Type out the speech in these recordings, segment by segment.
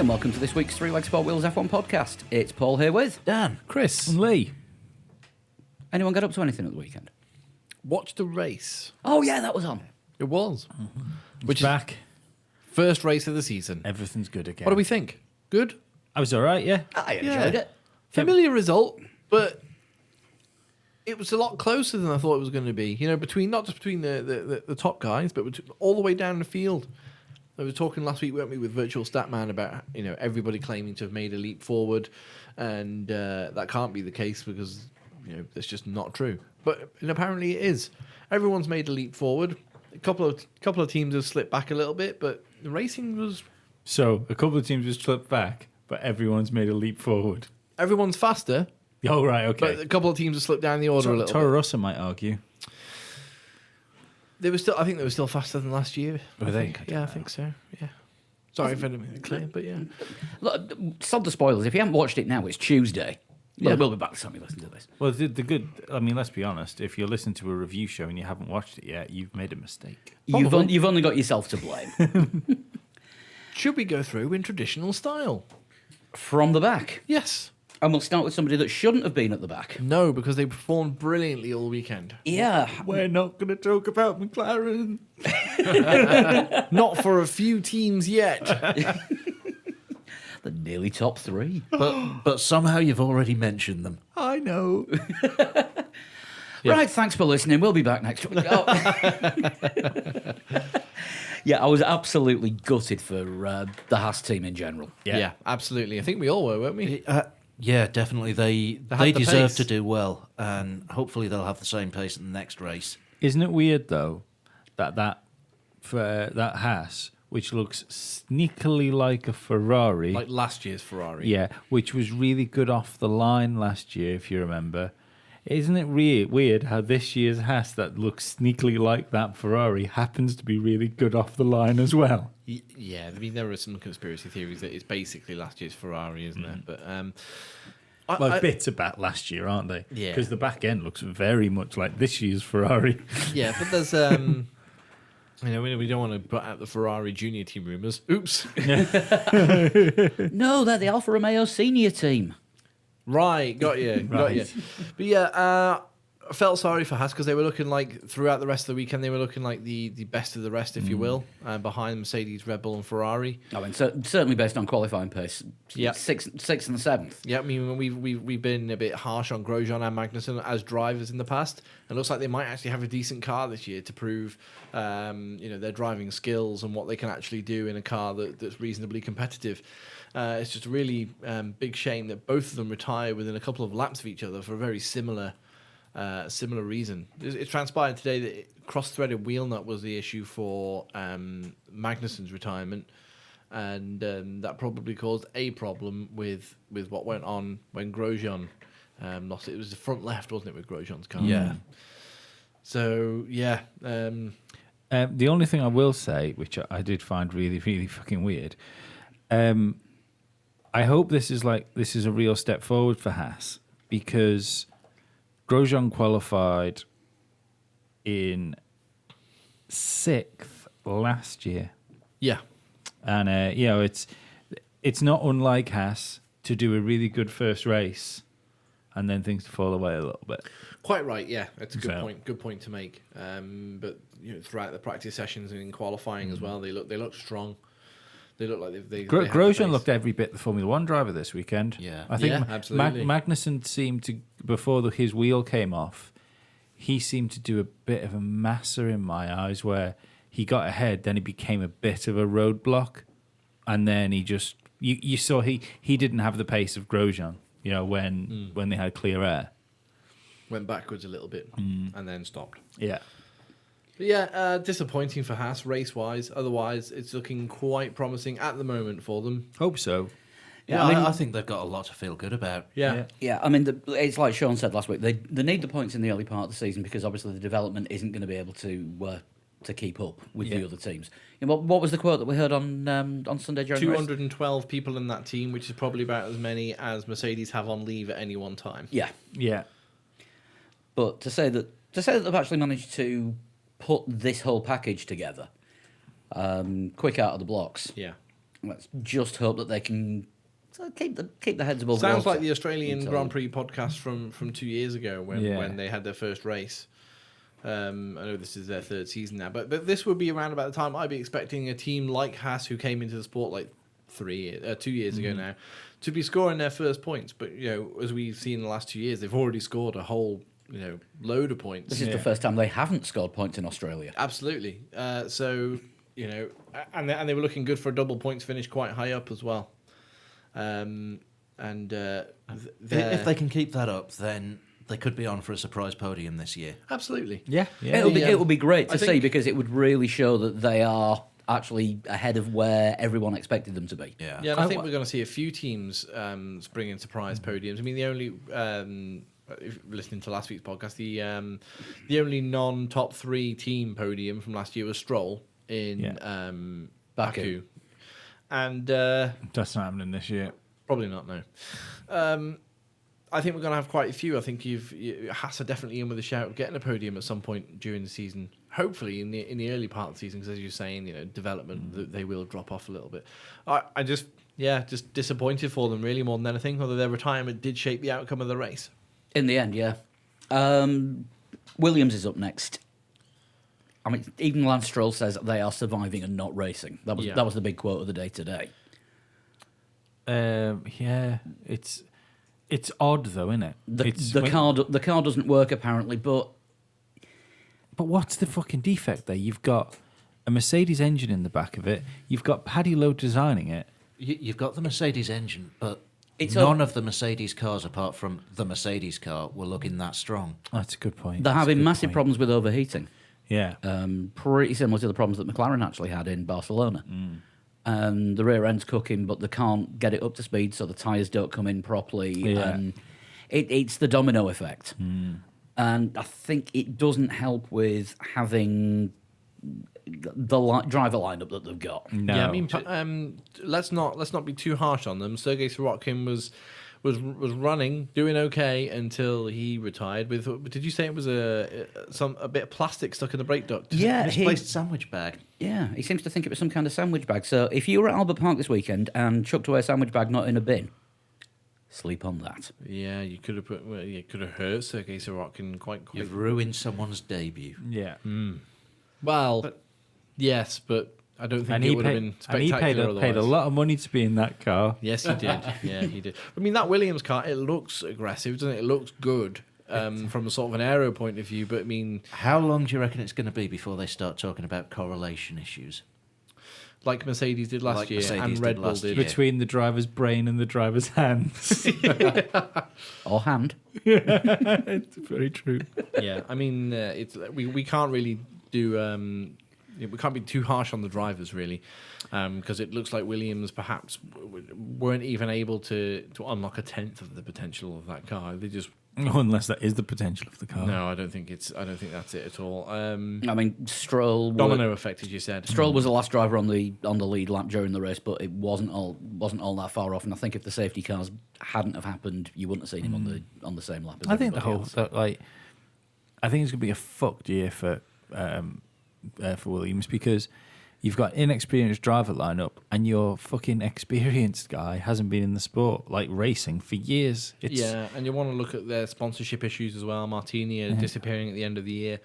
and welcome to this week's Three Leg Sport Wheels F1 podcast. It's Paul here with Dan. Chris. And Lee. Anyone get up to anything at the weekend? Watched the race. Oh yeah, that was on. It was. Which is back. First race of the season. Everything's good again. What do we think? Good? I was all right, yeah. I enjoyed it. Familiar result, but it was a lot closer than I thought it was going to be. You know, not just between the top guys, but all the way down the field. I was talking last week, weren't we, with Virtual Statman about, you know, everybody claiming to have made a leap forward, and that can't be the case because, you know, that's just not true. But apparently it is. Everyone's made a leap forward. A couple of teams have slipped back a little bit, but the racing was... So, a couple of teams have slipped back, but everyone's made a leap forward. Everyone's faster, Oh, right, okay. but a couple of teams have slipped down the order a little Toro bit. Rosso might argue. I think they were still faster than last year. Were they? I think so. Yeah. Sorry if I didn't make it clear, but yeah. Look, sod the spoilers. If you haven't watched it now, it's Tuesday. Well, Yeah. we'll be back the time you listen to this. Well, the good... I mean, let's be honest. If you're listening to a review show and you haven't watched it yet, you've made a mistake. You've only got yourself to blame. Should we go through in traditional style? From the back. Yes. And we'll start with somebody that shouldn't have been at the back. No, because they performed brilliantly all weekend. Yeah. We're not going to talk about McLaren. Not for a few teams yet. The nearly top three. But somehow you've already mentioned them. I know. Right, thanks for listening. We'll be back next week. Oh. Yeah, I was absolutely gutted for the Haas team in general. Yeah. Absolutely. I think we all were, weren't we? Yeah, definitely. They had the deserve pace. to do well, and hopefully they'll have the same pace in the next race. Isn't it weird, though, that Haas, which looks sneakily like a Ferrari... Like last year's Ferrari. Yeah, which was really good off the line last year, if you remember. Isn't it weird how this year's Haas that looks sneakily like that Ferrari happens to be really good off the line as well? Yeah, I mean, there are some conspiracy theories that it's basically last year's Ferrari, isn't it? But Well, bits about last year, aren't they? Yeah. Because the back end looks very much like this year's Ferrari. yeah, but there's you know, we don't want to put out the Ferrari junior team rumors. Oops. No, they're the Alfa Romeo senior team. Right, got you. But yeah, I felt sorry for Haas because they were looking like throughout the rest of the weekend they were looking like the best of the rest, if you will, behind Mercedes, Red Bull, and Ferrari. I mean, certainly based on qualifying pace. Yeah. Sixth and seventh. Yeah, I mean we've been a bit harsh on Grosjean and Magnussen as drivers in the past. It looks like they might actually have a decent car this year to prove, you know, their driving skills and what they can actually do in a car that's reasonably competitive. It's just a really big shame that both of them retire within a couple of laps of each other for a very similar reason. It transpired today that cross-threaded wheel nut was the issue for Magnussen's retirement, and that probably caused a problem with what went on when Grosjean lost it. It was the front left, wasn't it, with Grosjean's car? Yeah. So, yeah. The only thing I will say, which I did find really, really fucking weird, I hope this is a real step forward for Haas, because Grosjean qualified in 6th last year. Yeah. And, you know, it's not unlike Haas to do a really good first race and then things to fall away a little bit. Quite right, yeah. That's a good So- point. Good point to make. But you know, throughout the practice sessions and in qualifying as well, they look strong. They look like they have the Grosjean pace. looked every bit the Formula One driver this weekend. Yeah. I think Yeah, absolutely. Magnussen seemed to, before his wheel came off, he seemed to do a bit of a Massa in my eyes, where he got ahead, then he became a bit of a roadblock, and then he just you saw he didn't have the pace of Grosjean, you know, when they had clear air. Went backwards a little bit and then stopped. Yeah. But yeah, disappointing for Haas race-wise. Otherwise, it's looking quite promising at the moment for them. Hope so. Yeah, I mean- I think they've got a lot to feel good about. Yeah. Yeah, I mean, it's like Sean said last week. They need the points in the early part of the season because obviously the development isn't going to be able to keep up with the other teams. You know, what was the quote that we heard on Sunday during the race? 212 people in that team, which is probably about as many as Mercedes have on leave at any one time. Yeah, Yeah. but to say that they've actually managed to put this whole package together, quick out of the blocks, Yeah. let's just hope that they can keep the heads above Sounds water like the Australian until- Grand Prix podcast from 2 years ago when they had their first race. I know this is their third season now, but this would be around about the time I'd be expecting a team like Haas, who came into the sport like 2 years ago now, to be scoring their first points. But as we've seen in the last 2 years, they've already scored a whole load of points. This is the first time they haven't scored points in Australia. Absolutely. So and they were looking good for a double points finish, quite high up as well. If they can keep that up, then they could be on for a surprise podium this year. Absolutely. Yeah. It would be great to I see think- because it would really show that they are actually ahead of where everyone expected them to be. Yeah. Yeah, and I think we're going to see a few teams bringing surprise podiums. I mean, the only if listening to last week's podcast, the only non-top 3 team podium from last year was Stroll in Baku, and That's not happening this year. probably not. No. I think we're going to have quite a few. I think Haas are definitely in with a shout of getting a podium at some point during the season. Hopefully in the early part of the season, because as you're saying, development they will drop off a little bit. I just disappointed for them really more than anything. Although their retirement did shape the outcome of the race. In the end, yeah. Williams is up next. I mean, even Lance Stroll says they are surviving and not racing. That was the big quote of the day today. Yeah, it's odd though, isn't it? The car doesn't work apparently, but what's the fucking defect there? You've got a Mercedes engine in the back of it. You've got Paddy Lowe designing it. You've got the Mercedes engine, but It's none of the Mercedes cars, apart from the Mercedes car, were looking that strong. That's a good point. they're That's a having good massive point. problems with overheating. Yeah. Pretty similar to the problems that McLaren actually had in Barcelona. And the rear end's cooking, but they can't get it up to speed, so the tyres don't come in properly. Yeah. And it's the domino effect. And I think it doesn't help with having the driver lineup that they've got. No. Yeah, I mean, let's not be too harsh on them. Sergei Sorokin was running, doing okay until he retired. Did you say it was a bit of plastic stuck in the brake duct? Yeah, Misplaced sandwich bag. Yeah, he seems to think it was some kind of sandwich bag. So if you were at Albert Park this weekend and chucked away a sandwich bag not in a bin, sleep on that. Yeah, you could have hurt Sergei Sorokin quite. You've ruined someone's debut. Yeah. Well, yes, but I don't think And it he would have paid, been and he spectacular paid a otherwise. lot of money to be in that car. Yes, he did. Yeah, he did. I mean, that Williams car, it looks aggressive, doesn't it? It looks good from a sort of an aero point of view, but I mean, How long do you reckon it's going to be before they start talking about correlation issues? like Mercedes did last Like year Mercedes and did Red Bull last did. year. Between the driver's brain and the driver's hands. Or hand. It's very true. Yeah, I mean, we can't really do. We can't be too harsh on the drivers, really, because it looks like Williams perhaps weren't even able to unlock a tenth of the potential of that car. They just Unless that is the potential of the car. no, I don't think that's it at all. I mean, Stroll. Domino effect, as you said. Stroll was the last driver on the lead lap during the race, but it wasn't all that far off. And I think if the safety cars hadn't have happened, you wouldn't have seen him on the same lap. As I think the everybody whole else. I think it's gonna be a fucked year for Williams because you've got inexperienced driver lineup and your fucking experienced guy hasn't been in the sport like racing for years. Yeah, and you want to look at their sponsorship issues as well. Martini are disappearing at the end of the year.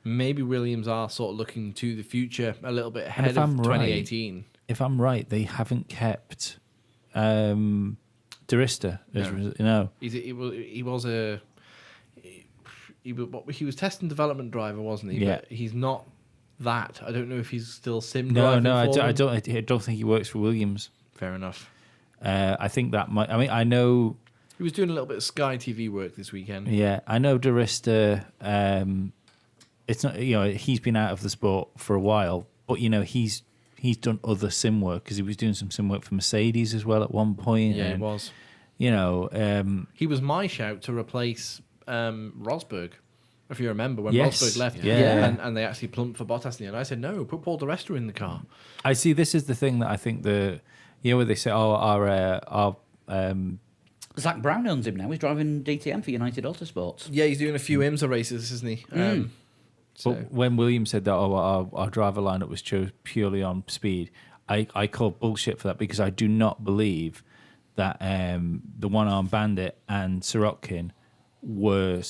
Maybe Williams are sort of looking to the future a little bit ahead if of I'm right- 2018. If I'm right, they haven't kept Durista. He was test and development driver, wasn't he? Yeah. But he's not that. I don't know if he's still sim No, driving. no, for I them. don't think he works for Williams. Fair enough. I think that might. I mean, I know. He was doing a little bit of Sky TV work this weekend. Yeah, I know Durista. It's not. He's been out of the sport for a while, but he's done other sim work because he was doing some sim work for Mercedes as well at one point. Yeah, and, he was. He was my shout to replace Rosberg. If you remember when Yes. Rosberg left, Yeah. and they actually plumped for Bottas in the end. I said no, put Paul di Resta in the car. I see. This is the thing that I think where they say, our Zach Brown owns him now. He's driving DTM for United Autosports. Yeah, he's doing a few IMSA races, isn't he? But when Williams said that our driver lineup was chose purely on speed, I call bullshit for that because I do not believe that the one-arm bandit and Sirotkin were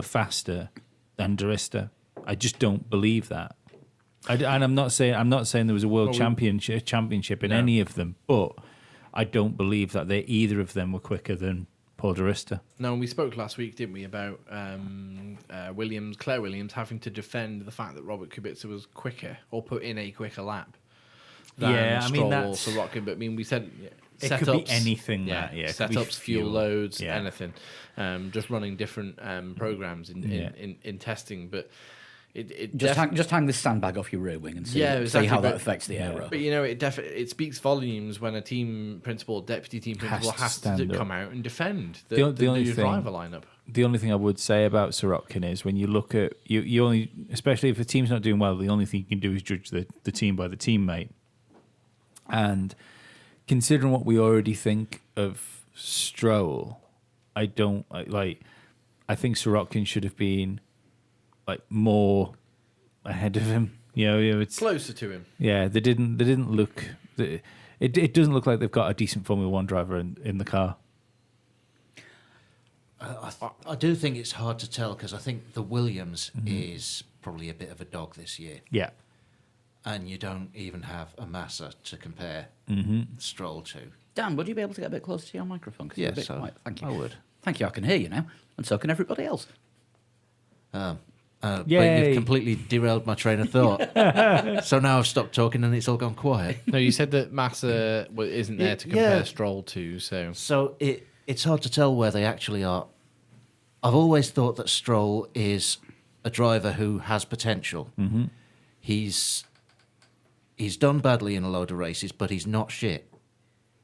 faster than Durista. I just don't believe that. And I'm not saying there was a world championship in any of them, but I don't believe that either of them were quicker than Paul Durista. No, we spoke last week, didn't we, about Claire Williams having to defend the fact that Robert Kubica was quicker or put in a quicker lap than Stroll or Sirotkin. But I mean, we said it setups, could be anything. Setups, fuel loads, anything. Just running different programs in testing, but. Just hang this sandbag off your rear wing and see how that affects the aero. But it speaks volumes when a team principal, deputy team principal has to come out and defend the driver lineup. The only thing I would say about Sirotkin is when you look at you only, especially if the team's not doing well, the only thing you can do is judge the team by the teammate. And considering what we already think of Stroll, I think Sirotkin should have been more ahead of him. It's closer to him. Yeah, they didn't look. It doesn't look like they've got a decent Formula One driver in the car. I do think it's hard to tell because I think the Williams is probably a bit of a dog this year. Yeah, and you don't even have a Massa to compare Stroll to. Dan, would you be able to get a bit closer to your microphone? Yes, thank you. I would. Thank you. I can hear you now, and so can everybody else. But you've completely derailed my train of thought. So now I've stopped talking and it's all gone quiet. No, you said that Massa isn't there to compare Stroll to. So it's hard to tell where they actually are. I've always thought that Stroll is a driver who has potential. Mm-hmm. He's done badly in a load of races, but he's not shit.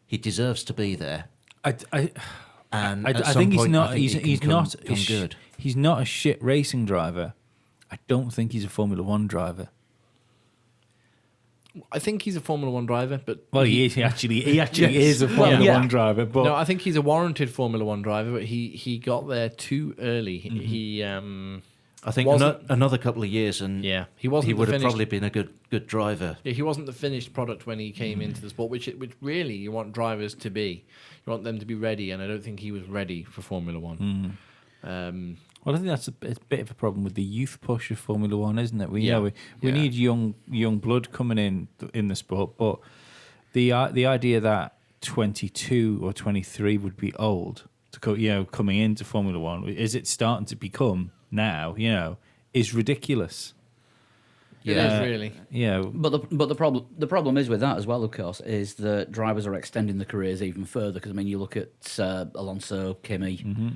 He deserves to be there. I think he's not. He's not good. He's not a shit racing driver. I don't think he's a Formula One driver. I think he's a Formula One driver, but he is. He actually is a Formula One driver. But no, I think he's a warranted Formula One driver. But he got there too early. Mm-hmm. He I think another couple of years, and he wasn't. He would have probably been a good driver. Yeah, he wasn't the finished product when he came into the sport, which really you want drivers to be. You want them to be ready, and I don't think he was ready for Formula One. Well, I think that's a bit of a problem with the youth push of Formula One, isn't it? We need young blood coming in the sport, but the idea that 22 or 23 would be old to coming into Formula One, is it starting to become now? Is ridiculous. It is really. Yeah. But the problem is with that as well, of course, is that drivers are extending the careers even further. Because you look at Alonso, Kimi. Mm-hmm.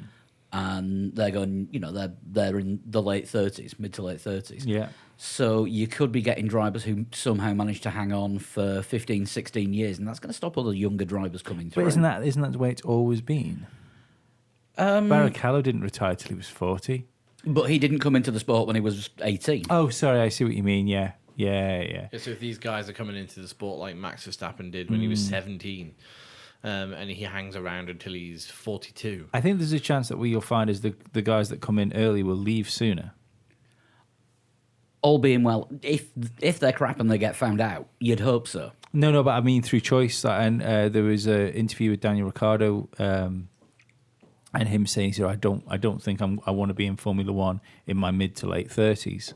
And they're going, they're in the late 30s, mid to late 30s. Yeah. So you could be getting drivers who somehow manage to hang on for 15, 16 years, and that's going to stop other younger drivers coming through. But isn't that the way it's always been? Barrichello didn't retire till he was 40. But he didn't come into the sport when he was 18. Oh, sorry, I see what you mean, yeah. So if these guys are coming into the sport like Max Verstappen did when he was 17... and he hangs around until he's 42. I think there's a chance that what you'll find is the guys that come in early will leave sooner. All being well, if they're crap and they get found out, you'd hope so. No, but I mean through choice. And there was an interview with Daniel Ricciardo, and him saying, "I don't think I want to be in Formula One in my mid to late 30s."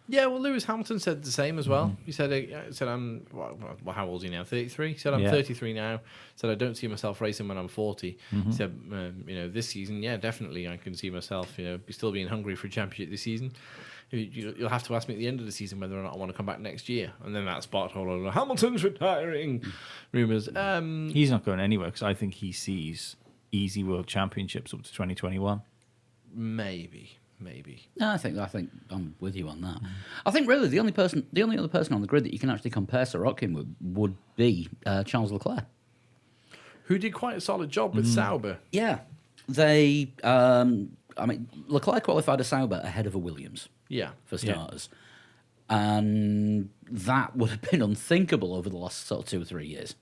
Yeah, well, Lewis Hamilton said the same as well. He said, I'm, how old is he now? 33? He said, I'm 33 now. Said, I don't see myself racing when I'm 40. Mm-hmm. He said, this season, definitely I can see myself, still being hungry for a championship this season. You'll have to ask me at the end of the season whether or not I want to come back next year. And then that sparked a whole lot of Hamilton's retiring rumours. He's not going anywhere because I think he sees easy world championships up to 2021. Maybe. No, I think I'm with you on that. I think really the only other person on the grid that you can actually compare Sirotkin with would be Charles Leclerc, who did quite a solid job with Sauber. Yeah, they. Leclerc qualified a Sauber ahead of a Williams. Yeah, for starters, and that would have been unthinkable over the last sort of 2 or 3 years.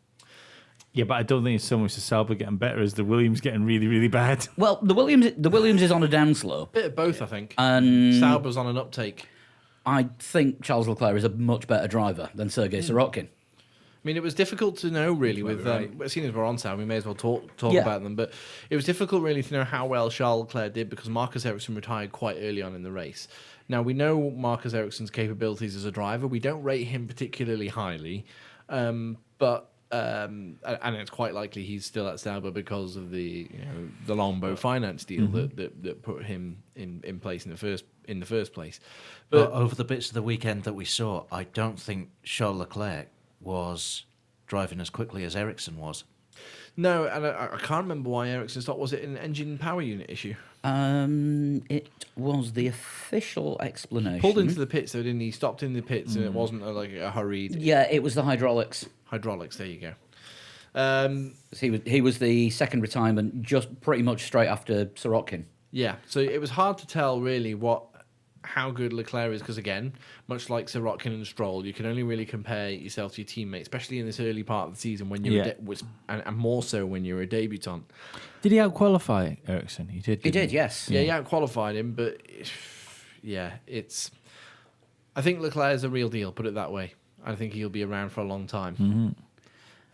Yeah, but I don't think it's so much the Sauber getting better as the Williams getting really, really bad. Well, the Williams is on a downslope. Bit of both, I think. And Sauber's on an uptake. I think Charles Leclerc is a much better driver than Sergei Sorokin. I mean, it was difficult to know really with seeing as we're on sound, we may as well talk about them. But it was difficult really to know how well Charles Leclerc did because Marcus Ericsson retired quite early on in the race. Now we know Marcus Ericsson's capabilities as a driver. We don't rate him particularly highly, but and it's quite likely he's still at Sauber because of the Longbow finance deal that put him in place in the first place. But over the bits of the weekend that we saw, I don't think Charles Leclerc was driving as quickly as Ericsson was. No, and I can't remember why Ericsson stopped. Was it an engine power unit issue? It was the official explanation. Pulled into the pits, though, didn't he? Stopped in the pits, and it wasn't like a hurried Yeah, it was the hydraulics. hydraulics. There you go. He was the second retirement, just pretty much straight after Sorokin. Yeah, so it was hard to tell really how good Leclerc is because again, much like Sorokin and Stroll, you can only really compare yourself to your teammates, especially in this early part of the season when you're and more so when you're a debutant. Did he out-qualify Ericsson? He did. He did, yes. Yeah, he out-qualified him, but yeah, I think Leclerc is a real deal. Put it that way. I think he'll be around for a long time.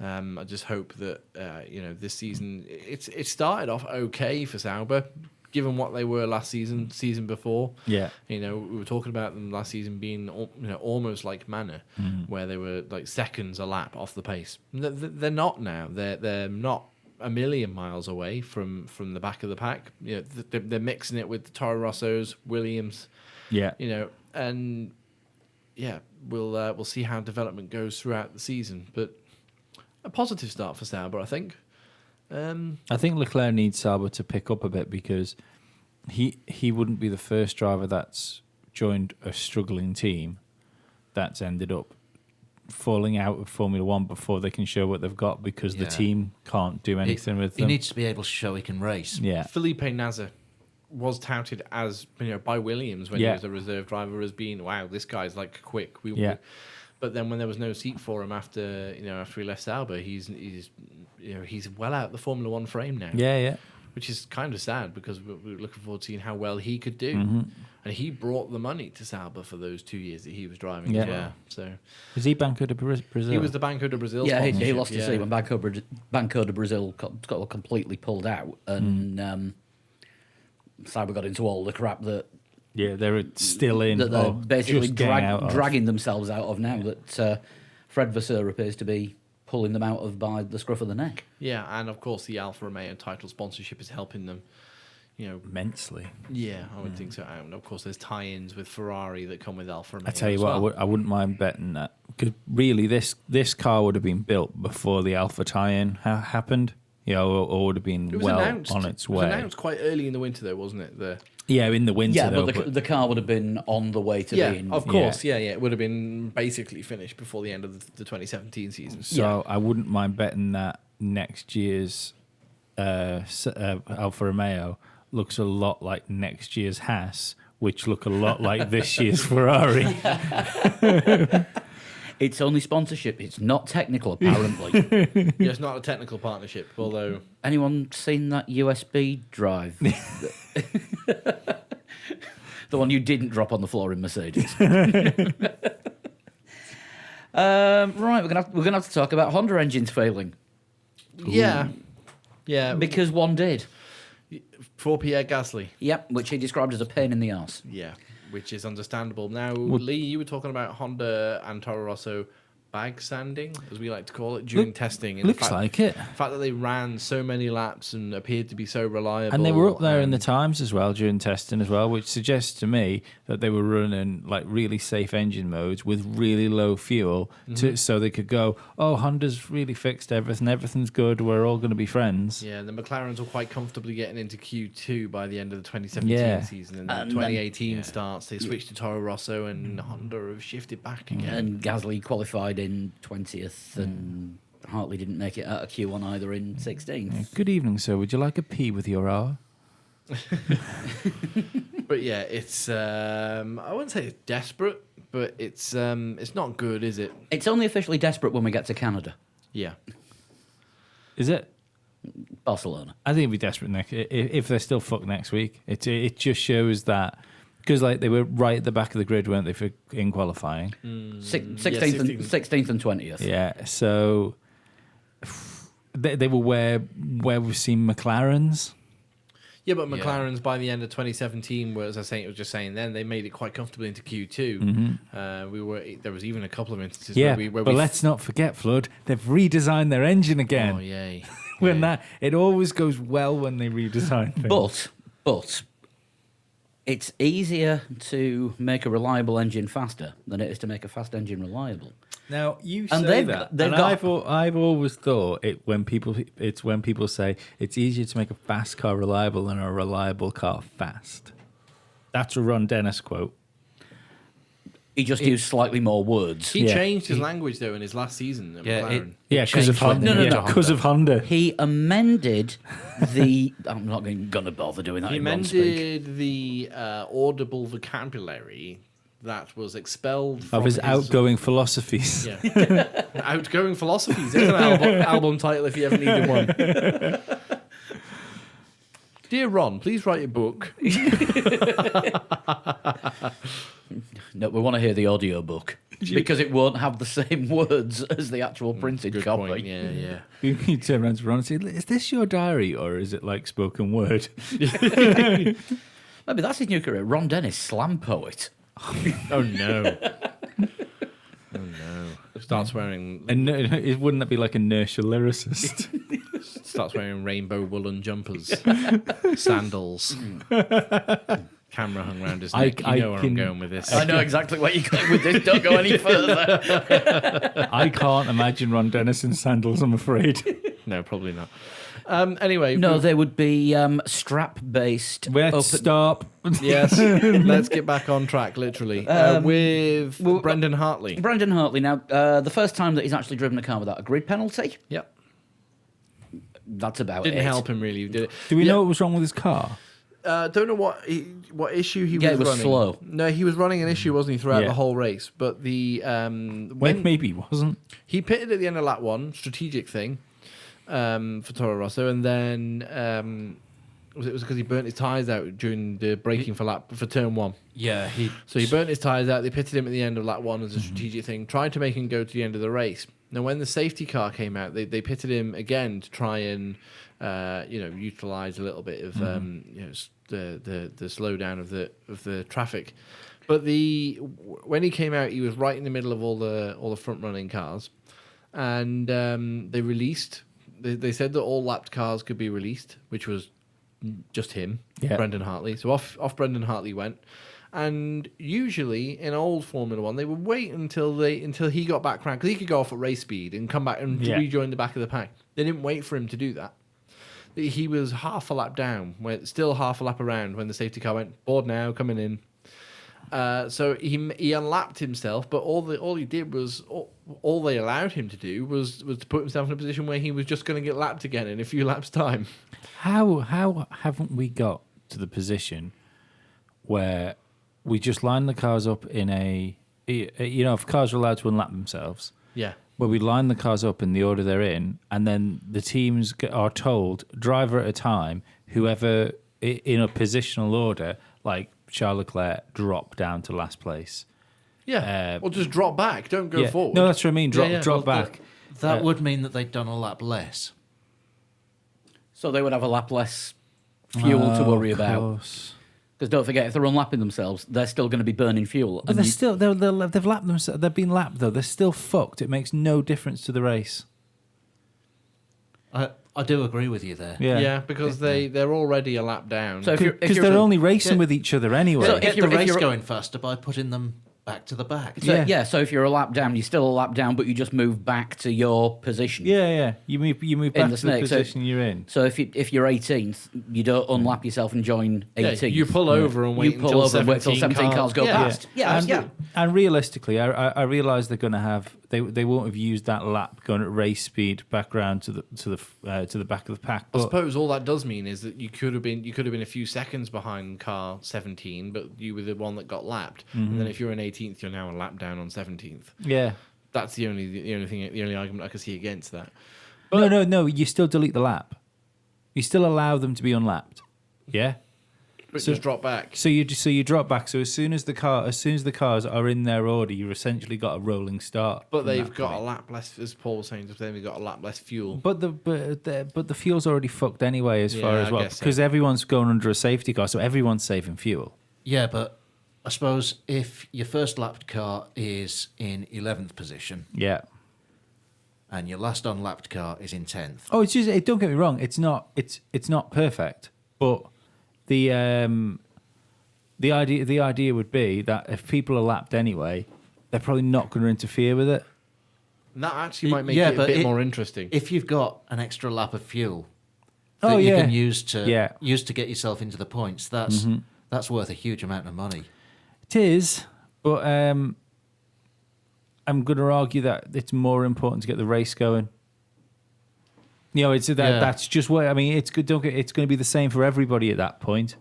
I just hope that this season it started off okay for Sauber. Given what they were last season before, we were talking about them last season being almost like Manor, where they were like seconds a lap off the pace. They're not now. They're not a million miles away from the back of the pack. They're mixing it with the Toro Rossos, Williams. And we'll see how development goes throughout the season. But a positive start for Sauber, I think. I think Leclerc needs Sauber to pick up a bit because he wouldn't be the first driver that's joined a struggling team that's ended up falling out of Formula One before they can show what they've got because the team can't do anything with them. He needs to be able to show he can race. Yeah. Felipe Nasr was touted as by Williams when he was a reserve driver as being, wow, this guy's like quick. But then when there was no seat for him after he left Sauber, he's well out the Formula One frame now. Yeah. Which is kind of sad because we're looking forward to seeing how well he could do. And he brought the money to Sauber for those 2 years that he was driving as well. So is he Banco de Brazil? he was the Banco de Brazil. Yeah, he sponsorship, lost his seat when Banco de Brazil got completely pulled out, and Sauber got into all the crap that they're still in. That they're or basically just getting out of. dragging themselves out of now. That Fred Vasseur appears to be pulling them out of by the scruff of the neck. Yeah, and of course the Alfa Romeo title sponsorship is helping them. Immensely. Yeah, I would think so. And of course, there's tie-ins with Ferrari that come with Alfa Romeo. I tell you what, I wouldn't mind betting that because really, this car would have been built before the Alpha tie-in happened. Or would have been on its way. It was announced quite early in the winter, though, wasn't it? In the winter. Yeah, but the car would have been on the way to being. Of course. Yeah. It would have been basically finished before the end of the 2017 season. So I wouldn't mind betting that next year's Alfa Romeo looks a lot like next year's Haas, which look a lot like this year's Ferrari. It's only sponsorship. It's not technical, apparently. Yeah, it's not a technical partnership, although... Anyone seen that USB drive? The one you didn't drop on the floor in Mercedes. Right, we're gonna have to talk about Honda engines failing. Yeah. Yeah. Because one did. For Pierre Gasly. Yep, which he described as a pain in the arse. Yeah, which is understandable. Now, Lee, you were talking about Honda and Toro Rosso bag sanding, as we like to call it, during testing. And Looks like it. The fact that they ran so many laps and appeared to be so reliable. And they were up there in the times as well during testing as well, which suggests to me that they were running like really safe engine modes with really low fuel so they could go, oh, Honda's really fixed everything. Everything's good. We're all going to be friends. Yeah, the McLarens were quite comfortably getting into Q2 by the end of the 2017 season. And then 2018 starts. They switched to Toro Rosso and Honda have shifted back again. And Gasly qualified in 20th and Hartley didn't make it out of Q1 either in 16th. Yeah. Good evening, sir. Would you like a pee with your R? But yeah, it's I wouldn't say it's desperate, but it's not good, is it? It's only officially desperate when we get to Canada. Yeah. Is it? Barcelona. I think it'd be desperate if they're still fucked next week. It just shows that Because like they were right at the back of the grid, weren't they, for in qualifying? 16th and 20th. Yeah. So they were where we've seen McLarens. Yeah, but McLaren's by the end of 2017, where, as I was just saying then, they made it quite comfortably into Q2. There was even a couple of instances Yeah, where but let's not forget, Flood, they've redesigned their engine again. Oh, yay. When it always goes well when they redesign things. But it's easier to make a reliable engine faster than it is to make a fast engine reliable. Now you And say they've that, got- and I've always thought when people say it's easier to make a fast car reliable than a reliable car fast. That's a Ron Dennis quote. He just used slightly more words. He Yeah. changed his language, though, in his last season at McLaren. Yeah, because of changed when Honda. they moved to Because of Honda. He amended the. I'm not going to bother doing that He in Ron speak. amended the audible vocabulary that was expelled from Of his outgoing philosophies. Yeah. Outgoing philosophies. There's an album title if you ever needed one. Dear Ron, please write a book. No, we want to hear the audio book because it won't have the same words as the actual printed Good copy. point. Yeah, yeah. You turn around to Ron and say, "Is this your diary or is it like spoken word?" Maybe that's his new career. Ron Dennis, slam poet. Oh no. Oh no. Starts wearing Wouldn't that be like a nurture lyricist? rainbow woolen jumpers, sandals. Camera hung around his neck. You know where I'm going with this. I know exactly where you're going with this. Don't go any further. I can't imagine Ron Dennis in sandals, I'm afraid. No, probably not. Anyway, No, they would be strap-based. Let's stop. yes. Let's get back on track. Literally with Brendan Hartley. Brendan Hartley. Now, the first time that he's actually driven a car without a grid penalty. Yep. That's about Didn't it. help him really. Did it? Do we Yeah. know what was wrong with his car? Don't know what issue he Yeah, was it was running. slow. No, he was running an issue, wasn't he, throughout Yeah. the whole race? But the When maybe he wasn't. he pitted at the end of lap 1, strategic thing for Toro Rosso, and then was because he burnt his tyres out during the braking for turn 1. Yeah, So he burnt his tyres out. They pitted him at the end of lap 1 as a strategic thing, tried to make him go to the end of the race. Now, when the safety car came out, they pitted him again to try and utilize a little bit of the slowdown of the traffic. But when he came out, he was right in the middle of all the front running cars, and they released. They said that all lapped cars could be released, which was just him, Brendan Hartley. So off Brendan Hartley went. And usually in old Formula One, they would wait until he got back around, because he could go off at race speed and come back and rejoin the back of the pack. They didn't wait for him to do that. He was half a lap down, still half a lap around when the safety car went, board now, coming in. So he unlapped himself, but all he did was all they allowed him to do was to put himself in a position where he was just going to get lapped again in a few laps' time. How haven't we got to the position where we just line the cars up in if cars are allowed to unlap themselves, Yeah. where we line the cars up in the order they're in, and then the teams are told, driver at a time, whoever in a positional order, like Charles Leclerc, drop down to last place. Yeah. Or just drop back. Don't go forward. No, that's what I mean. Drop Well, back. that would mean that they'd done a lap less. So they would have a lap less fuel to worry Of about. course. Because don't forget, if they're unlapping themselves, they're still going to be burning fuel. But they've lapped themselves. They've been lapped though. They're still fucked. It makes no difference to the race. I do agree with you there. Yeah, because they're already a lap down. So Because they're only racing with each other anyway. So Get if you're- the race you're- going faster by putting them back to the back. So if you're a lap down, you're still a lap down, but you just move back to your position. Yeah. You move back the to the snake, so- position you're in. So if you're 18th, you don't unlap yourself and join 18th. you pull over and wait You pull until over and wait till 17 cars go past. And realistically, I realise they're going to have they won't have used that lap going at race speed back round to the back of the pack. I But suppose all that does mean is that you could have been a few seconds behind car 17, but you were the one that got lapped. And then if you're in 18th, you're now a lap down on 17th. yeah, That's the only argument I can see against that. no, you still delete the lap. You still allow them to be unlapped. Yeah. But just drop back. So you drop back. So as soon as the cars are in their order, you've essentially got a rolling start. But from they've that got point. a lap less, as Paul was saying, they've got a lap less fuel. But the fuel's already fucked anyway, as far Yeah, as I well, guess so. because everyone's going under a safety car, so everyone's saving fuel. Yeah, but I suppose if your first lapped car is in 11th position Yeah. and your last unlapped car is in 10th, Oh, it's just don't get me wrong. It's not perfect, but the idea would be that if people are lapped anyway, they're probably not going to interfere with it. And that actually might make Yeah, it a but bit more interesting. if you've got an extra lap of fuel Oh, that you yeah. can use to Yeah. get yourself into the points, that's worth a huge amount of money. It is, but I'm going to argue that it's more important to get the race going. You know, that's just what I mean. It's good. It's going to be the same for everybody at that point,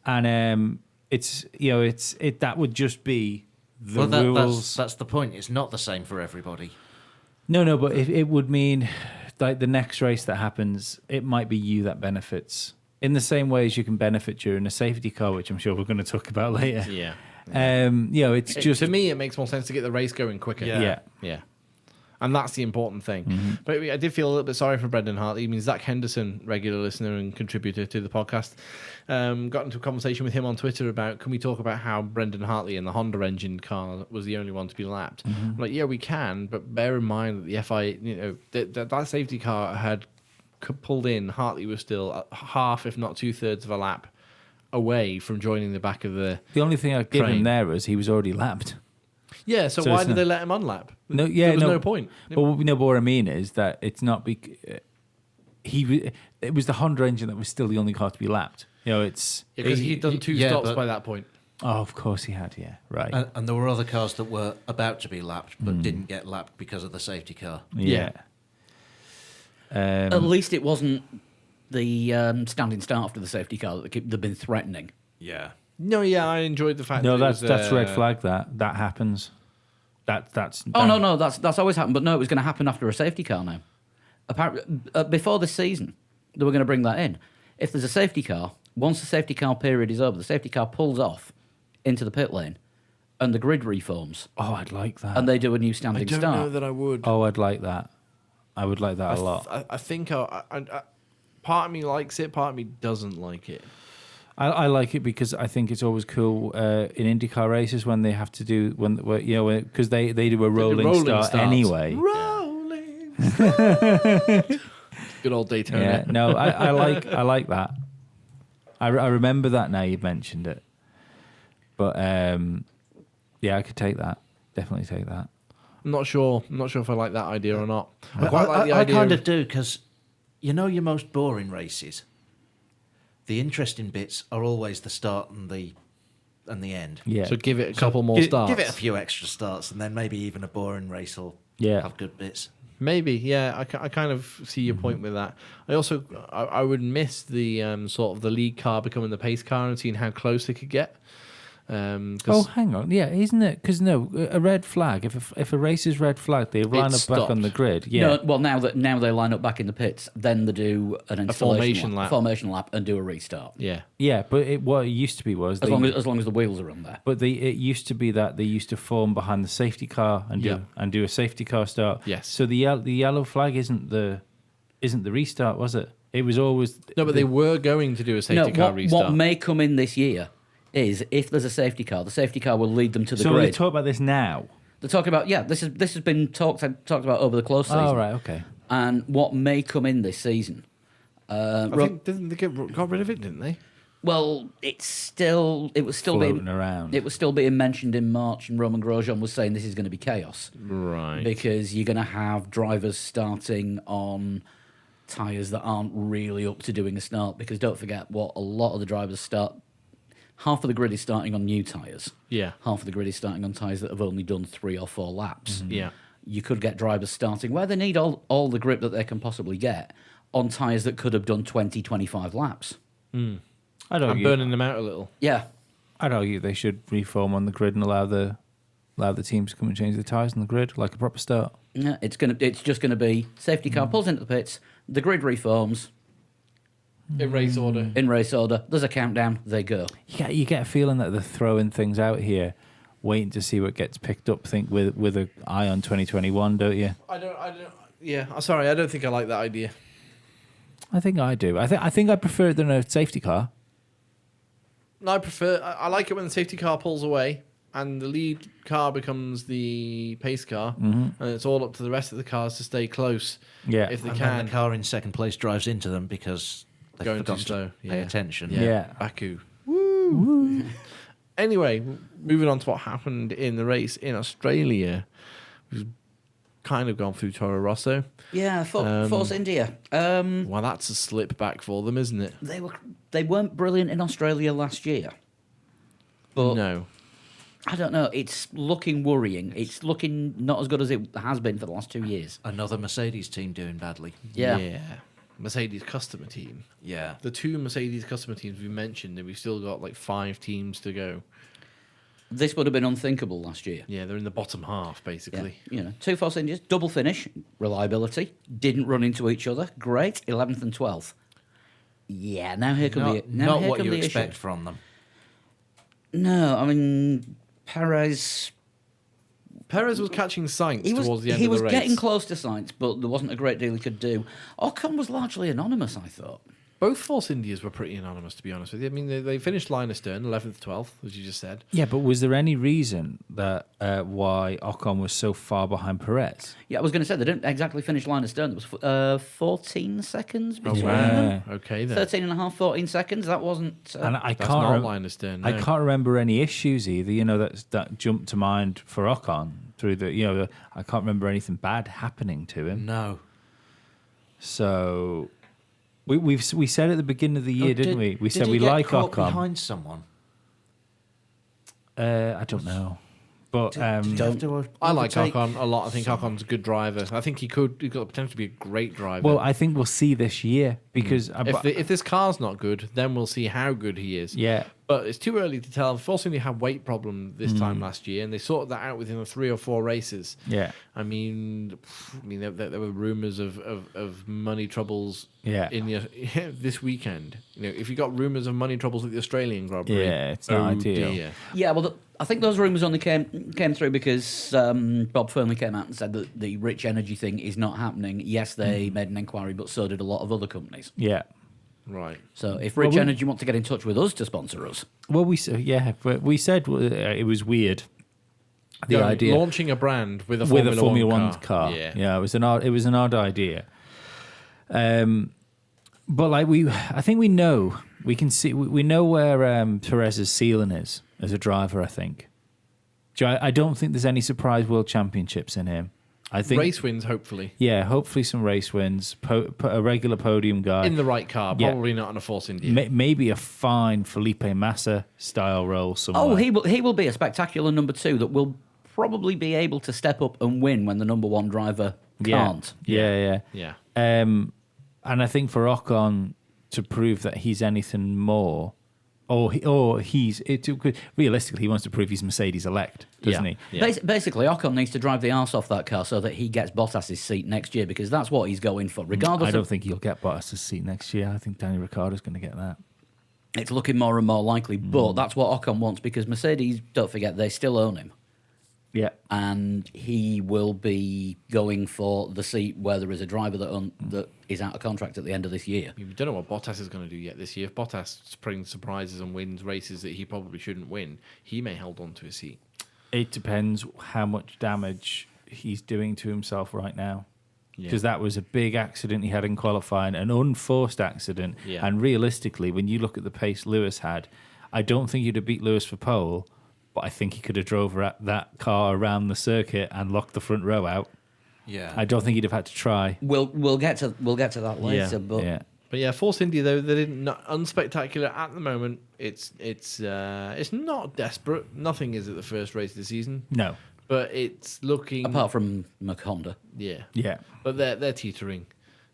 and that would just be the rules. That's the point. It's not the same for everybody. No, but it would mean like the next race that happens, it might be you that benefits in the same way as you can benefit during a safety car, which I'm sure we're going to talk about later. Yeah. It's just to me, it makes more sense to get the race going quicker. Yeah. Yeah. And that's the important thing. But I did feel a little bit sorry for Brendan Hartley. I mean, Zach Henderson, regular listener and contributor to the podcast, got into a conversation with him on Twitter about, can we talk about how Brendan Hartley in the Honda engine car was the only one to be lapped? I'm like, yeah, we can, but bear in mind that the FIA, that safety car had pulled in. Hartley was still half, if not 2/3 of a lap away from joining the back of the the only thing I'd give him train. there is he was already lapped. Yeah, so So why it's did not- they let him unlap? No, yeah, there was no point. But what I mean is that it's not it was the Honda engine that was still the only car to be lapped. You know, it's Because he'd done 2 Yeah, stops but- by that point. oh, of course he had, yeah, right, And there were other cars that were about to be lapped but didn't get lapped because of the safety car. yeah. At least it wasn't the standing start after the safety car that they've been threatening. Yeah. No, yeah, I enjoyed the fact No, that it that's was, red flag. That happens. That's Oh no, that's always happened. But no, it was going to happen after a safety car now. Apparently, before this season, they were going to bring that in. If there's a safety car, once the safety car period is over, the safety car pulls off into the pit lane, and the grid reforms, Oh, I'd like that. and they do a new I standing don't start. know that I would. Oh, I'd like that. I would like that a lot. I think part of me likes it, part of me doesn't like it. I like it because I think it's always cool in IndyCar races when they have to do because they do a rolling rolling start starts. anyway. Rolling. Good old Daytona. Yeah, no, I like that. I remember that now you've mentioned it, but yeah, I could take that. Definitely take that. I'm not sure if I like that idea or not. I quite like the I idea. kind of do, because you know your most boring races, the interesting bits are always the start and the end. Yeah, So give it a couple more Give starts. it a few extra starts, and then maybe even a boring race will Yeah. have good bits. Maybe, yeah. I kind of see your point with that. I also I would miss the sort of the lead car becoming the pace car and seeing how close they could get. 'Cause- Oh, hang on. Yeah, isn't it? Because no, a red flag. If a race is red flag, they line up back on the stopped. grid. Yeah. No, well, now they line up back in the pits, then they do an installation formation lap. and do a restart. yeah. Yeah, but what it used to be was As long as the wheels are on there. But it used to be that they used to form behind the safety car and do a safety car start. Yes. So the yellow flag isn't the restart, was it? It was always No, but they were going to do a safety car restart. what may come in this year is if there's a safety car, the safety car will lead them to the So they grid. talk about this now. They're talking about this has been talked about over the close season. Oh right, okay. And what may come in this season. I think didn't they got rid of it, didn't they? Well, it was still Floating being around. It was still being mentioned in March, and Roman Grosjean was saying this is going to be chaos Right. because you're going to have drivers starting on tyres that aren't really up to doing a start. Because don't forget what a lot of the drivers start. Half of the grid is starting on new tyres. Yeah. Half of the grid is starting on tyres that have only done 3 or 4 laps. Yeah. You could get drivers starting where they need all the grip that they can possibly get on tyres that could have done 20, 25 laps. I'd I'm argue, burning them out a little. Yeah. I'd argue they should reform on the grid and allow the teams to come and change the tyres on the grid like a proper start. Yeah, it's just gonna be safety car pulls into the pits, the grid reforms, In race order. In race order, there's a countdown. They go. You get a feeling that they're throwing things out here, waiting to see what gets picked up. Think with an eye on 2021, don't you? I don't. Yeah, I'm sorry. I don't think I like that idea. I think I do. I think I prefer it than a safety car. No, I like it when the safety car pulls away and the lead car becomes the pace car, and it's all up to the rest of the cars to stay close. Yeah. if they And can. then the car in second place drives into them because they've Going too forgotten slow. to pay Yeah. attention. Yeah. Baku. Woo! Anyway, moving on to what happened in the race in Australia. We've kind of gone through Toro Rosso. Yeah, Force India. Well, that's a slip back for them, isn't it? They weren't brilliant in Australia last year, but No. I don't know. It's looking worrying. It's looking not as good as it has been for the last 2 years. Another Mercedes team doing badly. Yeah. Mercedes customer team. Yeah. The two Mercedes customer teams we mentioned, and we've still got like 5 teams to go. This would have been unthinkable last year. Yeah, they're in the bottom half, Yeah, basically. you know, 2 Force Indias, double finish, reliability, didn't run into each other, great, 11th and 12th. Yeah, now here could be Not here what come you the expect issue. from them. No, I mean Perez. Perez was catching Sainz towards the end he of the was race. getting close to Sainz, but there wasn't a great deal he could do. Ocon was largely anonymous, I thought. Both Force Indias were pretty anonymous, to be honest with you. I mean, they finished line astern, 11th, 12th, as you just said. Yeah, but was there any reason that why Ocon was so far behind Perez? Yeah, I was going to say they didn't exactly finish line astern. There was 14 seconds between wow. them. Okay, then. 13 and a half, 14 seconds. That wasn't. And I That's can't. not line astern. I no. can't remember any issues either. You know that jumped to mind for Ocon through the. You know, I can't remember anything bad happening to him. No. So we said at the beginning of the year, didn't we? We Did said he we get like caught Ocon. behind someone. I don't know, but Did he have to I like overtake- Ocon a lot. I think Ocon's a good driver. I think he's got the potential to be a great driver. well, I think we'll see this year because if this car's not good, then we'll see how good he is. yeah. But it's too early to tell. Force India had weight problem this Hmm. time last year, and they sorted that out within 3 or 4 races. Yeah. I mean, there were rumours of money troubles. Yeah. In the this weekend, you know, if you got rumours of money troubles at the Australian Grand Prix, Yeah, it's not ideal. dear. Yeah, well, I think those rumours only came through because Bob Fernley came out and said that the Rich Energy thing is not happening. Yes, they made an inquiry, but so did a lot of other companies. Yeah. Right. So if Well, Rich we- Energy want to get in touch with us to sponsor us, Well, we said it was weird. The Going- idea launching a brand with a with a Formula Formula 1 One car. Yeah. It was an odd idea. But like I think we know we know where Perez's ceiling is as a driver. I think. I don't think there's any surprise world championships in him. I think Race wins, hopefully. Yeah, hopefully some race wins. A regular podium guy. In the right car, Yeah. probably not on a Force India. Maybe a fine Felipe Massa style role somewhere. oh, he will be a spectacular number 2 that will probably be able to step up and win when the number 1 driver can't. Yeah. Yeah. And I think for Ocon to prove that he's anything more, realistically, he wants to prove he's Mercedes elect, doesn't Yeah. he? Yeah. Basically, Ocon needs to drive the arse off that car so that he gets Bottas's seat next year because that's what he's going for. Regardless I don't of, think he'll get Bottas' seat next year. I think Danny Ricciardo's going to get that. it's looking more and more likely, but that's what Ocon wants because Mercedes, don't forget, they still own him. Yeah. And he will be going for the seat where there is a driver that is out of contract at the end of this year. We don't know what Bottas is going to do yet this year. If Bottas springs surprises and wins races that he probably shouldn't win, he may hold on to his seat. It depends how much damage he's doing to himself right now. Because that was a big accident he had in qualifying, an unforced accident. Yeah. And realistically, when you look at the pace Lewis had, I don't think he'd have beat Lewis for pole, but I think he could have drove that car around the circuit and locked the front row out. Yeah. I don't think he'd have had to try. We'll get to that later, Yeah. but Yeah. But yeah, Force India though they're not unspectacular at the moment. It's not desperate. Nothing is at the first race of the season, No. but it's looking apart from McHonda. yeah. Yeah. But they're teetering.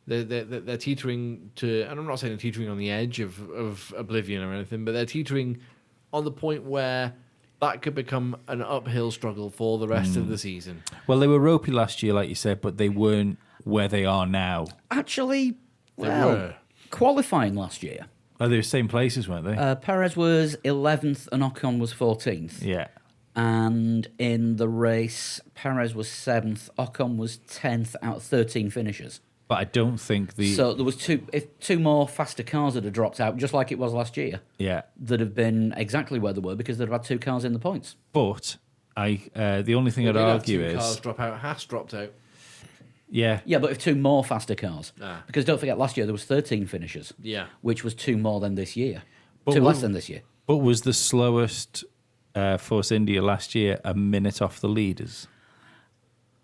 They're teetering to, and I'm not saying they're teetering on the edge of oblivion or anything, but they're teetering on the point where that could become an uphill struggle for the rest of the season. Well, they were ropey last year, like you said, but they weren't where they are now. Actually, They well, were. qualifying last year, Oh, they were same places, weren't they? Perez was 11th and Ocon was 14th. yeah. And in the race, Perez was 7th, Ocon was 10th out of 13 finishers. But I don't think the So there was two more faster cars that had dropped out, just like it was last year, yeah. that have been exactly where they were because they'd had two cars in the points. But the only thing I'd Did have argue two is cars drop out. Haas dropped out. yeah. Yeah, but if two more faster cars. Ah. Because don't forget, last year there was 13 finishers. Yeah. Which was two more than this year. But Two we- less than this year. But was the slowest Force India last year a minute off the leaders?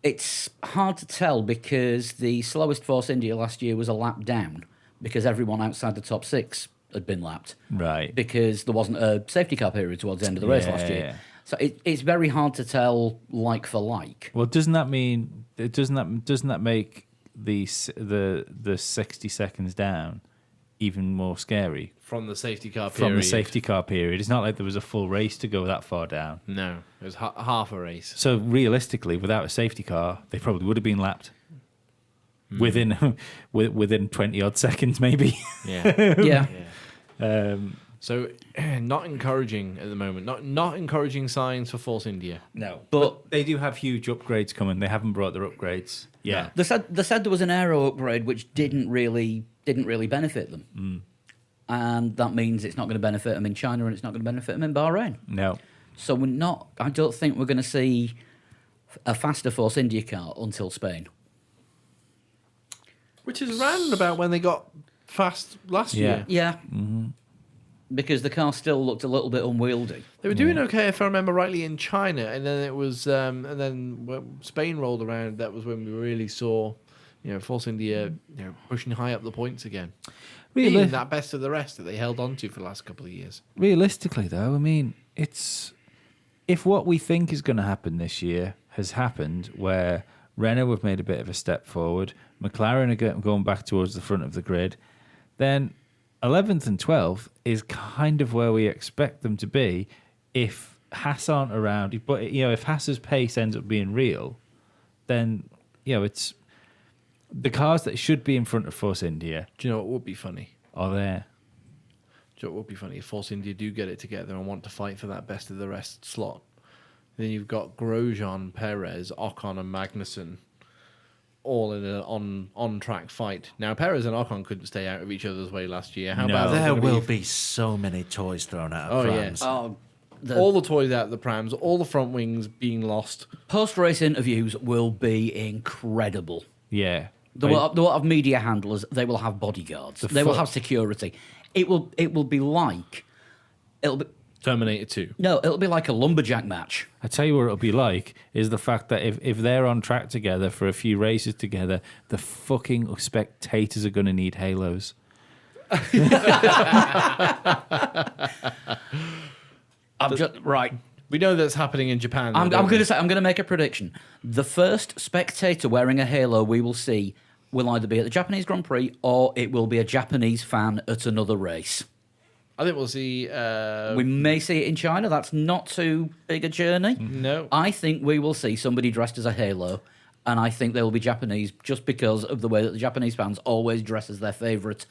It's hard to tell because the slowest Force India last year was a lap down because everyone outside the top six had been lapped. Right. Because there wasn't a safety car period towards the end of the race last year. Yeah. So it's very hard to tell like for like. Well, doesn't that make the 60 seconds down even more scary From the safety car period. from the safety car period? It's not like there was a full race to go that far down. No, it was half a race. So realistically, without a safety car, they probably would have been lapped within 20 odd seconds, maybe. Yeah. Yeah. So not encouraging at the moment. Not encouraging signs for Force India. No, But- they do have huge upgrades coming. They haven't brought their upgrades. Yeah, They said there was an aero upgrade which didn't really benefit them. And that means it's not going to benefit them in China and it's not going to benefit them in Bahrain. no. So I don't think we're going to see a faster Force India car until Spain. Which is round about when they got fast last year. Yeah. Because the car still looked a little bit unwieldy. They were doing okay, if I remember rightly, in China, and then it was, and then when Spain rolled around, that was when we really saw, Force India, pushing high up the points again. Really? Being that best of the rest that they held on to for the last couple of years. Realistically, though, I mean, it's if what we think is going to happen this year has happened, where Renault have made a bit of a step forward, McLaren are going back towards the front of the grid, then 11th and 12th is kind of where we expect them to be if Haas aren't around. But if Haas's pace ends up being real, then it's the cars that should be in front of Force India Do you know what would be funny? are there. Do you know what would be funny? If Force India do get it together and want to fight for that best of the rest slot, then you've got Grosjean, Perez, Ocon, and Magnussen all in an on-track fight. Now, Perez and Ocon couldn't stay out of each other's way last year. How No. about There gonna will be so many toys thrown out of Oh, prams. yes. Oh, all the toys out of the prams, all the front wings being lost? post-race interviews will be incredible. Yeah. They will have media handlers. They will have bodyguards. They will have security. It'll be like Terminator 2. it'll be like a lumberjack match. I tell you what it'll be like is the fact that if they're on track together for a few races together, the fucking spectators are going to need halos. Right. We know that's happening in Japan. I'm though, don't going we? to make a prediction. The first spectator wearing a halo we will see will either be at the Japanese Grand Prix or it will be a Japanese fan at another race. I think we'll see. We may see it in China. That's not too big a journey. No. I think we will see somebody dressed as a halo, and I think they will be Japanese just because of the way that the Japanese fans always dress as their favourite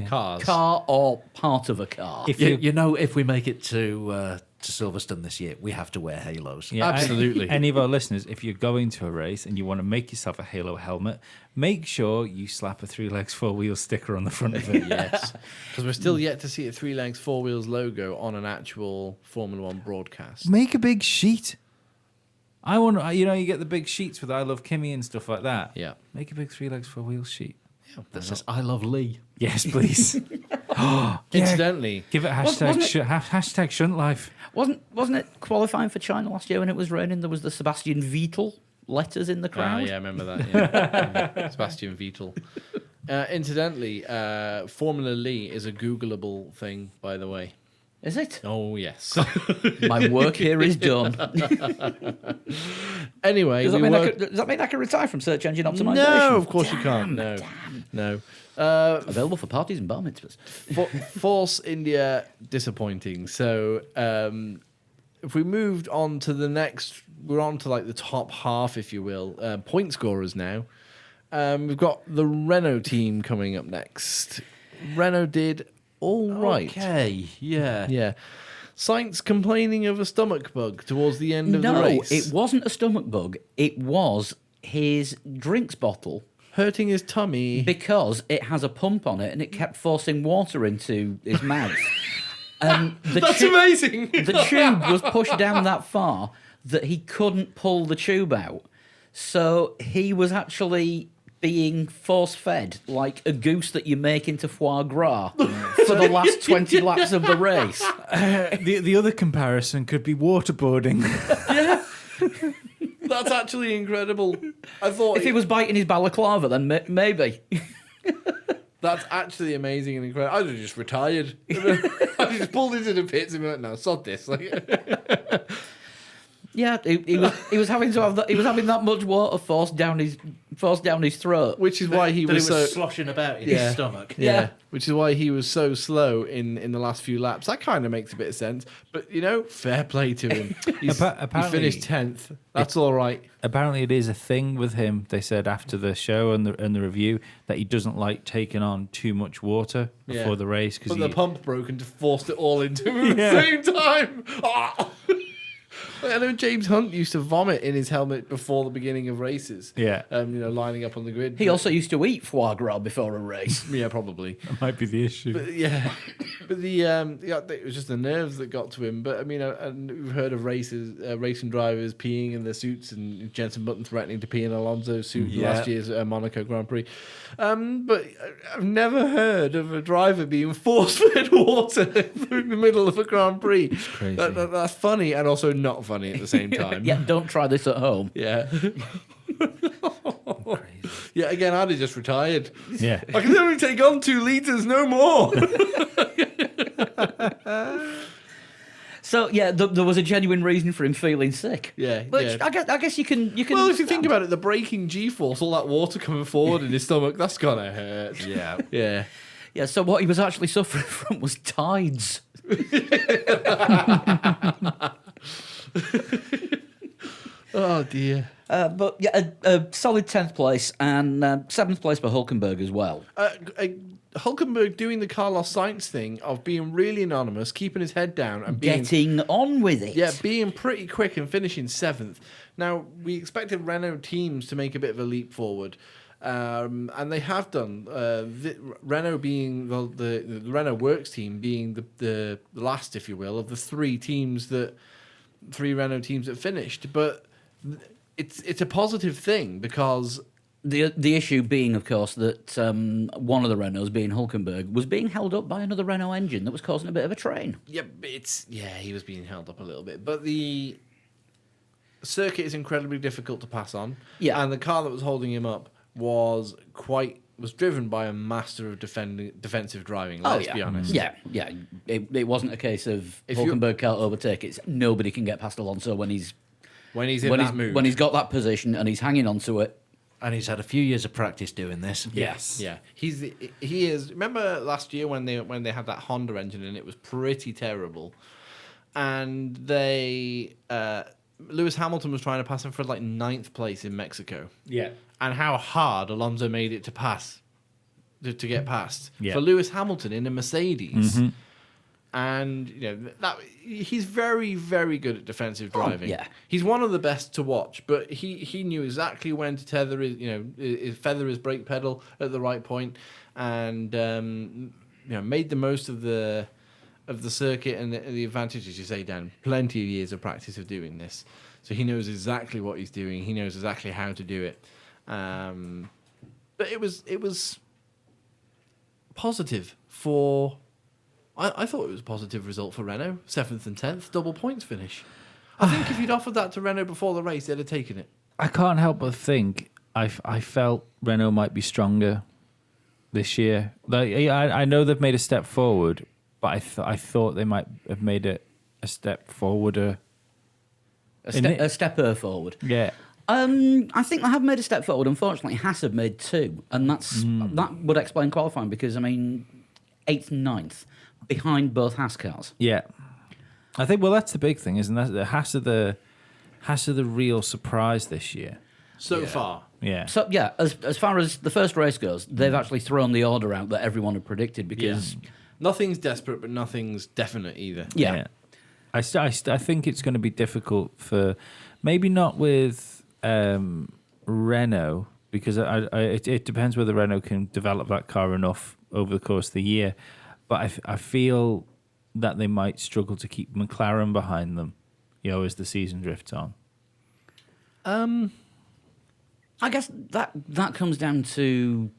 Cars. car or part of a car. If If we make it to Silverstone this year, we have to wear halos. Yeah, Absolutely. Any of our listeners, if you're going to a race and you want to make yourself a Halo helmet, make sure you slap a 3 legs 4 wheel sticker on the front of it. Yes. Because we're still yet to see a 3 legs 4 wheels logo on an actual Formula One broadcast. Make a big sheet. I want you get the big sheets with I Love Kimmy and stuff like that. Yeah. Make a big 3 legs 4 wheel sheet. That says, I love Lee. Yes, please. Incidentally, Give it Wasn't it- hashtag shunt life. Wasn't it qualifying for China last year when it was raining? There was the Sebastian Vettel letters in the crowd. yeah, I remember that. Yeah. Sebastian Vettel. Incidentally, Formula Lee is a Googleable thing, by the way. Is it? Oh, yes. My work here is done. Anyway, Does we that mean I can retire from search engine optimization? No, of course you can't. No. Available for parties and bar mitzvahs. Force India, disappointing. So if we moved on to the next, we're on to like the top half, if you will, point scorers now. We've got the Renault team coming up next. Renault did all right. Okay, yeah. Yeah. Sainz complaining of a stomach bug towards the end of the No, race. it wasn't a stomach bug. It was his drinks bottle hurting his tummy. because it has a pump on it and it kept forcing water into his mouth. That's amazing. The tube was pushed down that far that he couldn't pull the tube out. So he was actually being force-fed like a goose that you make into foie gras for the last 20 laps of the race. The other comparison could be waterboarding. That's actually incredible. I thought If he was biting his balaclava, then maybe. that's actually amazing and incredible. I'd have just retired. I just pulled into the pits and went, "No, sod this." Like, Yeah, he was having to have that. He was having that much water forced down his throat. which is why he That was it was so sloshing about in Yeah. his stomach. yeah. Which is why he was so slow in the last few laps. That kind of makes a bit of sense. But fair play to him. He Apparently- finished 10th. That's all right. Apparently, it is a thing with him. They said after the show and the review that he doesn't like taking on too much water before Yeah. the race But because the pump broke and forced it all into him at the same time. Ah! I know James Hunt used to vomit in his helmet before the beginning of races. Yeah. Lining up on the grid. He also used to eat foie gras before a race. yeah, probably. that might be the issue. But but it was just the nerves that got to him. But I mean, and we've heard of racing drivers peeing in their suits, and Jenson Button threatening to pee in Alonso's suit in Yeah. last year's Monaco Grand Prix. But I've never heard of a driver being force-fed water through the middle of a Grand Prix. It's crazy. That's funny and also not funny at the same time. Yeah, don't try this at home. Yeah. Yeah, again, I'd have just retired. Yeah. I can only take on 2 litres, no more. So yeah, there was a genuine reason for him feeling sick. Yeah, Which yeah. I guess you can. Well, if you think about it, the braking G-force, all that water coming forward in his stomach, that's gonna hurt. Yeah. Yeah. Yeah, so what he was actually suffering from was tides. Oh dear. But yeah, a solid 10th place and 7th place for Hulkenberg as well. Hulkenberg doing the Carlos Sainz thing of being really anonymous, keeping his head down, and being Getting on with it. being pretty quick and finishing 7th. Now we expected Renault teams to make a bit of a leap forward. And they have done. Renault being the Renault Works team being the last, if you will, of the three Renault teams that finished. But it's a positive thing because The issue being, of course, that one of the Renaults, being Hulkenberg, was being held up by another Renault engine that was causing a bit of a train. he was being held up a little bit, but the circuit is incredibly difficult to pass on. Yeah. And the car that was holding him up was driven by a master of defensive driving. Let's be honest. Yeah. It wasn't a case of If you- Hulkenberg can't overtake. It's nobody can get past Alonso when he's When he's in that mood. when he's got that position and he's hanging onto it. And he's had a few years of practice doing this. Yes. Yeah, he is. Remember last year when they had that Honda engine and it was pretty terrible, and Lewis Hamilton was trying to pass him for like 9th place in Mexico. Yeah. And how hard Alonso made it to pass, to get past Yeah. for Lewis Hamilton in a Mercedes. And that he's very, very good at defensive driving. yeah. He's one of the best to watch, but he knew exactly when to tether feather his brake pedal at the right point, and made the most of the circuit and the advantages. You say, Dan, plenty of years of practice of doing this, so he knows exactly what he's doing. He knows exactly how to do it. But it was positive for. I thought it was a positive result for Renault. 7th and 10th, double points finish. I think if you'd offered that to Renault before the race, they'd have taken it. I can't help but think I felt Renault might be stronger this year. Like I know they've made a step forward, but I thought they might have made a step forwarder. A stepper forward. Yeah. I think they have made a step forward. Unfortunately, Haas have made 2, and that would explain qualifying because 8th and 9th behind both Haas cars. Yeah. I think that's the big thing, isn't that? The Haas are the real surprise this year. So far. Yeah. So yeah, as far as the first race goes, they've actually thrown the order out that everyone had predicted because Nothing's desperate, but nothing's definite either. yeah. I think it's going to be difficult for, maybe not with Renault, because it depends whether Renault can develop that car enough over the course of the year. But I feel that they might struggle to keep McLaren behind them, as the season drifts on. I guess that comes down to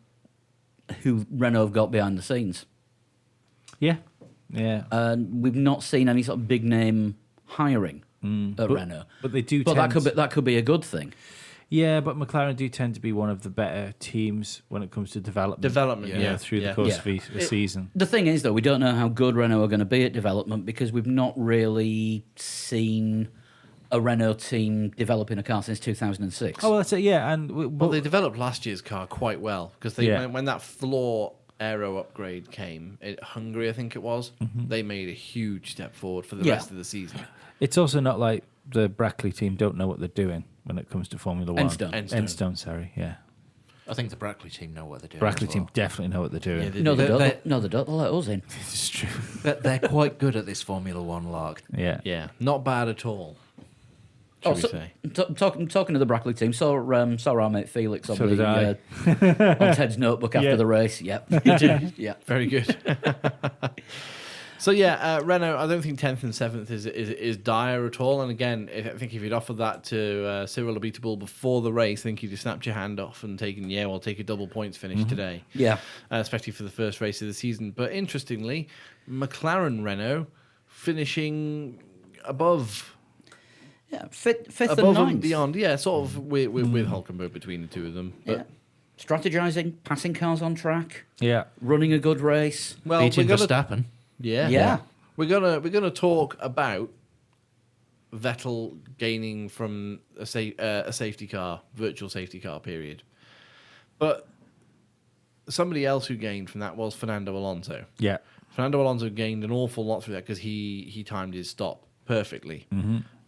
who Renault have got behind the scenes. Yeah. Yeah. We've not seen any sort of big name hiring at Renault, But they do but tend that could be a good thing. Yeah, but McLaren do tend to be one of the better teams when it comes to development. Through the course of a season. The thing is, though, we don't know how good Renault are going to be at development because we've not really seen a Renault team developing a car since 2006. Oh, well, that's it, yeah. And Well, they developed last year's car quite well because when that floor aero upgrade came in Hungary, I think it was, they made a huge step forward for the rest of the season. it's also not like the Brackley team don't know what they're doing when it comes to Formula One. Enstone. Sorry, yeah. I think the Brackley team know what they're doing. Brackley as team well. definitely know what they're doing. Yeah, they No, do. they don't. they- No, they don't. They'll let us in. It's true. They're quite good at this Formula One lark. Yeah. Yeah, not bad at all. Should we say? Talking to the Brackley team, saw our mate Felix on So did I. on Ted's notebook after Yeah. the race. Yep, you did. Yeah. Very good. So Renault, I don't think 10th and 7th is dire at all. And again, I think if you'd offered that to Cyril Abiteboul before the race, I think you'd have snapped your hand off and taken, we'll take a double points finish today. Yeah. Especially for the first race of the season. But interestingly, McLaren Renault finishing above Yeah, fifth and and ninth. beyond. Yeah, sort of with Hulkenberg between the two of them. But Yeah. Strategizing, passing cars on track, Yeah. running a good race. well, Beating we're gonna, Verstappen. Yeah. we're gonna talk about Vettel gaining from a safety car, virtual safety car period. But somebody else who gained from that was Fernando Alonso. Yeah. Fernando Alonso gained an awful lot through that because he timed his stop perfectly,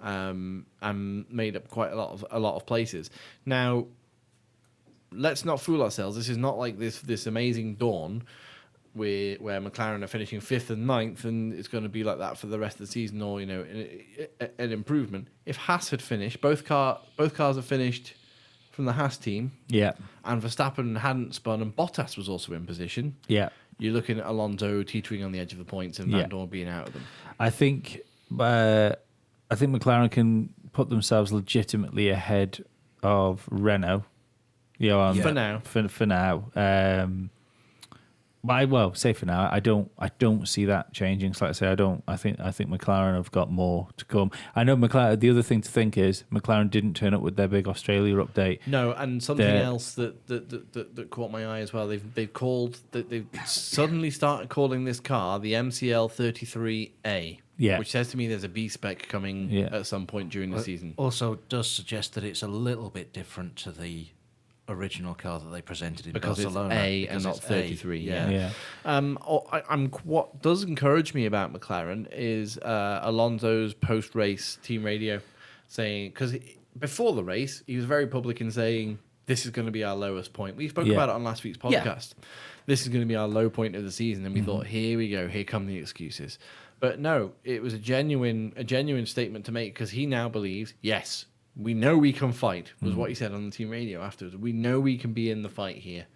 and made up quite a lot of places. Now, let's not fool ourselves. This is not like this amazing dawn where McLaren are finishing 5th and 9th, and it's going to be like that for the rest of the season, or an improvement. If Haas had finished, both cars have finished from the Haas team, Yeah. and Verstappen hadn't spun, and Bottas was also in position. Yeah. You're looking at Alonso teetering on the edge of the points and Van Dorn being out of them. I think McLaren can put themselves legitimately ahead of Renault. For now. For now. Say for now. I don't see that changing. So like I say, I think McLaren have got more to come. I know McLaren. The other thing to think is McLaren didn't turn up with their big Australia update. No, and something else that caught my eye as well. They've suddenly started calling this car the MCL 33A. Yeah. Which says to me there's a B spec coming at some point during the season. Also does suggest that it's a little bit different to the original car that they presented in Because Barcelona. it's A because and not it's 33. Yeah. Yeah. What does encourage me about McLaren is Alonso's post-race team radio saying, because before the race he was very public in saying this is going to be our lowest point. We spoke about it on last week's podcast. This is going to be our low point of the season, and we thought, here we go, here come the excuses. But no, it was a genuine statement to make, because he now believes, yes, we know we can fight, was what he said on the team radio afterwards. We know we can be in the fight here.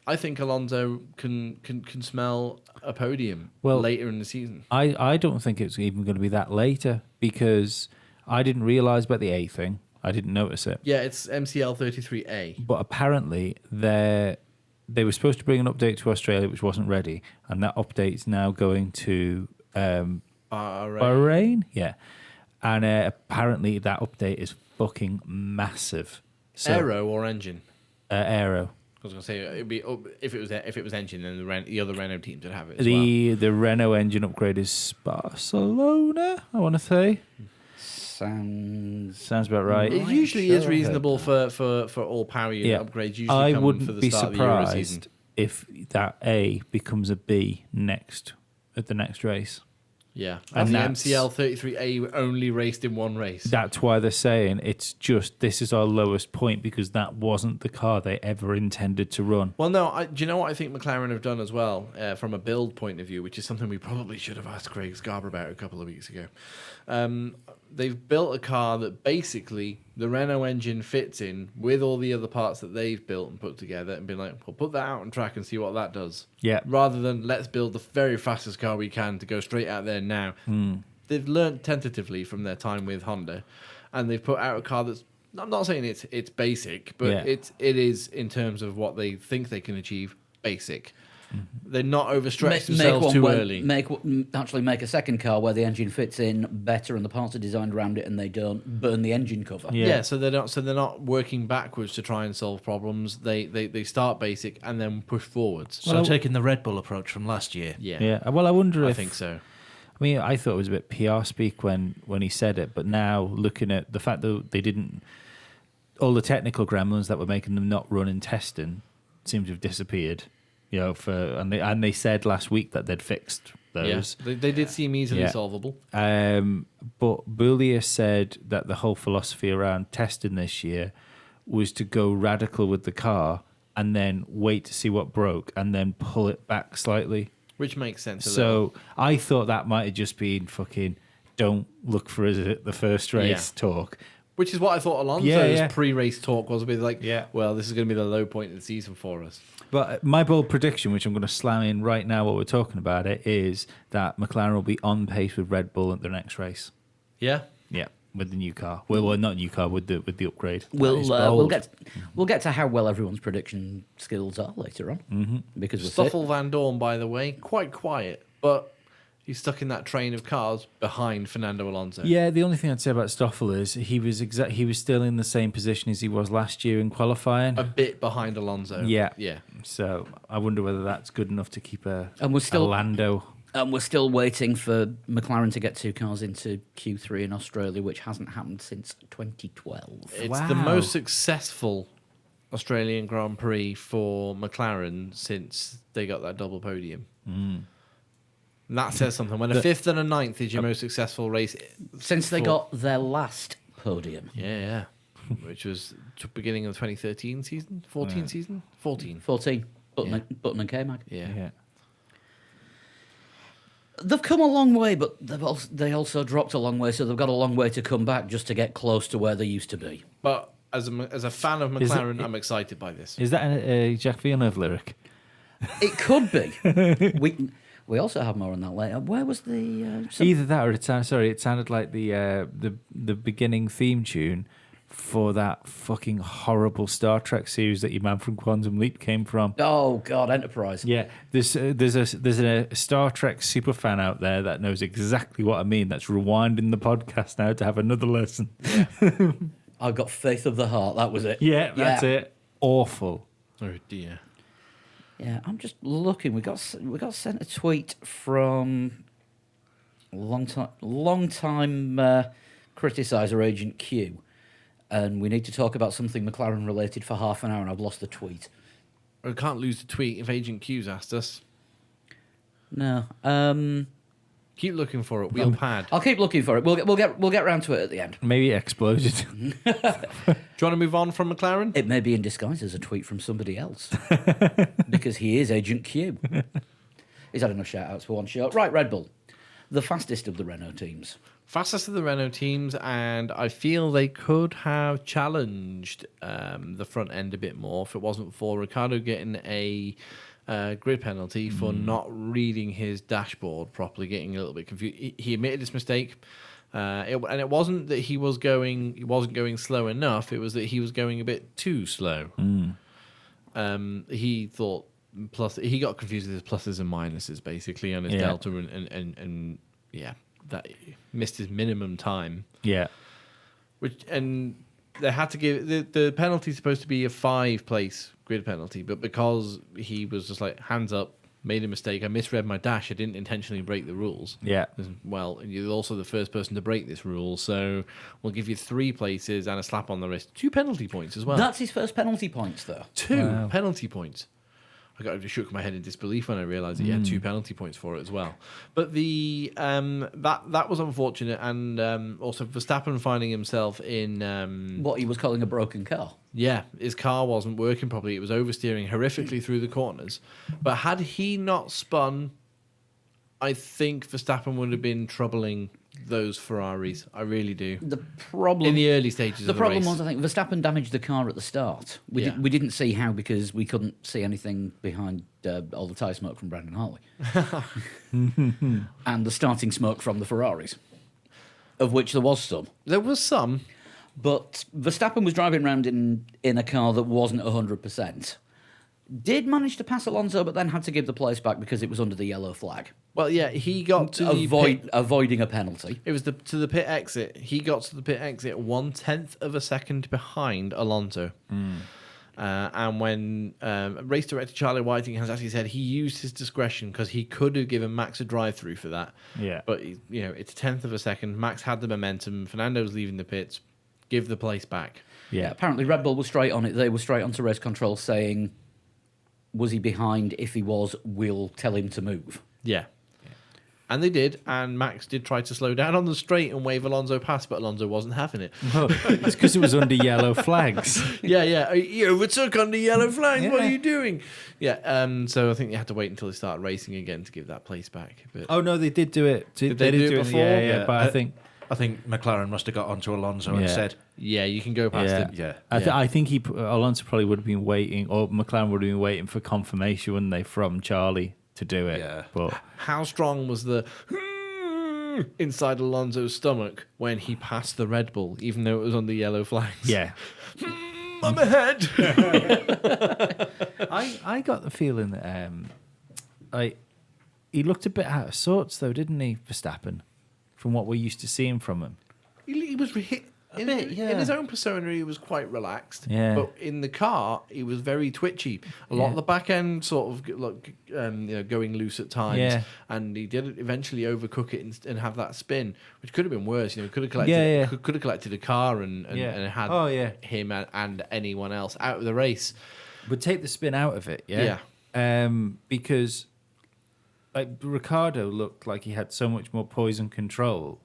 I think Alonso can smell a podium later in the season. I don't think it's even going to be that later, because I didn't realise about the A thing. I didn't notice it. Yeah, it's MCL 33A. But apparently they were supposed to bring an update to Australia, which wasn't ready, and that update's now going to Bahrain. Yeah, and apparently that update is fucking massive. So, Aero or engine? Aero. I was going to say it'd be if it was engine, then the other Renault teams would have it. The Renault engine upgrade is Barcelona, I want to say. Sounds about right. It usually is reasonable for all power unit upgrades. Usually I come wouldn't for the be start of the Euro season. surprised if that A becomes a B at the next race. Yeah, And and the that's- MCL 33A only raced in one race. That's why they're saying it's just this is our lowest point because that wasn't the car they ever intended to run. Well, no, do you know what I think McLaren have done as well from a build point of view, which is something we probably should have asked Craig Scarber about a couple of weeks ago. They've built a car that basically the Renault engine fits in with all the other parts that they've built and put together and been like, we'll put that out on track and see what that does. Yeah. Rather than let's build the very fastest car we can to go straight out there now. They've learned tentatively from their time with Honda and they've put out a car that's, I'm not saying it's basic, but Yeah. it is in terms of what they think they can achieve basic. They're not overstretched themselves too early. Actually make a second car where the engine fits in better and the parts are designed around it and they don't burn the engine cover. Yeah. Yeah, so they're not working backwards to try and solve problems. They start basic and then push forwards. So taking the Red Bull approach from last year. Yeah, Yeah. Well, I wonder I if think so. I mean, I thought it was a bit PR speak when he said it, but now looking at the fact that they didn't, all the technical gremlins that were making them not run in testing seem to have disappeared. You know, and they said last week that they'd fixed those. Yeah, they did seem easily Yeah. solvable. But Boulier said that the whole philosophy around testing this year was to go radical with the car and then wait to see what broke and then pull it back slightly. Which makes sense. A little. So I thought that might have just been fucking don't look for us at the first race talk. Which is what I thought Alonso's Yeah. pre-race talk was. A bit like, Yeah. well, this is going to be the low point of the season for us. But my bold prediction, which I'm going to slam in right now while we're talking about it, is that McLaren will be on pace with Red Bull at the next race. Yeah. Yeah, with the new car. Well, not new car, with the upgrade. We'll bold. get to how well everyone's prediction skills are later on because we're Stoffel Van Dorn, by the way, quite quiet, but he's stuck in that train of cars behind Fernando Alonso. Yeah, the only thing I'd say about Stoffel is he was still in the same position as he was last year in qualifying. A bit behind Alonso. Yeah. Yeah. So I wonder whether that's good enough to keep a And we're Lando. we're still waiting for McLaren to get two cars into Q3 in Australia, which hasn't happened since 2012. It's the Wow. most successful Australian Grand Prix for McLaren since they got that double podium. And that says something. When a fifth and a ninth is your most successful race, Since they for- got their last podium. yeah, which was beginning of the 2013 season, 14 season, 14. 14. Button, Yeah. Button and K-Mag. Yeah. They've come a long way, but they also dropped a long way, so they've got a long way to come back just to get close to where they used to be. But as a fan of Is it- McLaren, I'm excited by this. Is that a Jack Villeneuve lyric? It could be. we also have more on that later. Where was the... Either that or it sounded like the beginning theme tune for that fucking horrible Star Trek series that your man from Quantum Leap came from. Oh, God, Enterprise. Yeah, there's a Star Trek superfan out there that knows exactly what I mean. That's rewinding the podcast now to have another lesson. I've got Faith of the Heart. That was it. Yeah, that's it. Awful. Oh dear. Yeah, I'm just looking. We got sent a tweet from long time criticizer Agent Q, and we need to talk about something McLaren related for half an hour, and I've lost the tweet. We can't lose the tweet if Agent Q's asked us. No, Keep looking for it. Wheel pad. I'll keep looking for it. We'll get round to it at the end. Maybe it exploded. Do you want to move on from McLaren? It may be in disguise as a tweet from somebody else because he is Agent Q. He's had enough shout-outs for one show. Right, Red Bull, the fastest of the Renault teams. Fastest of the Renault teams, and I feel they could have challenged the front end a bit more if it wasn't for Ricciardo getting a grid penalty for not reading his dashboard properly, getting a little bit confused. He admitted his mistake, and it wasn't that he wasn't going slow enough. It was that he was going a bit too slow. He thought he got confused with his pluses and minuses basically on his delta, and yeah, that missed his minimum time. Yeah. And they had to give the penalty supposed to be a 5-place grid penalty, but because he was just like hands up, made a mistake, I misread my dash, I didn't intentionally break the rules. Yeah. Well, and you're also the first person to break this rule, so we'll give you 3 places and a slap on the wrist, 2 penalty points as well. That's his first penalty points, though. 2 Wow. penalty points. I shook my head in disbelief when I realised that he had 2 penalty points for it as well. But the that was unfortunate, and also Verstappen finding himself in What he was calling a broken car. yeah, his car wasn't working properly. It was oversteering horrifically through the corners. But had he not spun, I think Verstappen would have been troubling those Ferraris. I really do. The problem In the early stages The of the problem race. was, I think, Verstappen damaged the car at the start. Yeah. We didn't see how because we couldn't see anything behind all the tyre smoke from Brandon Hartley. And the starting smoke from the Ferraris, of which there was some. There was some. But Verstappen was driving around in a car that wasn't 100%. Did manage to pass Alonso, but then had to give the place back because it was under the yellow flag. Well, yeah, he got to the pit. Avoiding a penalty. It was to the pit exit. He got to the pit exit 1/10 of a second behind Alonso. And when race director Charlie Whiting has actually said he used his discretion because he could have given Max a drive-through for that. Yeah. But, it's a 10th of a second. Max had the momentum. Fernando's leaving the pits. Give the place back. Yeah. Apparently, Red Bull was straight on it. They were straight onto race control saying, was he behind? If he was, we'll tell him to move. Yeah. And they did, and Max did try to slow down on the straight and wave Alonso past, but Alonso wasn't having it. Oh, it's because it was under yellow flags. Yeah. You overtook under yellow flags. What Yeah. are you doing? Yeah. So I think they had to wait until they started racing again to give that place back. But Oh no, they did do it. Did they did do it before? Yeah, Yeah, but I think I think McLaren must have got onto Alonso and Yeah. said, yeah, you can go past him. Yeah. I think Alonso probably would have been waiting, or McLaren would have been waiting for confirmation, wouldn't they, from Charlie to do it? Yeah. But How strong was the inside Alonso's stomach when he passed the Red Bull, even though it was on the yellow flags? yeah, I'm ahead. I got the feeling that he looked a bit out of sorts, though, didn't he, Verstappen? From what we're used to seeing from him. He was in his own persona, he was quite relaxed. Yeah. But in the car, he was very twitchy. A lot of the back end sort of going loose at times. Yeah. And he did eventually overcook it and have that spin, which could have been worse. Could have collected Yeah. could have collected a car and had him and anyone else out of the race. Would take the spin out of it, yeah. Because Ricciardo looked like he had so much more poise and control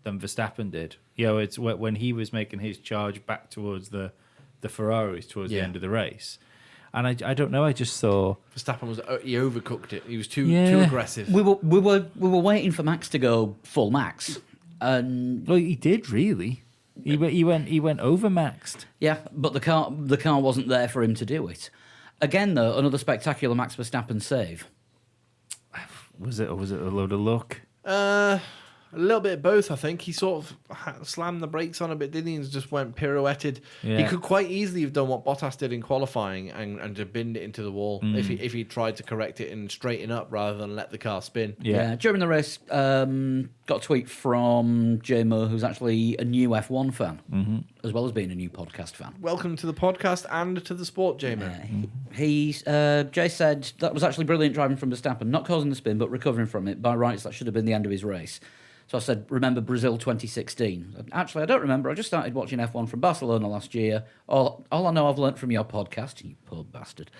than Verstappen did. It's when he was making his charge back towards the Ferraris towards the end of the race. And I don't know, I just saw Verstappen he overcooked it. He was too Yeah. aggressive. We were waiting for Max to go full max, and well, he did really. He went over maxed. yeah, but the car wasn't there for him to do it. Again, though, another spectacular Max Verstappen save. Was it, or was it a load of luck? A little bit of both, I think. He sort of slammed the brakes on a bit, didn't he? And just went pirouetted. Yeah. He could quite easily have done what Bottas did in qualifying and just binned it into the wall if he tried to correct it and straighten up rather than let the car spin. Yeah. During the race, got a tweet from Jay Moore, who's actually a new F1 fan, as well as being a new podcast fan. Welcome to the podcast and to the sport, Jamin. Jay said that was actually brilliant driving from Verstappen, not causing the spin, but recovering from it. By rights, that should have been the end of his race. So I said, remember Brazil 2016? Actually, I don't remember. I just started watching F1 from Barcelona last year. All I know I've learnt from your podcast, you poor bastard,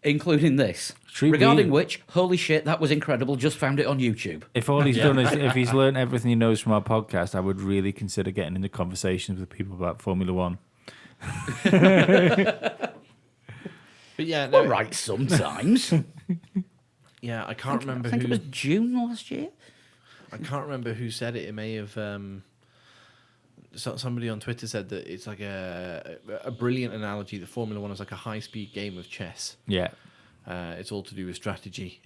including this. Regarding which, holy shit, that was incredible. Just found it on YouTube. If all he's done is, if he's learned everything he knows from our podcast, I would really consider getting into conversations with people about Formula One. But yeah, no, All right, sometimes. yeah, I can't remember I think who. it was June last year. I can't remember who said it. It may have somebody on Twitter said that it's like a brilliant analogy that Formula One is like a high-speed game of chess. Yeah. It's all to do with strategy.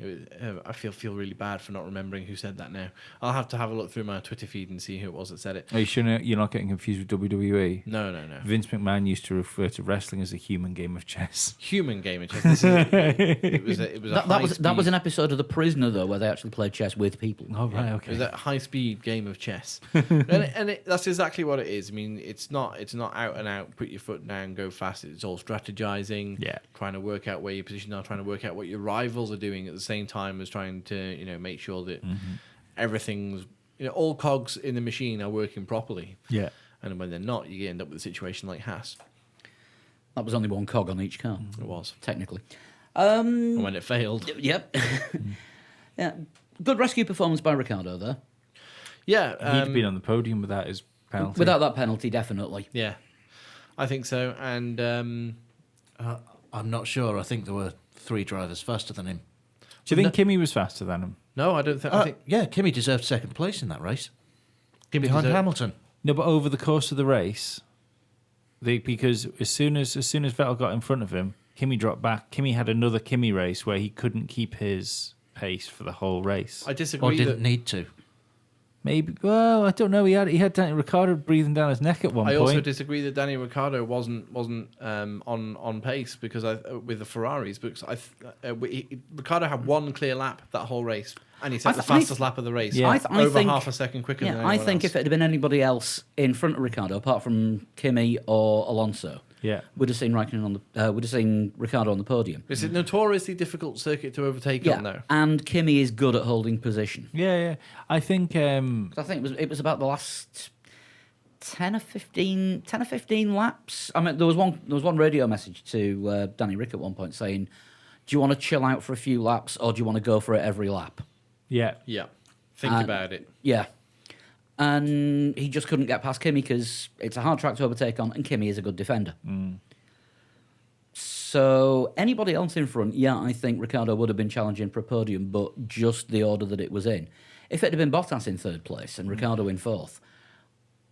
I feel really bad for not remembering who said that now. I'll have to have a look through my Twitter feed and see who it was that said it. Are you sure you're not getting confused with WWE? No. Vince McMahon used to refer to wrestling as a human game of chess. Human game of chess. It was a That was an episode of The Prisoner, though, where they actually played chess with people. Oh, right, It okay. was a high-speed game of chess, and that's exactly what it is. I mean, it's not out and out. Put your foot down, go fast. It's all strategizing. Yeah. Trying to work out where your position are, trying to work out what your rivals are doing at the same time as trying to make sure that everything's all cogs in the machine are working properly. Yeah. And when they're not, you end up with a situation like Haas. That was only one cog on each car. It was. Technically. And when it failed. Yep. Yeah. Good rescue performance by Ricardo, though. Yeah. He'd been on the podium without his penalty. Without that penalty, definitely. Yeah. I think so. And I'm not sure. I think there were 3 drivers faster than him. Do you think Kimi was faster than him? no, I don't think. I think Yeah, Kimi deserved second place in that race. Kimi Behind deserved- Hamilton. No, but over the course of the race, because as soon as Vettel got in front of him, Kimi dropped back. Kimi had another Kimi race where he couldn't keep his pace for the whole race. I Or disagree. didn't That, need to. Maybe. Well, I don't know. He had Danny Ricciardo breathing down his neck at one I point. also disagree that Danny Ricciardo wasn't on pace because with the Ferraris because Ricciardo had one clear lap that whole race and he set the fastest lap of the race. Yeah. I over think, half a second quicker than Yeah, anyone I think else. if it had been anybody else in front of Ricardo, apart from Kimi or Alonso, Yeah. we'd have seen would have seen Ricardo on the podium. It's a notoriously difficult circuit to overtake on though. And Kimi is good at holding position. Yeah. I think. I think it was about the last 10 or 15 laps. I mean, there was one radio message to Danny Rick at one point saying, "Do you want to chill out for a few laps, or do you want to go for it every lap?" Yeah. Yeah. Think about it. Yeah. And he just couldn't get past Kimi because it's a hard track to overtake on, and Kimi is a good defender. So anybody else in front, yeah, I think Ricciardo would have been challenging for a podium, but just the order that it was in. If it had been Bottas in third place and Ricciardo in fourth,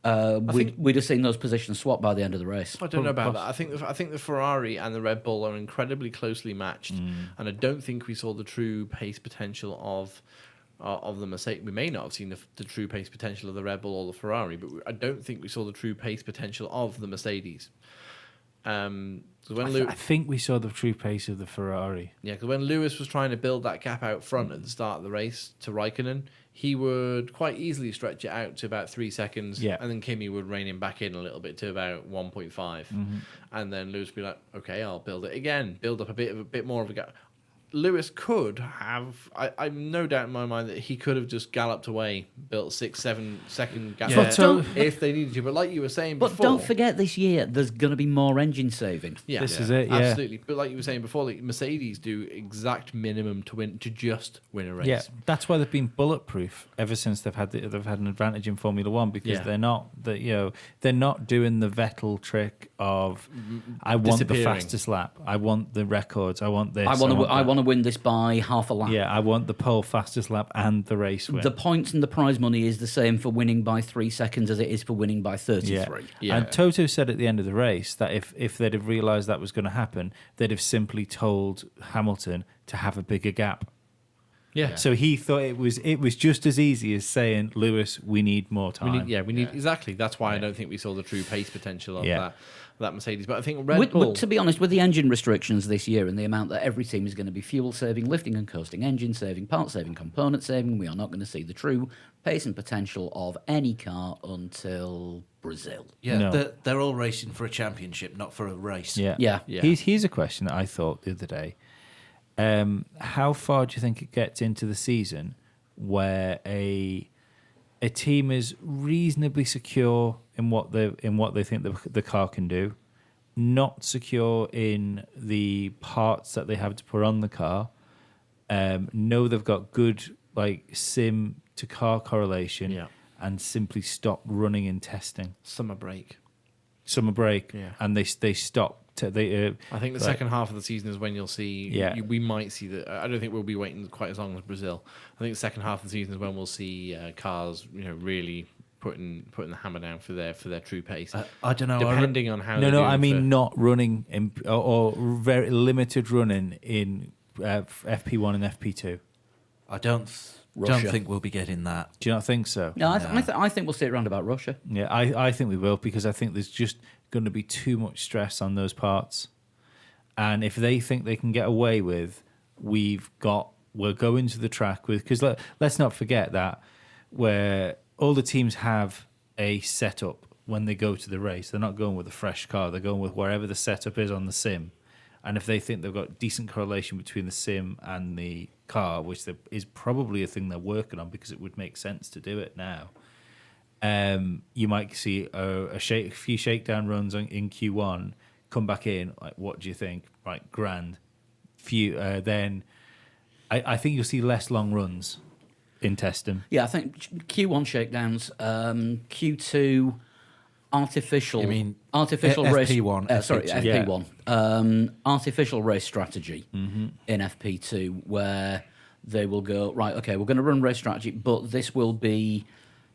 we'd have seen those positions swapped by the end of the race. I don't know about that. I think the Ferrari and the Red Bull are incredibly closely matched, and I don't think we saw the true pace potential of the Mercedes. We may not have seen the true pace potential of the Red Bull or the Ferrari, but I don't think we saw the true pace potential of the Mercedes. So when I think we saw the true pace of the Ferrari. Yeah, because when Lewis was trying to build that gap out front at the start of the race to Raikkonen, he would quite easily stretch it out to about 3 seconds, Yeah. and then Kimi would rein him back in a little bit to about 1.5, and then Lewis would be like, "Okay, I'll build it again, build up a bit more of a gap." Lewis could have, I'm no doubt in my mind that he could have just galloped away, built 6-7 second gap Yeah. there if they needed to. But like you were saying But before, don't forget this year, there's going to be more engine saving. yeah, This is it, yeah. absolutely. But like you were saying before, like Mercedes do exact minimum to just win a race. Yeah, that's why they've been bulletproof ever since they've had an advantage in Formula One because Yeah. they're not doing the Vettel trick of I want the Disappearing. fastest lap, I want the records, I want this, I want that. to win this by half a lap. Yeah, I want the pole fastest lap and the race win. The points and the prize money is the same for winning by 3 seconds as it is for winning by 33. Yeah. And Toto said at the end of the race that if they'd have realised that was going to happen, they'd have simply told Hamilton to have a bigger gap. Yeah. So he thought it was just as easy as saying, Lewis, we need more time. We need exactly. That's why I don't think we saw the true pace potential of Yeah. that Mercedes. But I think Red Bull. With, to be honest, with the engine restrictions this year and the amount that every team is going to be fuel saving, lifting and coasting, engine saving, part saving, component saving, we are not going to see the true pace and potential of any car until Brazil. Yeah, No. they're all racing for a championship, not for a race. Yeah. Yeah. Here's a question that I thought the other day. How far do you think it gets into the season where a team is reasonably secure in what they think the car can do, not secure in the parts that they have to put on the car, know they've got good sim to car correlation, Yeah. and simply stop running and testing Summer break. summer break, Yeah. and they stop. They I think the second half of the season is when you'll see. Yeah. We might see that. I don't think we'll be waiting quite as long as Brazil. I think the second half of the season is when we'll see cars, really putting the hammer down for their true pace. I don't know. Depending on how. No, they do I mean for- not running or very limited running in FP1 and FP2. I don't Russia. think we'll be getting that. Do you not think so? No, I think we'll see it around about Russia. Yeah, I think we will because I think there's just going to be too much stress on those parts. And if they think they can get away with, we'll go into the track with, because let's not forget that where all the teams have a setup when they go to the race, they're not going with a fresh car, they're going with wherever the setup is on the sim. And if they think they've got decent correlation between the sim and the car, which is probably a thing they're working on because it would make sense to do it now, you might see a few shakedown runs in Q1, come back in, what do you think? Right, grand. then I think you'll see less long runs in testing. Yeah, I think Q1 shakedowns, Q2 artificial. You mean artificial race? FP1, Sorry, FP2. FP1. Artificial race strategy in FP2, where they will go right. Okay, we're going to run race strategy, but this will be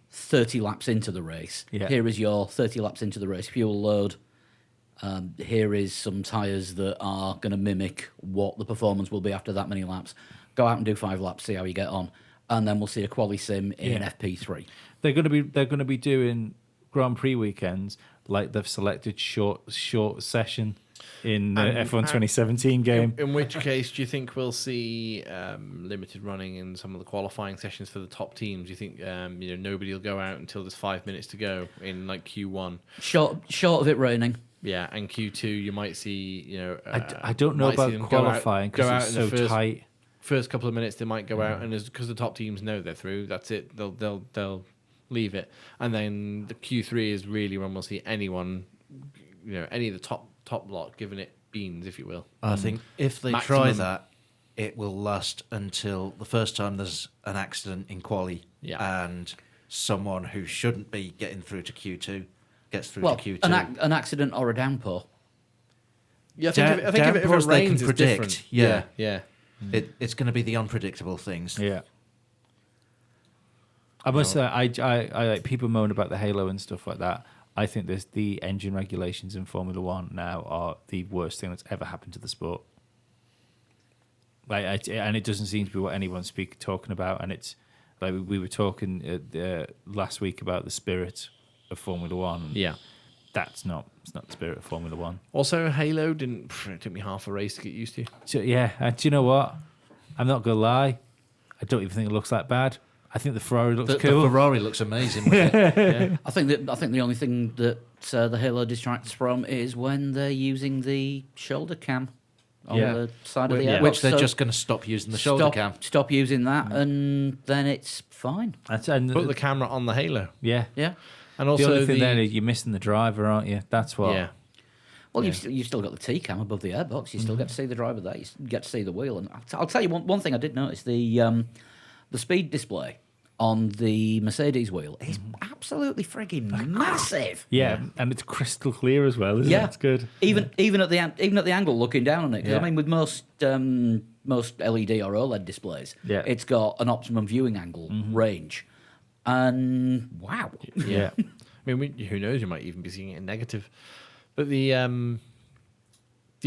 30 laps into the race. Yeah. Here is your 30 laps into the race fuel load. Here is some tyres that are going to mimic what the performance will be after that many laps. Go out and do 5 laps, see how you get on, and then we'll see a quali sim in FP3. They're going to be doing Grand Prix weekends like they've selected short session in the F1 2017 game. In which case, do you think we'll see limited running in some of the qualifying sessions for the top teams? Do you think nobody will go out until there's 5 minutes to go in like Q1? Short of it raining. Yeah, and Q2 you might see I don't know about qualifying because it's so tight. First couple of minutes they might go out, and because the top teams know they're through, that's it. They'll leave it, and then the Q3 is really when we'll see anyone, any of the top lot giving it beans, if you will. I think if they Maximum. try that, it will last until the first time there's an accident in quali, and someone who shouldn't be getting through to Q2 gets through to Q2. An accident or a downpour. Yeah, I think if it Downpours they can rains, it's predict. different. Yeah. Yeah. It's going to be the unpredictable things. Yeah. I must say, I like people moan about the Halo and stuff like that. I think the engine regulations in Formula One now are the worst thing that's ever happened to the sport. And it doesn't seem to be what anyone's talking about. And it's like we were talking last week about the spirit of Formula One. Yeah. It's not the spirit of Formula One. Also, Halo it took me half a race to get used to. So yeah, do you know what? I'm not gonna lie. I don't even think it looks that bad. I think the Ferrari looks cool. The Ferrari looks amazing with it. I think the only thing that the Halo distracts from is when they're using the shoulder cam on the side of the airbox. Which they're just going to stop using the shoulder cam. Stop using that, and then it's fine. Put the camera on the Halo. Yeah. And also the only thing then is you're missing the driver, aren't you? That's what. Yeah. Well, you've still got the T cam above the airbox. You still get to see the driver there. You get to see the wheel. And I'll tell you one thing I did notice: the speed display on the Mercedes wheel is absolutely frigging massive. Yeah, and it's crystal clear as well, isn't it? It's good. Even at the angle looking down on it. 'Cause Yeah. I mean, with most LED or OLED displays, it's got an optimum viewing angle range, and wow. Yeah. I mean, who knows? You might even be seeing it in negative. But the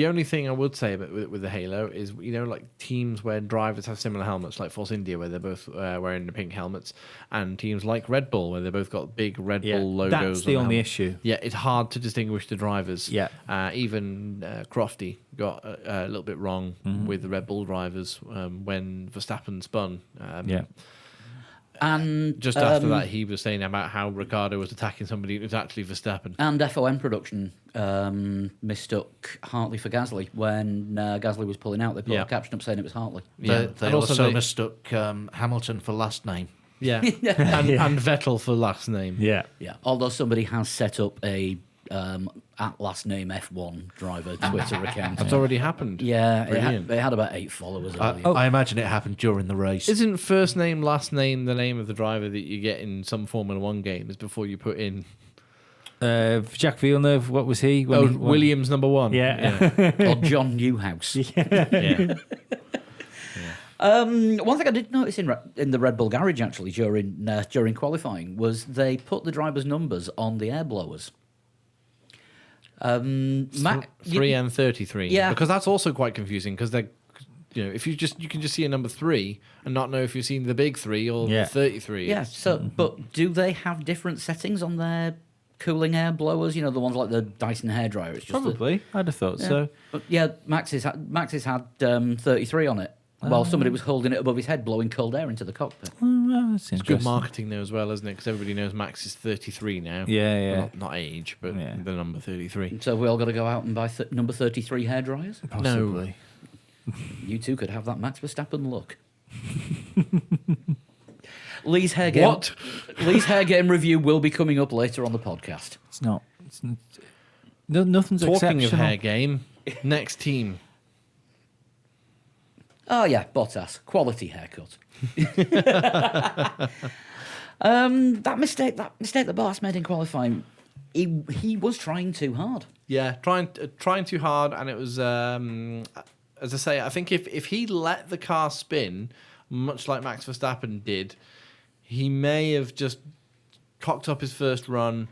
only thing I would say about with the Halo is, like teams where drivers have similar helmets, like Force India, where they're both wearing the pink helmets, and teams like Red Bull, where they both got big Red Bull logos. That's the on only helmet. issue. Yeah, it's hard to distinguish the drivers. Yeah. Even Crofty got a little bit wrong with the Red Bull drivers when Verstappen spun. And Just after that, he was saying about how Ricciardo was attacking somebody. It was actually Verstappen. And FOM production mistook Hartley for Gasly when Gasly was pulling out. They put a caption up saying it was Hartley. Yeah. They And also also they- mistook Hamilton for last name. Yeah. And Vettel for last name. Yeah. Yeah. Although somebody has set up a at last name F1 driver Twitter account. That's already happened. Yeah, Brilliant. it had about 8 followers. earlier. I imagine it happened during the race. Isn't first name, last name the name of the driver that you get in some Formula One games before you put in? Jacques Villeneuve, what was he? Williams number one. Yeah. Or John Newhouse. Yeah. One thing I did notice in the Red Bull garage actually during qualifying was they put the drivers' numbers on the air blowers. 3 and 33. Yeah. Because that's also quite confusing because they, if you can just see a number 3 and not know if you've seen the big 3 or the 33. Yeah. So, but do they have different settings on their cooling air blowers? The ones like the Dyson hairdryer. It's just Probably. I'd have thought yeah. so. But yeah, Max's had 33 on it. While somebody was holding it above his head, blowing cold air into the cockpit. Well, that's It's good interesting. marketing though as well, isn't it? Because everybody knows Max is 33 now. Yeah. Well, not age, but the number 33. So we all got to go out and buy number 33 hairdryers? Possibly. You two could have that Max Verstappen look. Lee's hair game review will be coming up later on the podcast. It's not. Nothing's Talking of exceptional. hair game, next team. Oh yeah, Bottas, quality haircut. That mistake that Bottas made in qualifying, he was trying too hard. Yeah, trying too hard, and it was as I say, I think if he let the car spin, much like Max Verstappen did, he may have just cocked up his first run,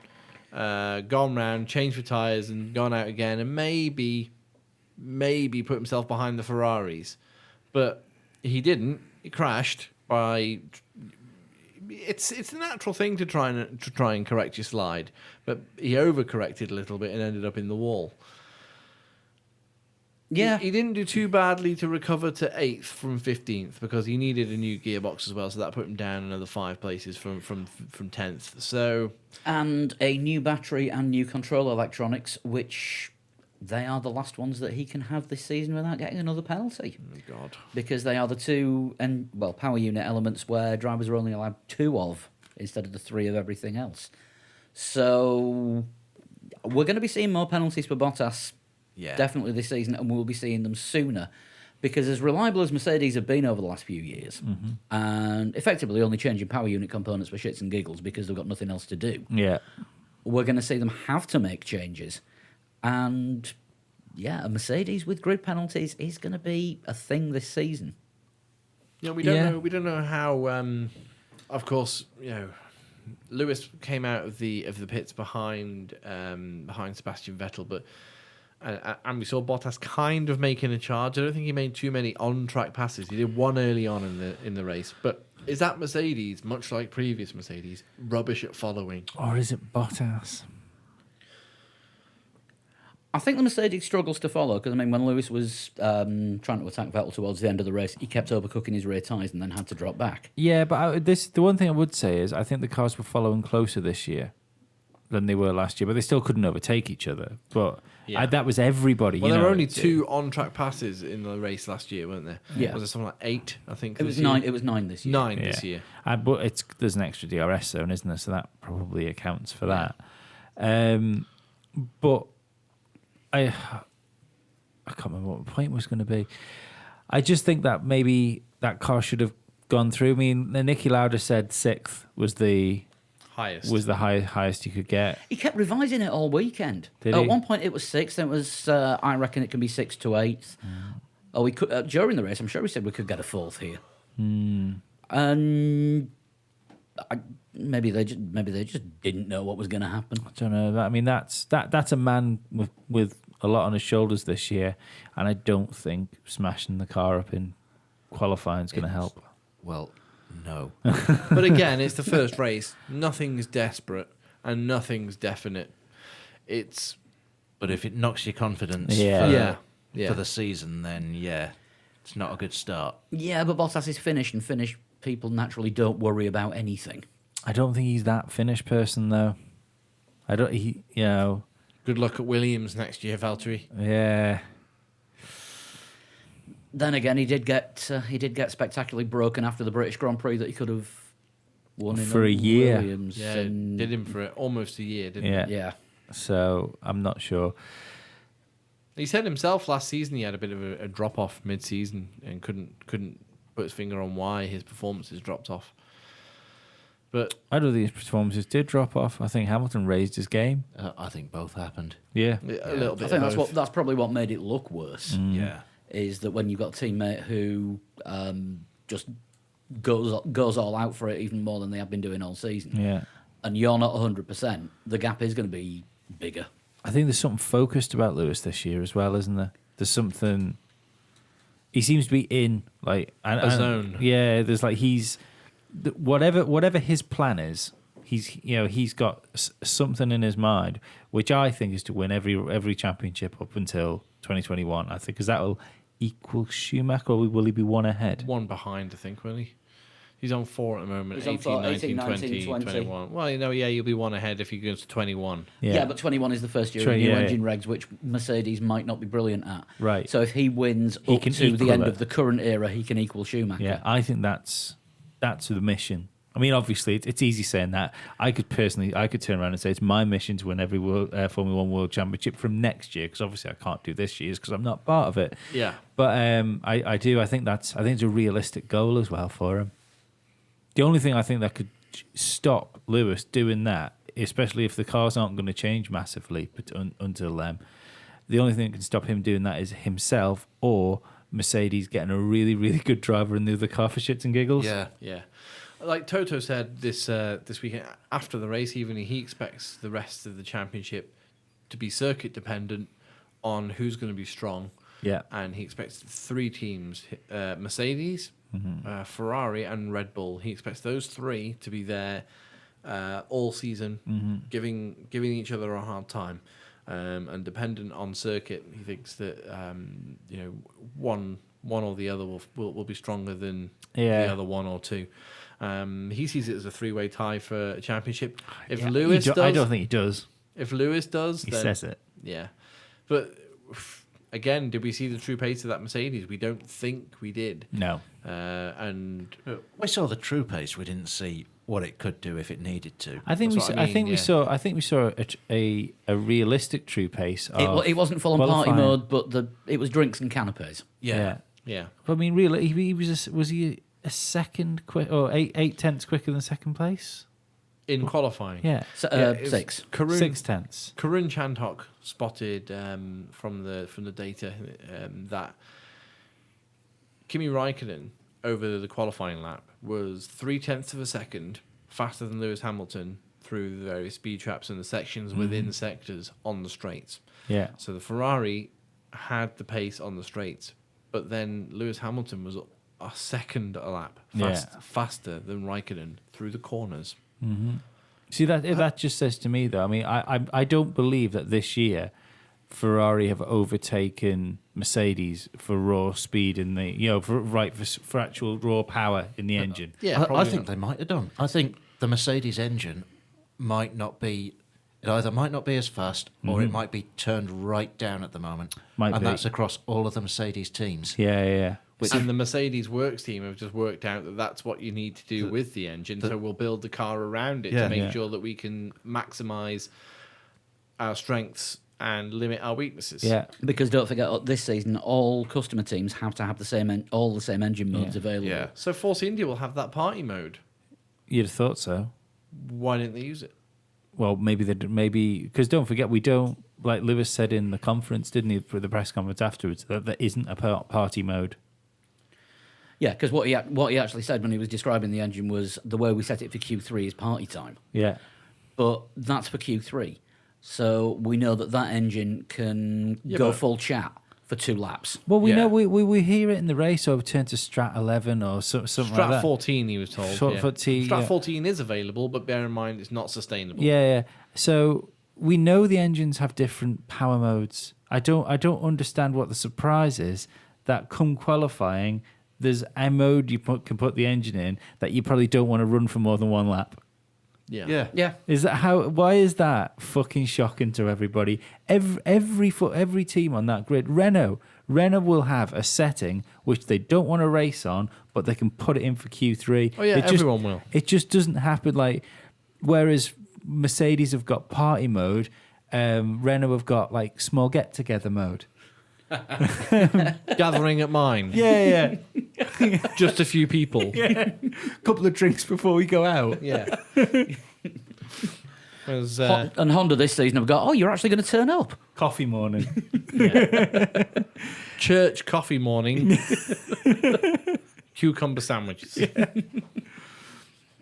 gone round, changed the tyres, and gone out again, and maybe put himself behind the Ferraris. But he didn't. He crashed by. It's a natural thing to try and correct your slide, but he overcorrected a little bit and ended up in the wall. Yeah, He didn't do too badly to recover to 8th from 15th because he needed a new gearbox as well, so that put him down another 5 places from 10th. So and a new battery and new control electronics, which they are the last ones that he can have this season without getting another penalty. oh God. Because they are the two power unit elements where drivers are only allowed 2 of instead of the 3 of everything else. So we're going to be seeing more penalties for Bottas definitely this season, and we'll be seeing them sooner. Because as reliable as Mercedes have been over the last few years, and effectively only changing power unit components for shits and giggles because they've got nothing else to do, we're going to see them have to make changes. And yeah, a Mercedes with grid penalties is going to be a thing this season. Yeah, we don't know. We don't know how. Of course, Lewis came out of the pits behind Sebastian Vettel, but and we saw Bottas kind of making a charge. I don't think he made too many on-track passes. He did one early on in the race, but is that Mercedes, much like previous Mercedes, rubbish at following? Or is it Bottas? I think the Mercedes struggles to follow because, when Lewis was trying to attack Vettel towards the end of the race, he kept overcooking his rear tyres and then had to drop back. Yeah, but the one thing I would say is I think the cars were following closer this year than they were last year, but they still couldn't overtake each other. But that was everybody. Well, there were only 2 on-track passes in the race last year, weren't there? Yeah. Was it something like 8, I think? It was 9. It was 9 this year. 9 this year. But there's an extra DRS zone, isn't there? So that probably accounts for that. But I can't remember what the point was going to be. I just think that maybe that car should have gone through. I mean, Niki Lauda said 6th was the highest you could get. He kept revising it all weekend. Did At he? one point, it was 6th. Then it was, I reckon it can be 6th to 8th. Oh, we could during the race. I'm sure we said we could get a 4th here. And maybe they just didn't know what was going to happen. I don't know. I mean, that's a man with a lot on his shoulders this year, and I don't think smashing the car up in qualifying is going to help. Well, no. But again, it's the first race. Nothing's desperate and nothing's definite. But if it knocks your confidence for the season, then it's not a good start. Yeah, but Bottas is finished, and Finnish people naturally don't worry about anything. I don't think he's that Finnish person, though. Good luck at Williams next year, Valtteri. Yeah. Then again, he did get spectacularly broken after the British Grand Prix that he could have won for a in year. Williams. Yeah, and did him for almost a year, didn't Yeah. he? yeah. So I'm not sure. He said himself last season he had a bit of a drop off mid-season and couldn't put his finger on why his performances dropped off. But I don't think his performances did drop off. I think Hamilton raised his game. I think both happened. Yeah. a little bit. I think of both. that's probably what made it look worse. Yeah. Is that when you've got a teammate who just goes all out for it even more than they have been doing all season, Yeah. and you're not 100%, the gap is going to be bigger. I think there's something focused about Lewis this year as well, isn't there? There's something. He seems to be in A zone. Yeah, there's whatever his plan is. He's got something in his mind, which I think is to win every championship up until 2021. I think because that will equal Schumacher, or will he be one ahead? One behind, I think, will he? He's on 4 at the moment. He's on 18, 4, 19, 19, 20, 21. Well, you'll be one ahead if he goes to 21. Yeah, but 21 is the first year of new engine regs, which Mercedes might not be brilliant at. Right. So if he wins He up can to the equal end it. of the current era, he can equal Schumacher. Yeah, I think that's the mission. I mean, obviously, it's easy saying that. I could turn around and say it's my mission to win every Formula One World Championship from next year, because obviously I can't do this year's because I'm not part of it. Yeah. But I do. I think it's a realistic goal as well for him. The only thing I think that could stop Lewis doing that, especially if the cars aren't going to change massively until then, the only thing that can stop him doing that is himself or Mercedes getting a really, really good driver in the other car for shits and giggles. Yeah. Yeah. Like Toto said this weekend after the race, even he expects the rest of the championship to be circuit dependent on who's going to be strong. Yeah. And he expects 3 teams, Mercedes, Ferrari and Red Bull. He expects those 3 to be there all season, giving each other a hard time. And dependent on circuit, he thinks that one or the other will be stronger than the other one or two. He sees it as a 3-way tie for a championship. If Lewis does, I don't think he does. If Lewis does, He then, says it. Yeah, but again, did we see the true pace of that Mercedes? We don't think we did. No. And We saw the true pace. We didn't see what it could do if it needed to. I think That's what I mean, we saw a realistic true pace. It wasn't full on party mode, but it was drinks and canapes. yeah. But I mean, really, he was he a second quick or 8/10 quicker than second place? In qualifying. Yeah, So, it was 6. Karun, 6/10. Karun Chandhok spotted from the data that Kimi Raikkonen over the qualifying lap was 0.3 of a second faster than Lewis Hamilton through the various speed traps and the sections within sectors on the straights. Yeah, So the Ferrari had the pace on the straights, but then Lewis Hamilton was a second a lap faster than Raikkonen through the corners. see that just says to me though. I mean, I don't believe that this year Ferrari have overtaken Mercedes for raw speed in the for actual raw power in the engine. Yeah, I think they might have done. I think the Mercedes engine might not be. It either might not be as fast, or it might be turned right down at the moment. Might be. That's across all of the Mercedes teams. Yeah. And the Mercedes works team have just worked out that that's what you need to do with the engine. So we'll build the car around it to make sure that we can maximize our strengths and limit our weaknesses. Yeah. Because don't forget, this season all customer teams have to have the same engine modes available. Yeah. So Force India will have that party mode. You'd have thought so. Why didn't they use it? Well, maybe because don't forget, we don't, like Lewis said in the conference, didn't he, for the press conference afterwards, that there isn't a party mode. Yeah, because what he actually said when he was describing the engine was the way we set it for Q3 is party time. Yeah. But that's for Q3. So we know that engine can go full chat for 2 laps. Well, we know we hear it in the race overturn to Strat 11 or something like that. Strat 14, he was told. Strat 14 is available, but bear in mind it's not sustainable. Yeah. So we know the engines have different power modes. I don't understand what the surprise is that come qualifying, there's a mode you can put the engine in that you probably don't want to run for more than 1 lap. Yeah. Is that how? Why is that fucking shocking to everybody? Every team on that grid, Renault will have a setting which they don't want to race on, but they can put it in for Q3. Oh yeah, everyone will. It just doesn't happen. Like, whereas Mercedes have got party mode, Renault have got like small get together mode. Gathering at mine. Yeah. Just a few people. Couple of drinks before we go out. Yeah. And Honda this season have got, you're actually going to turn up. Coffee morning. Church coffee morning. Cucumber sandwiches.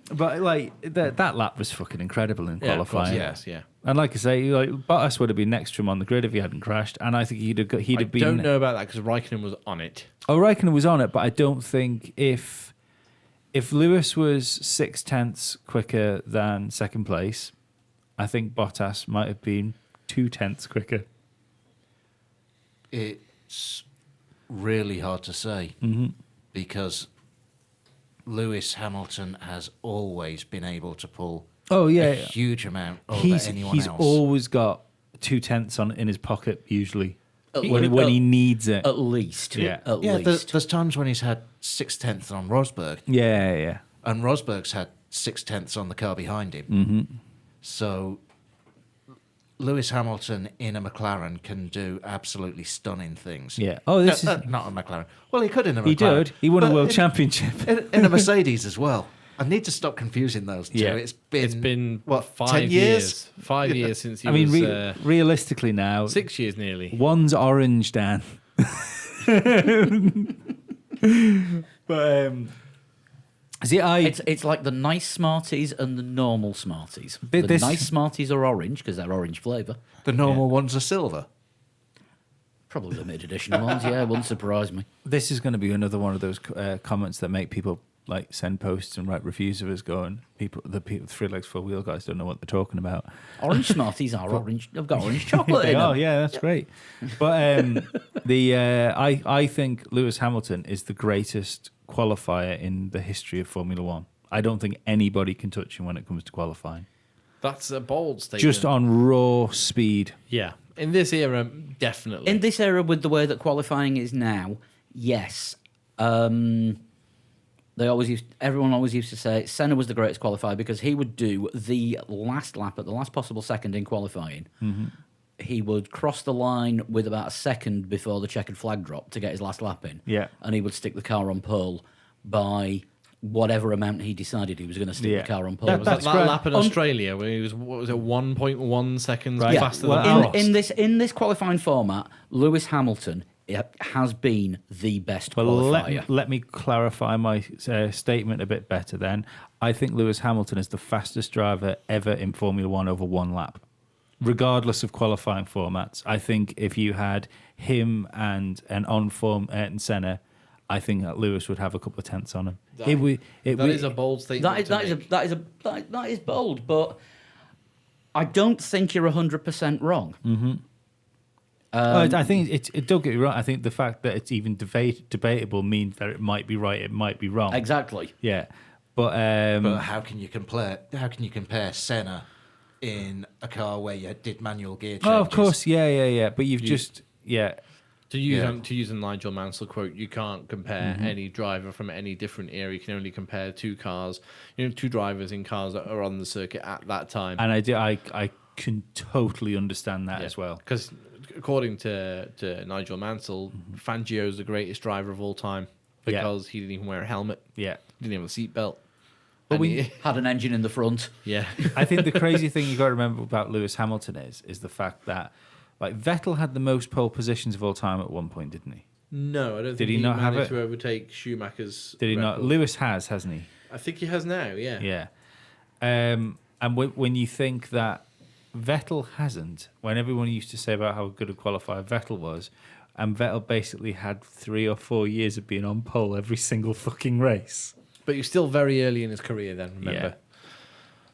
But like that lap was fucking incredible in qualifying. Yeah. And like I say, like Bottas would have been next to him on the grid if he hadn't crashed, and I think he'd have been. I don't know about that because Raikkonen was on it. Oh, Raikkonen was on it, but I don't think if Lewis was 0.6 quicker than second place, I think Bottas might have been 0.2 quicker. It's really hard to say because Lewis Hamilton has always been able to pull a huge amount over anyone he's else. always got 0.2 on in his pocket usually when At he needs it. At least. Yeah. At Yeah, least. there's times when he's had 0.6 on Rosberg, Yeah. and Rosberg's had 6/10 on the car behind him. Mm-hmm. So Lewis Hamilton in a McLaren can do absolutely stunning things. Yeah. Oh, this is. Not a McLaren. Well, he could in a McLaren. He did. He won a But world championship. in a Mercedes as well. I need to stop confusing those two. Yeah. It's It's been what 5 10 years? 5 years since he I mean, was realistically now, 6 years nearly. one's orange, Dan. But see, It's like the nice Smarties and the normal Smarties. But The this- nice Smarties are orange because they're orange flavour. The normal ones are silver. Probably limited edition ones, yeah, wouldn't surprise me. this is going to be another one of those comments that make people like send posts and write reviews of us going, the people 3 legs 4 wheel guys don't know what they're talking about. Orange Smarties are orange. They've got orange chocolate They in are, them. yeah, that's great. But I think Lewis Hamilton is the greatest qualifier in the history of Formula One. I don't think anybody can touch him when it comes to qualifying. That's a bold statement. Just on raw speed. Yeah. In this era, definitely. In this era, with the way that qualifying is now, yes. Everyone always used to say Senna was the greatest qualifier because he would do the last lap at the last possible second in qualifying. Mm-hmm. He would cross the line with about a second before the checkered flag dropped to get his last lap in. Yeah. And he would stick the car on pole by whatever amount he decided he was going to stick Yeah. the car on pole. That- was that, that's that great. lap in Australia where he was, what was it, 1.1 seconds Right. faster Well, than Prost. in this qualifying format, Lewis Hamilton has been the best Well, qualifier. let me clarify my statement a bit better then. I think Lewis Hamilton is the fastest driver ever in Formula One over 1 lap, regardless of qualifying formats. I think if you had him and an on-form Ayrton Senna, I think that Lewis would have a couple of tenths on him. That- It That is a bold statement. That is bold, but I don't think you're 100% wrong. I think it. Don't get me wrong. I think the fact that it's even debatable means that it might be right, it might be wrong. Exactly. Yeah, but But how can you compare Senna in a car where you did manual gear changes? oh, of course, yeah. But you've just To use Yeah. to use a Nigel Mansell quote, you can't compare any driver from any different era. You can only compare 2 cars, two drivers in cars that are on the circuit at that time. and I can totally understand that as well. Because according to Nigel Mansell, Fangio's the greatest driver of all time Yeah. because he didn't even wear a helmet, Yeah. didn't have a seatbelt. But And we- Had an engine in the front. yeah. I think the crazy thing you got to remember about Lewis Hamilton is the fact that like Vettel had the most pole positions of all time at one point, didn't he? No, I don't Did think he not have managed it? to overtake Schumacher's. Did he not? record. Lewis has, hasn't he? I think he has now. Yeah. Yeah. And when you think that Vettel hasn't, when everyone used to say about how good a qualifier Vettel was, and Vettel basically had 3 or 4 years of being on pole every single fucking race. But he's still very early in his career. Then remember. Yeah.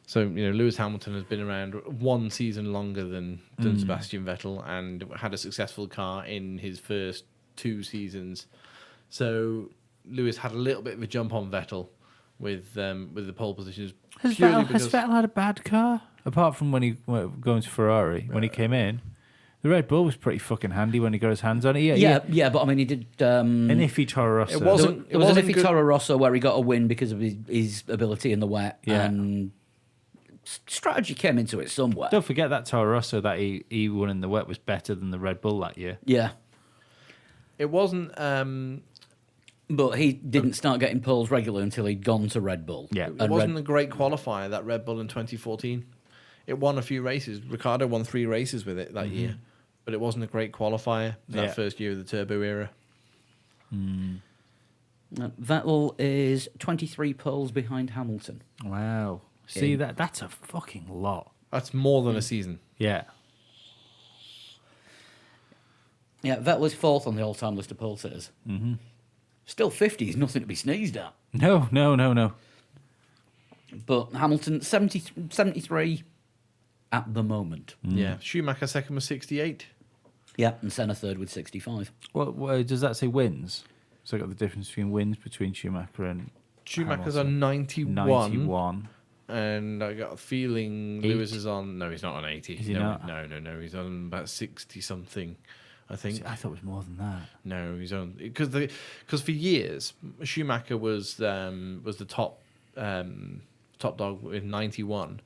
So Lewis Hamilton has been around 1 season longer than Sebastian Vettel and had a successful car in his first 2 seasons. So Lewis had a little bit of a jump on Vettel with the pole positions. Has purely Vettel had a bad car? Apart from when he went going to Ferrari, when he came in, the Red Bull was pretty fucking handy when he got his hands on it. Yeah, but I mean, he did. An iffy Toro Rosso. It wasn't- There was an wasn't iffy good- Toro Rosso where he got a win because of his ability in the wet. Yeah. And strategy came into it somewhere. Don't forget that Toro Rosso that he won in the wet was better than the Red Bull that year. Yeah. It wasn't. But he didn't start getting poles regular until he'd gone to Red Bull. Yeah. It And wasn't a great qualifier, that Red Bull in 2014. It won a few races. Ricardo won 3 races with it that year. But it wasn't a great qualifier that Yeah. first year of the turbo era. Vettel is 23 poles behind Hamilton. Wow. See, that's a fucking lot. That's more than a season. Yeah. Yeah, Vettel is 4th on the all-time list of pole sitters. Mm-hmm. Still 50 is nothing to be sneezed at. No. But Hamilton, 73 at the moment. Yeah. Schumacher second was 68. Yeah, and Senna third with 65. What does that say wins? So I got the difference between wins between Schumacher and Schumacher's Hamilton. on 91. 91. And I got a feeling Eight. Lewis is on. No, he's not on 80. Is he no, not? No. He's on about 60 something, I think. See, I thought it was more than that. No, he's on because for years Schumacher was the top top dog with 91.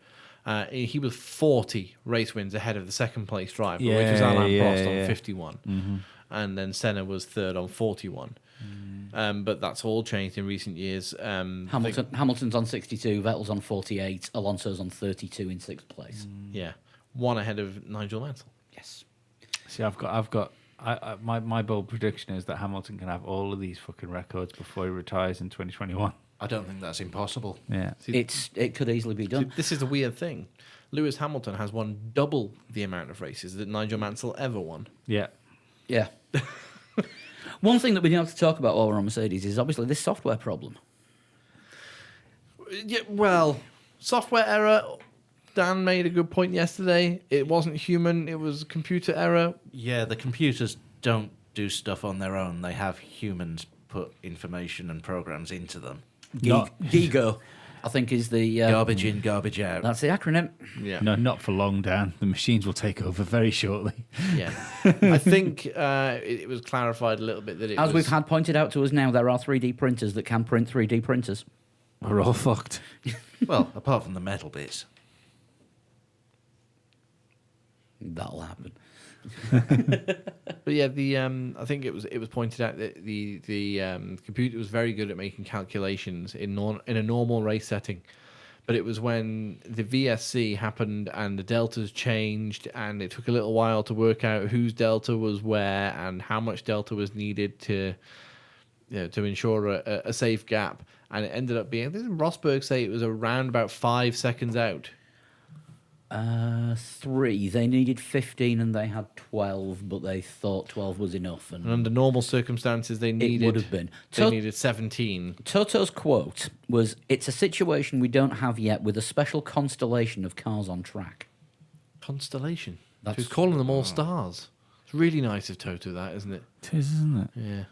He was 40 race wins ahead of the second place driver, which was Alain Prost on 51. And then Senna was third on 41. But that's all changed in recent years. Hamilton's on 62, Vettel's on 48, Alonso's on 32 in sixth place. Yeah, one ahead of Nigel Mansell. Yes. See, my bold prediction is that Hamilton can have all of these fucking records before he retires in 2021. I don't think that's impossible. Yeah. It could easily be done. This is the weird thing. Lewis Hamilton has won double the amount of races that Nigel Mansell ever won. Yeah. Yeah. One thing that we do have to talk about while we're on Mercedes is obviously this software problem. Yeah, well, software error. Dan made a good point yesterday. It wasn't human, it was computer error. Yeah, the computers don't do stuff on their own. They have humans put information and programs into them. GIGO, I think, is the... Garbage in, garbage out. That's the acronym. Yeah. No, not for long, Dan. The machines will take over very shortly. Yeah. I think it was clarified a little bit that it As was... we've had pointed out to us now, there are 3D printers that can print 3D printers. We're all fucked. Well, apart from the metal bits. That'll happen. But yeah, I think it was pointed out that the computer was very good at making calculations in a normal race setting, but it was when the VSC happened and the deltas changed, and it took a little while to work out whose delta was where and how much delta was needed to ensure a safe gap, and it ended up being. Didn't Rosberg say it was around about 5 seconds out? 3. They needed 15 and they had 12, but they thought 12 was enough. And And under normal circumstances, they needed. it would have been. They needed 17. Toto's quote was, "It's a situation we don't have yet with a special constellation of cars on track." Constellation. That's- He's calling them all stars. It's really nice of Toto, that, isn't it? It is, isn't it? Yeah.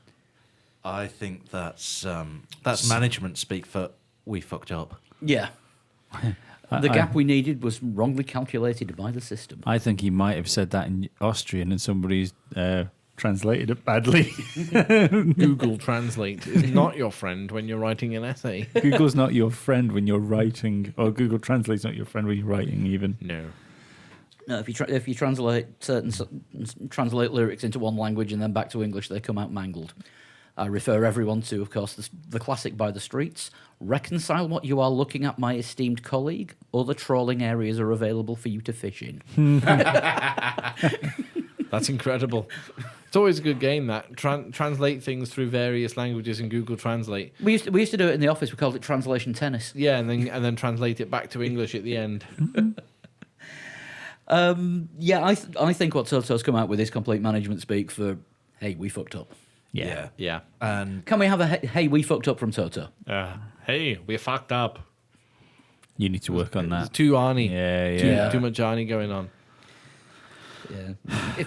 I think that's management speak for we fucked up. Yeah. The gap we needed was wrongly calculated by the system. I think he might have said that in Austrian and somebody's translated it badly. Google Translate is not your friend when you're writing an essay. Google's not your friend when you're writing, or Google Translate's not your friend when you're writing even. No. No, if you translate translate lyrics into one language and then back to English, they come out mangled. I refer everyone to, of course, the classic By the Streets. Reconcile what you are looking at, my esteemed colleague. Other trawling areas are available for you to fish in. That's incredible. It's always a good game, that. Translate things through various languages in Google Translate. We used to do it in the office. We called it translation tennis. Yeah, and then translate it back to English at the end. Yeah, I think what Toto's come out with is complete management speak for, hey, we fucked up. Yeah. Yeah. And Can we have a hey, we fucked up from Toto? Hey, we fucked up. You need to work on There's that. too Arnie. Yeah. Too much Arnie going on. Yeah.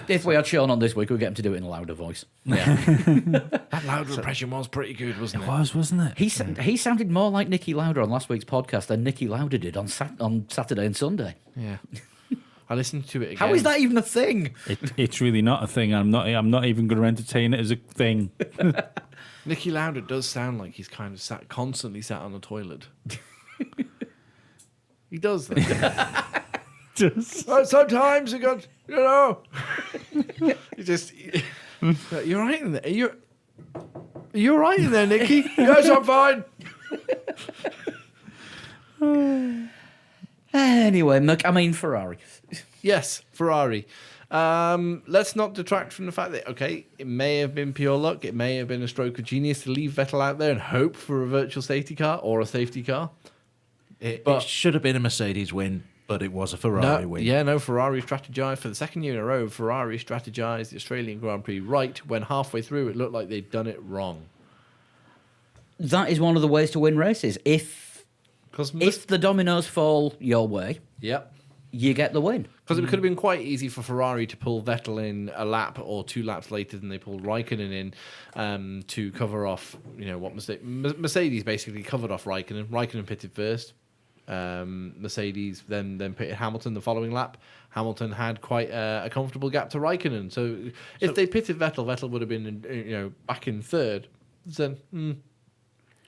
If we had Sean on this week, we'd get him to do it in a louder voice. Yeah. That Lauda impression was pretty good, wasn't it? Wasn't it? He sounded more like Nicky Lauda on last week's podcast than Nicky Lauda did on Saturday and Sunday. Yeah. I listened to it again. How is that even a thing? It's really not a thing. I'm not even going to entertain it as a thing. Nicky Lauda does sound like he's kind of constantly sat on the toilet. He does, though. Sometimes you got, you just, you're right in there. You're right in there, Nicky. Yes, I'm fine. Anyway, Ferrari. Yes, Ferrari. Let's not detract from the fact that, okay, it may have been pure luck. It may have been a stroke of genius to leave Vettel out there and hope for a virtual safety car or a safety car. it But- should have been a Mercedes win, but it was a Ferrari win. Ferrari strategized for the second year in a row. Ferrari strategized the Australian Grand Prix right when halfway through it looked like they'd done it wrong. That is one of the ways to win races. If the dominoes fall your way, Yep. you get the win. Because it could have been quite easy for Ferrari to pull Vettel in a lap or 2 laps later than they pulled Raikkonen in to cover off, what Mercedes basically covered off Raikkonen. Raikkonen pitted first. Mercedes then pitted Hamilton the following lap. Hamilton had quite a comfortable gap to Raikkonen. So if they pitted Vettel would have been back in third. Then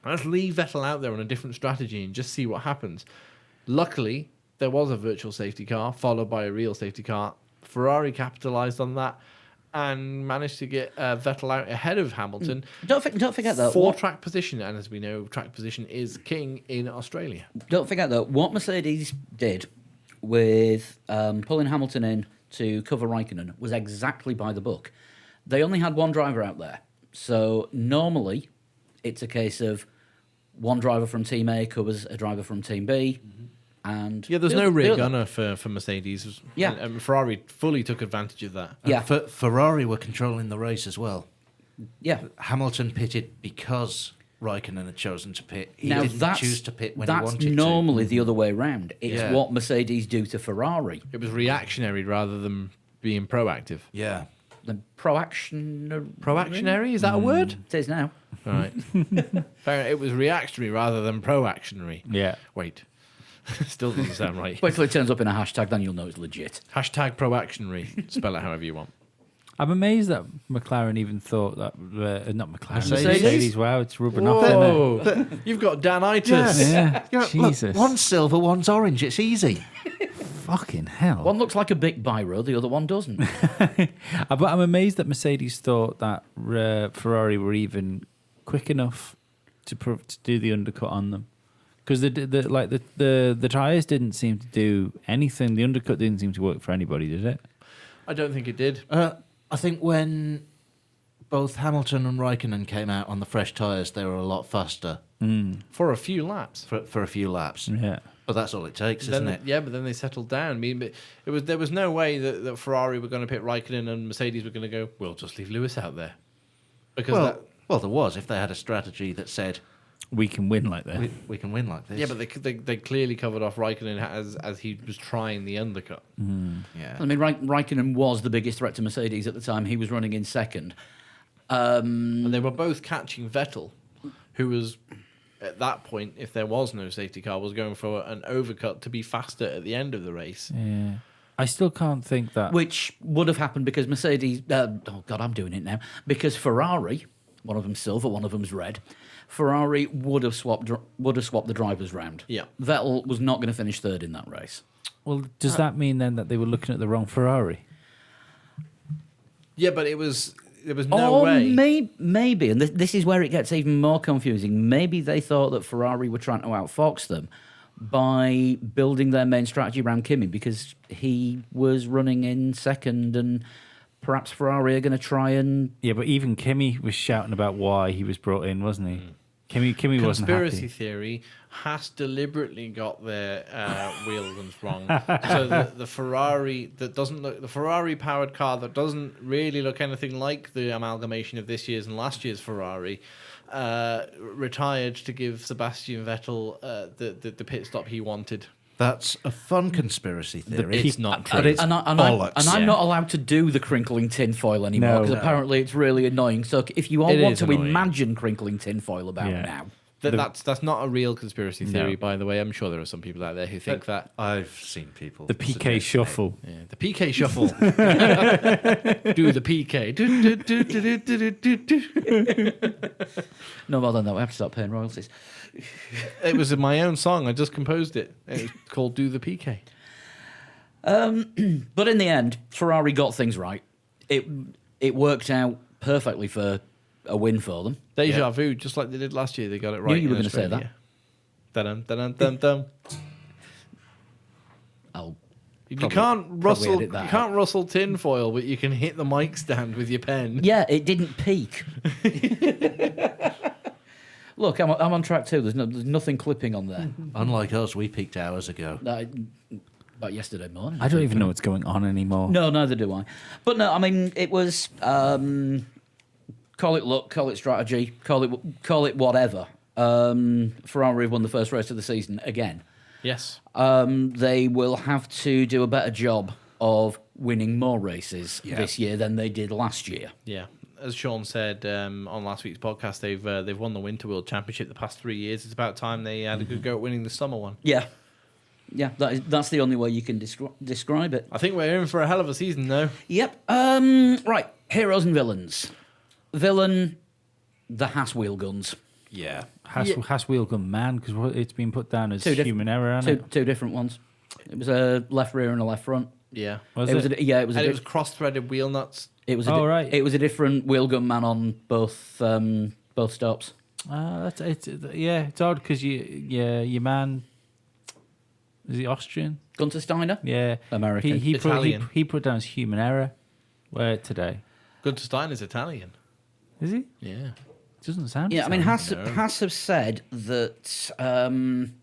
Let's leave Vettel out there on a different strategy and just see what happens. Luckily, there was a virtual safety car followed by a real safety car. Ferrari capitalized on that and managed to get Vettel out ahead of Hamilton. Don't forget though. For track position, and as we know, track position is king in Australia. Don't forget though what Mercedes did with pulling Hamilton in to cover Raikkonen was exactly by the book. They only had one driver out there, so normally it's a case of one driver from Team A covers a driver from Team B. And Yeah, there's no rear gunner for Mercedes. Yeah. And Ferrari fully took advantage of that. Yeah. Ferrari were controlling the race as well. Yeah. Hamilton pitted because Raikkonen had chosen to pit. He Now didn't choose to pit when he wanted that's normally the other way round. It's Yeah. what Mercedes do to Ferrari. It was reactionary rather than being proactive. to. Yeah. The proaction. Proactionary? Is that a word? It is now. All right. Fair, it was reactionary rather than proactionary. Yeah. Wait. Still doesn't sound right. Wait till it turns up in a hashtag, then you'll know it's legit. Hashtag proactionary. Spell it however you want. I'm amazed that McLaren even thought that. Not McLaren. Mercedes? Wow, it's rubbing off, isn't Whoa. You've got Danitis. it? Yeah. Yeah, look, Jesus. one's silver, one's orange. It's easy. Fucking hell. One looks like a big biro, the other one doesn't. But I'm amazed that Mercedes thought that Ferrari were even quick enough to do the undercut on them. Because the tires didn't seem to do anything. The undercut didn't seem to work for anybody, did it? I don't think it did. I think when both Hamilton and Raikkonen came out on the fresh tyres, they were a lot faster For a few laps. for a few laps. Yeah. But that's all it takes, Then isn't it? Yeah, but then they settled down. I mean, but there was no way that Ferrari were going to pit Raikkonen and Mercedes were going to go, we'll just leave Lewis out there. Because Well, there was if they had a strategy that said We can win like that. we can win like this. yeah, but they clearly covered off Raikkonen as he was trying the undercut. yeah. I mean, Raikkonen was the biggest threat to Mercedes at the time. He was running in second. And they were both catching Vettel, who was, at that point, if there was no safety car, was going for an overcut to be faster at the end of the race. Yeah. I still can't think that. Which would have happened because Mercedes. Oh God, I'm doing it now. Because Ferrari, one of them's silver, one of them's red. Ferrari would have swapped the drivers round. Yeah. Vettel was not going to finish third in that race. Well, does that mean then that they were looking at the wrong Ferrari? Yeah, but there was no way. Maybe, and this is where it gets even more confusing. Maybe they thought that Ferrari were trying to outfox them by building their main strategy around Kimi because he was running in second, and perhaps Ferrari are going to try and. Yeah, but even Kimi was shouting about why he was brought in, wasn't he? Kimi wasn't Conspiracy happy. theory has deliberately got their wheel guns wrong. So the Ferrari that doesn't look, the Ferrari powered car that doesn't really look anything like the amalgamation of this year's and last year's Ferrari, retired to give Sebastian Vettel the pit stop he wanted. That's a fun conspiracy theory. It's not true. But it's And I'm bollocks. not allowed to do the crinkling tinfoil anymore No. because apparently it's really annoying. So if you all It want is to annoying. imagine crinkling tinfoil about Yeah. now, That's not a real conspiracy theory, No. by the way. I'm sure there are some people out there who think that. I've seen people. The PK suggest it. shuffle. Yeah, the PK shuffle. Do the PK. no more than that, we have to start paying royalties. It was in my own song. I just composed it. It was called Do the PK. But in the end, Ferrari got things right. It worked out perfectly for a win for them. Deja vu, just like they did last year. They got it right. Knew you were in gonna say Australia. Dun dun dun dun. I'll You Probably- can't probably rustle. edit that You can't rustle tinfoil, but you can hit the mic stand with your pen. Yeah, it didn't peak. Look, I'm on track 2. There's nothing clipping on there. Unlike us, we peaked hours ago. About yesterday morning. I don't even know what's going on anymore. No, neither do I. But no, I mean, it was call it luck, call it strategy, call it whatever. Ferrari have won the first race of the season again. Yes. They will have to do a better job of winning more races Yeah. this year than they did last year. Yeah. As Sean said on last week's podcast, they've won the Winter World Championship the past 3 years. It's about time they had a good go at winning the summer one. Yeah. Yeah, that's the only way you can describe it. I think we're in for a hell of a season, though. Yep. Right. Heroes and villains. Villain, the Haas wheel guns. Yeah. Has wheel gun man, because it's been put down as human error, hasn't it? Two different ones. It was a left rear and a left front. Yeah. Was It was And it was cross-threaded wheel nuts. It was right. It was a different wheel gun man on both stops. It's odd because your man, is he Austrian? Gunter Steiner, Yeah, American. Italian. He put down as human error. Where today? Gunther Steiner's Italian. Is he? Yeah. Doesn't sound. Yeah, I mean, Italian. Haas have said that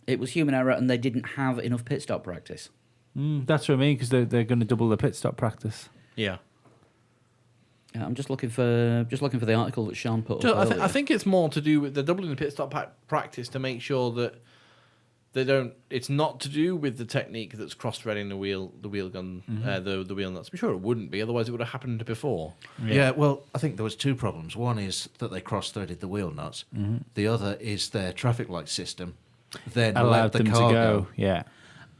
it was human error and they didn't have enough pit stop practice. That's what I mean, because they're going to double the pit stop practice. Yeah. Yeah, I'm just looking for the article that Sean put up. I earlier. think it's more to do with the doubling the pit stop practice to make sure that they don't. It's not to do with the technique that's cross-threading the wheel gun, the wheel nuts. I'm sure it wouldn't be, otherwise it would have happened before. Yeah, well, I think there was two problems. One is that they cross-threaded the wheel nuts. The other is their traffic light system then Allowed allowed the them car to go. Yeah.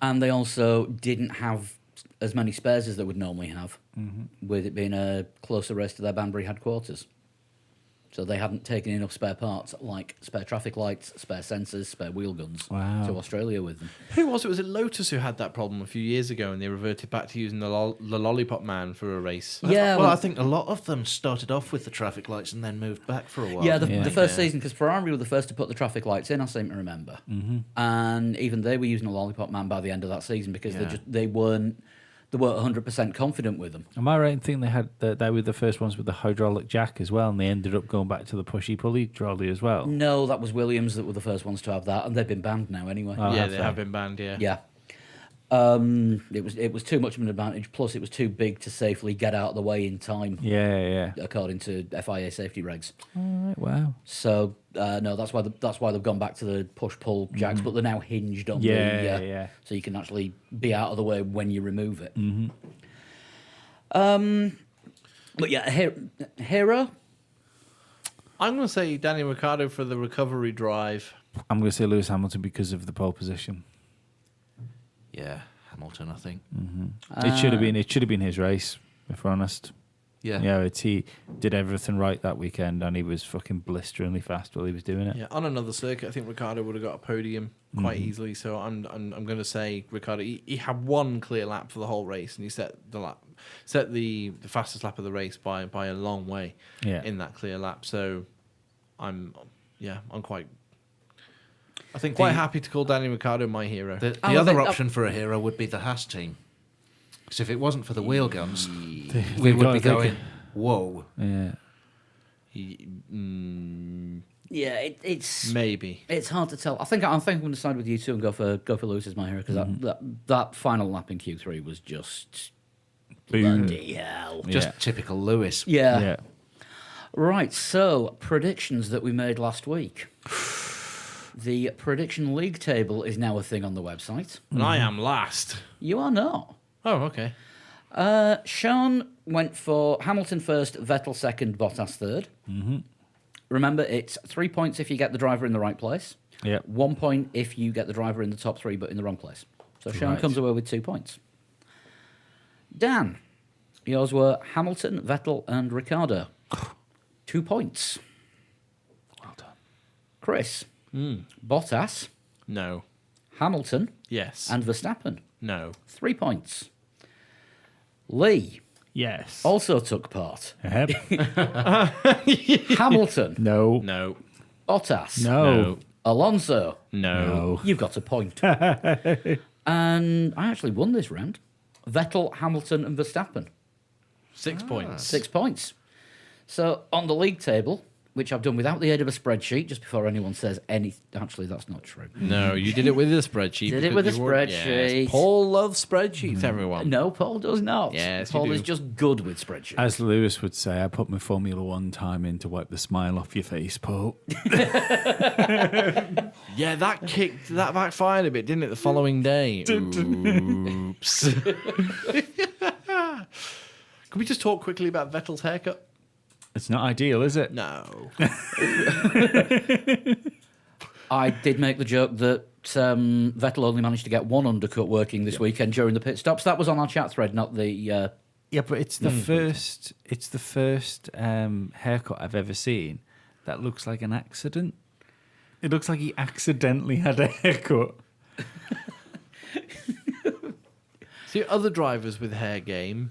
And they also didn't have as many spares as they would normally have, with it being a closer race to their Banbury headquarters. So they hadn't taken enough spare parts, like spare traffic lights, spare sensors, spare wheel guns, to Australia with them. Who was it? Was it Lotus who had that problem a few years ago, and they reverted back to using the Lollipop Man for a race? Yeah, Well, I think a lot of them started off with the traffic lights and then moved back for a while. Yeah, didn't the they? first season, because Ferrari were the first to put the traffic lights in, I seem to remember. And even they were using a Lollipop Man by the end of that season because they weren't 100% confident with them. Am I right in thinking they were the first ones with the hydraulic jack as well, and they ended up going back to the pushy pulley trolley as well? No, that was Williams that were the first ones to have that, and they've been banned now anyway. Oh, Yeah, have they they? have been banned. Yeah. Yeah. It was too much of an advantage. Plus, it was too big to safely get out of the way in time, Yeah. according to FIA safety regs. All right, wow. So no, that's why they've gone back to the push pull jacks, but they're now hinged on Yeah. so you can actually be out of the way when you remove it. But yeah, Hero. I'm going to say Daniel Ricciardo for the recovery drive. I'm going to say Lewis Hamilton because of the pole position. Yeah, Hamilton, I think. It should have been his race, if we're honest. Yeah. Yeah, he did everything right that weekend, and he was fucking blisteringly fast while he was doing it. Yeah, on another circuit, I think Ricciardo would have got a podium quite easily. So I'm going to say Ricciardo. He had one clear lap for the whole race, and he set the fastest lap of the race by a long way. Yeah. In that clear lap. So I'm quite I think happy to call Daniel Ricciardo my hero. The I other think- option for a hero would be the Haas team. Because if it wasn't for the wheel guns, we They've would got be to think- going, whoa. Yeah. Yeah, it's Maybe. it's hard to tell. I think I'm going to side with you two and go for Lewis as my hero because that final lap in Q3 was just Boom. bloody hell. Just Yeah. typical Lewis. Yeah. Yeah. Right, so predictions that we made last week. The prediction league table is now a thing on the website. And I am last. You are not. Oh, okay. Sean went for Hamilton first, Vettel second, Bottas third. Remember, it's 3 points if you get the driver in the right place. Yeah. 1 point if you get the driver in the top three but in the wrong place. So Sean Right. comes away with 2 points. Dan, yours were Hamilton, Vettel, and Ricciardo. 2 points. Well done. Chris, Bottas, No. Hamilton, Yes. and Verstappen. no. 3 points. Lee Yes. also took part. Yep. Hamilton, No. No. Bottas, No. Alonso. No. You've got a point. And I actually won this round. Vettel, Hamilton, and Verstappen. 6 points. 6 points. So on the league table, which I've done without the aid of a spreadsheet, just before anyone says anything. Actually, that's not true. No, you did it with a spreadsheet. Did it because with a you were- spreadsheet. Yes. Paul loves spreadsheets, everyone. No, Paul does not. Yes, you Paul do. is just good with spreadsheets. As Lewis would say, I put my Formula One time in to wipe the smile off your face, Paul. Yeah, that backfired a bit, didn't it, the following day? Oops. Can we just talk quickly about Vettel's haircut? It's not ideal, is it? No. I did make the joke that Vettel only managed to get one undercut working this weekend during the pit stops. That was on our chat thread, not the. Yeah, but it's the first. It's the first haircut I've ever seen that looks like an accident. It looks like he accidentally had a haircut. See, other drivers with hair game.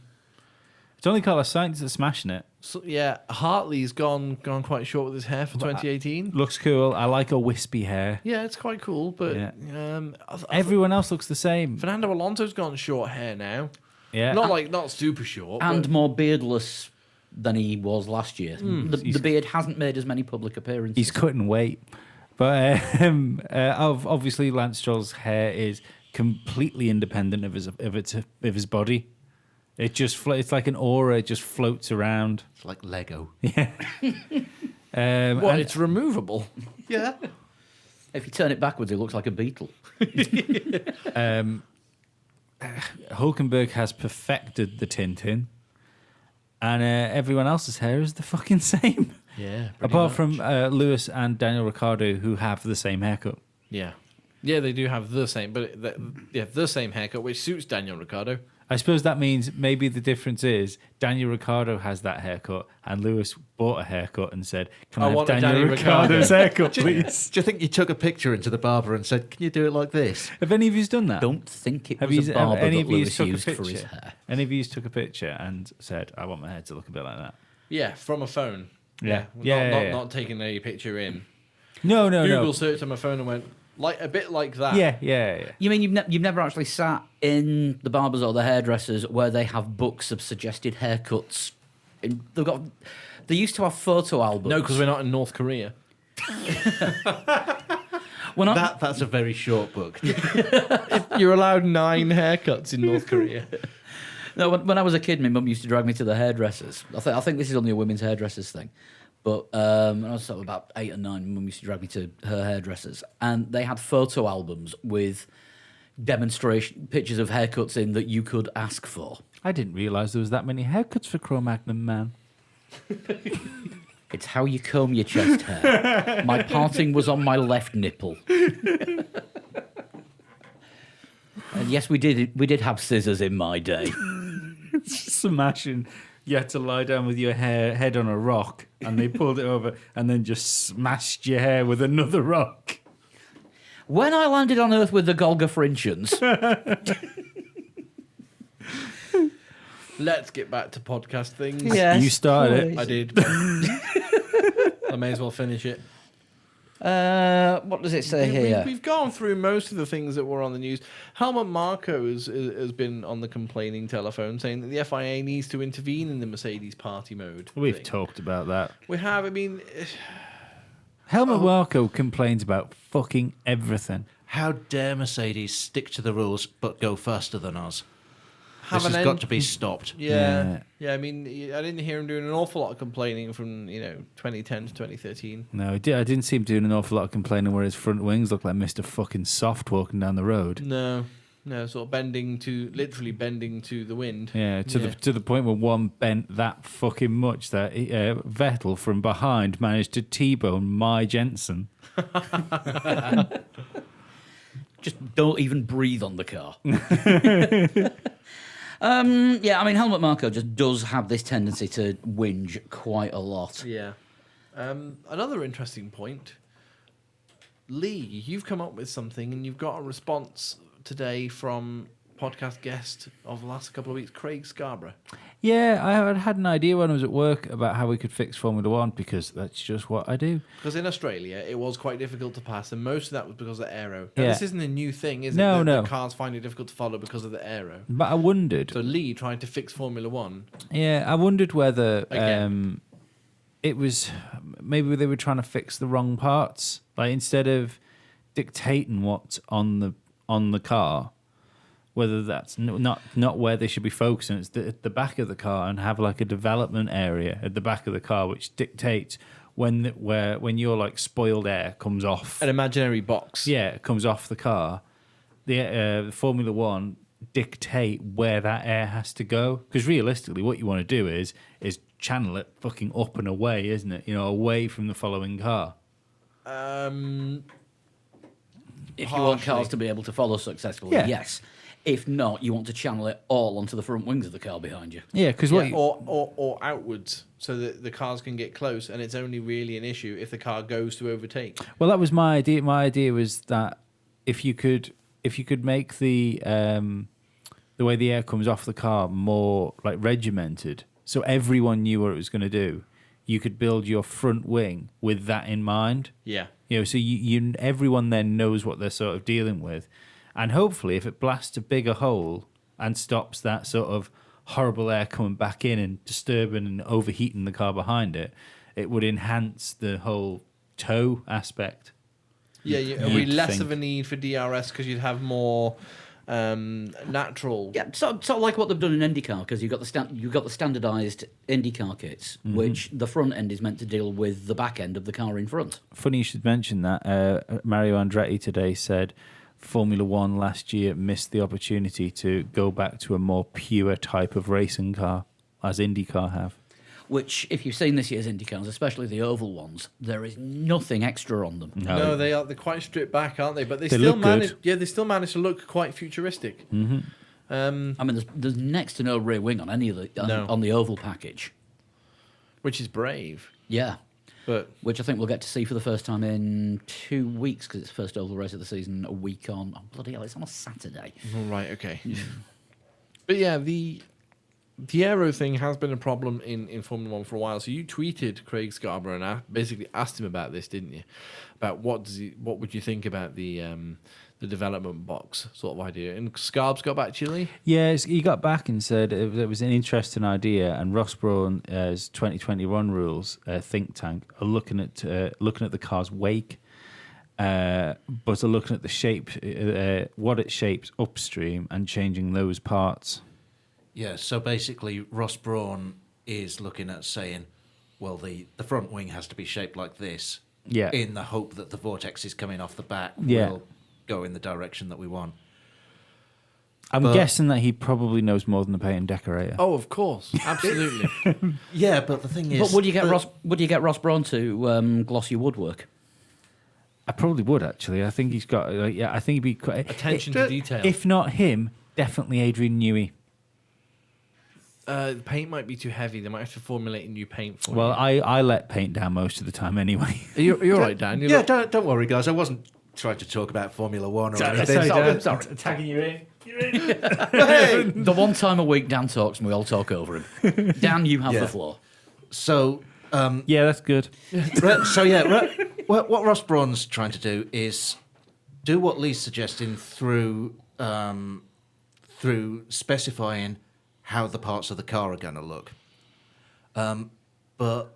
It's only Carlos Sainz that's smashing it. So, yeah, Hartley's gone quite short with his hair for 2018. Looks cool. I like a wispy hair. Yeah, it's quite cool, but Yeah. Everyone. Everyone else looks the same. Fernando Alonso's gone short hair now. Yeah. Not super short. And but more beardless than he was last year. The beard hasn't made as many public appearances. He's cutting weight. But obviously Lance Stroll's hair is completely independent of his body. It just it's like an aura. It just floats around. It's like Lego. Yeah. what? It's removable. Yeah. If you turn it backwards, it looks like a beetle. Hulkenberg has perfected the Tintin, and everyone else's hair is the fucking same. Yeah. Apart from Lewis and Daniel Ricciardo, who have the same haircut. Yeah, they do have the same, but the same haircut, which suits Daniel Ricciardo. I suppose that means maybe the difference is Daniel Ricciardo has that haircut, and Lewis bought a haircut and said, "Can I have want a Daniel Danny Ricciardo's haircut, Do please?" you think you took a picture into the barber and said, "Can you do it like this?" Have any of you done that? Don't think it Have was you- a barber have any that of you Lewis took a used for his picture? hair. Any of you took a picture and said, "I want my hair to look a bit like that"? Yeah, from a phone. Yeah. Not taking a picture in. No, Google searched on my phone and went like a bit like that. Yeah. You mean you've never actually sat in the barbers or the hairdressers where they have books of suggested haircuts? They used to have photo albums. No, because we're not in North Korea. When I, That's a very short book. You're allowed 9 haircuts in North Korea. No, when I was a kid, my mum used to drag me to the hairdressers. I think this is only a women's hairdressers thing. But when I was sort of about 8 or 9, my mum used to drag me to her hairdressers. And they had photo albums with demonstration pictures of haircuts in that you could ask for. I didn't realise there was that many haircuts for Cro-Magnon Man. It's how you comb your chest hair. My parting was on my left nipple. And yes, we did have scissors in my day. Just imagine you had to lie down with your head on a rock, and they pulled it over and then just smashed your hair with another rock. When I landed on Earth with the Golgafrinchans, Let's get back to podcast things. yes, You started it. please. I did. I may as well finish it. What does it say here? We've gone through most of the things that were on the news. Helmut Marko has been on the complaining telephone saying that the FIA needs to intervene in the Mercedes party mode. We've thing. talked about that. We have. I mean, Helmut Marko complains about fucking everything. How dare Mercedes stick to the rules but go faster than us? have This an has end. got to be stopped. Yeah. I mean, I didn't hear him doing an awful lot of complaining from 2010 to 2013. No, I didn't see him doing an awful lot of complaining where his front wings look like Mr. fucking Soft walking down the road. No, sort of literally bending to the wind. Yeah, to the point where one bent that fucking much that Vettel from behind managed to T-bone my Jensen. Just don't even breathe on the car. Yeah, I mean, Helmut Marko just does have this tendency to whinge quite a lot. Yeah. Another interesting point. Lee, you've come up with something and you've got a response today from podcast guest of the last couple of weeks, Craig Scarborough. Yeah, I had an idea when I was at work about how we could fix Formula One because that's just what I do. Because in Australia, it was quite difficult to pass, and most of that was because of the aero. Now, Yeah. this isn't a new thing, is No, it? no. The cars find it difficult to follow because of the aero. But I wondered. So Lee trying to fix Formula One. Yeah, I wondered whether Again. it was maybe they were trying to fix the wrong parts. Like instead of dictating what's on the car, whether that's not where they should be focusing. It's at the back of the car and have like a development area at the back of the car which dictates when your like spoiled air comes off. An imaginary box. Yeah, it comes off the car. The Formula One dictate where that air has to go because realistically, what you want to do is channel it fucking up and away, isn't it? Away from the following car. If you want cars Partially. to be able to follow successfully, Yeah. yes. If not, you want to channel it all onto the front wings of the car behind you. Yeah, because Yeah, or outwards, so that the cars can get close, and it's only really an issue if the car goes to overtake. well, that was my idea. My idea was that if you could make the way the air comes off the car more like regimented, so everyone knew what it was going to do, you could build your front wing with that in mind. Yeah. You know, so you everyone then knows what they're sort of dealing with, and hopefully, if it blasts a bigger hole and stops that sort of horrible air coming back in and disturbing and overheating the car behind it, it would enhance the whole tow aspect. Yeah, You'd it'd be less think. of a need for DRS because you'd have more natural. Yeah, sort of like what they've done in IndyCar, because you've got the standardised IndyCar kits, which the front end is meant to deal with the back end of the car in front. Funny you should mention that. Mario Andretti today said Formula One last year missed the opportunity to go back to a more pure type of racing car, as IndyCar have. Which, if you've seen this year's IndyCars, especially the oval ones, there is nothing extra on them. No, they're quite stripped back, aren't they? But they They still look manage. good. Yeah, they still manage to look quite futuristic. Mm-hmm. I mean, there's next to no rear wing on any of the No. on the oval package. Which is brave. Yeah, But which I think we'll get to see for the first time in 2 weeks, because it's the first oval race of the season. A week on, oh bloody hell, it's on a Saturday. right, okay. But yeah, the aero thing has been a problem in Formula One for a while. So you tweeted Craig Scarborough and basically asked him about this, didn't you? About what would you think about the development box sort of idea? And Scarb's got back to you, Lee? Yeah, he got back and said it was an interesting idea, and Ross Brawn's 2021 rules think tank are looking at the car's wake, but are looking at the shape, what it shapes upstream, and changing those parts. Yeah, so basically, Ross Brawn is looking at saying, well, the front wing has to be shaped like this, Yeah. in the hope that the vortexes coming off the back Yeah. will go in the direction that we want. I'm But- guessing that he probably knows more than the paint and decorator. Oh, of course, absolutely. Yeah, but the thing is, But would you get Ross Brawn to gloss your woodwork? I probably would actually. I think he's got. I think he'd be quite Attention to detail. If not him, definitely Adrian Newey. The paint might be too heavy. They might have to formulate a new paint for Well, you. I let paint down most of the time anyway. You're all right, Dan. Yeah, don't worry, guys. I wasn't trying to talk about Formula One or anything. Sorry. Attacking you in. The one time a week Dan talks and we all talk over him. Dan, you have Yeah. the floor. So, Yeah, that's good. what Ross Brawn's trying to do is do what Lee's suggesting through specifying how the parts of the car are going to look. But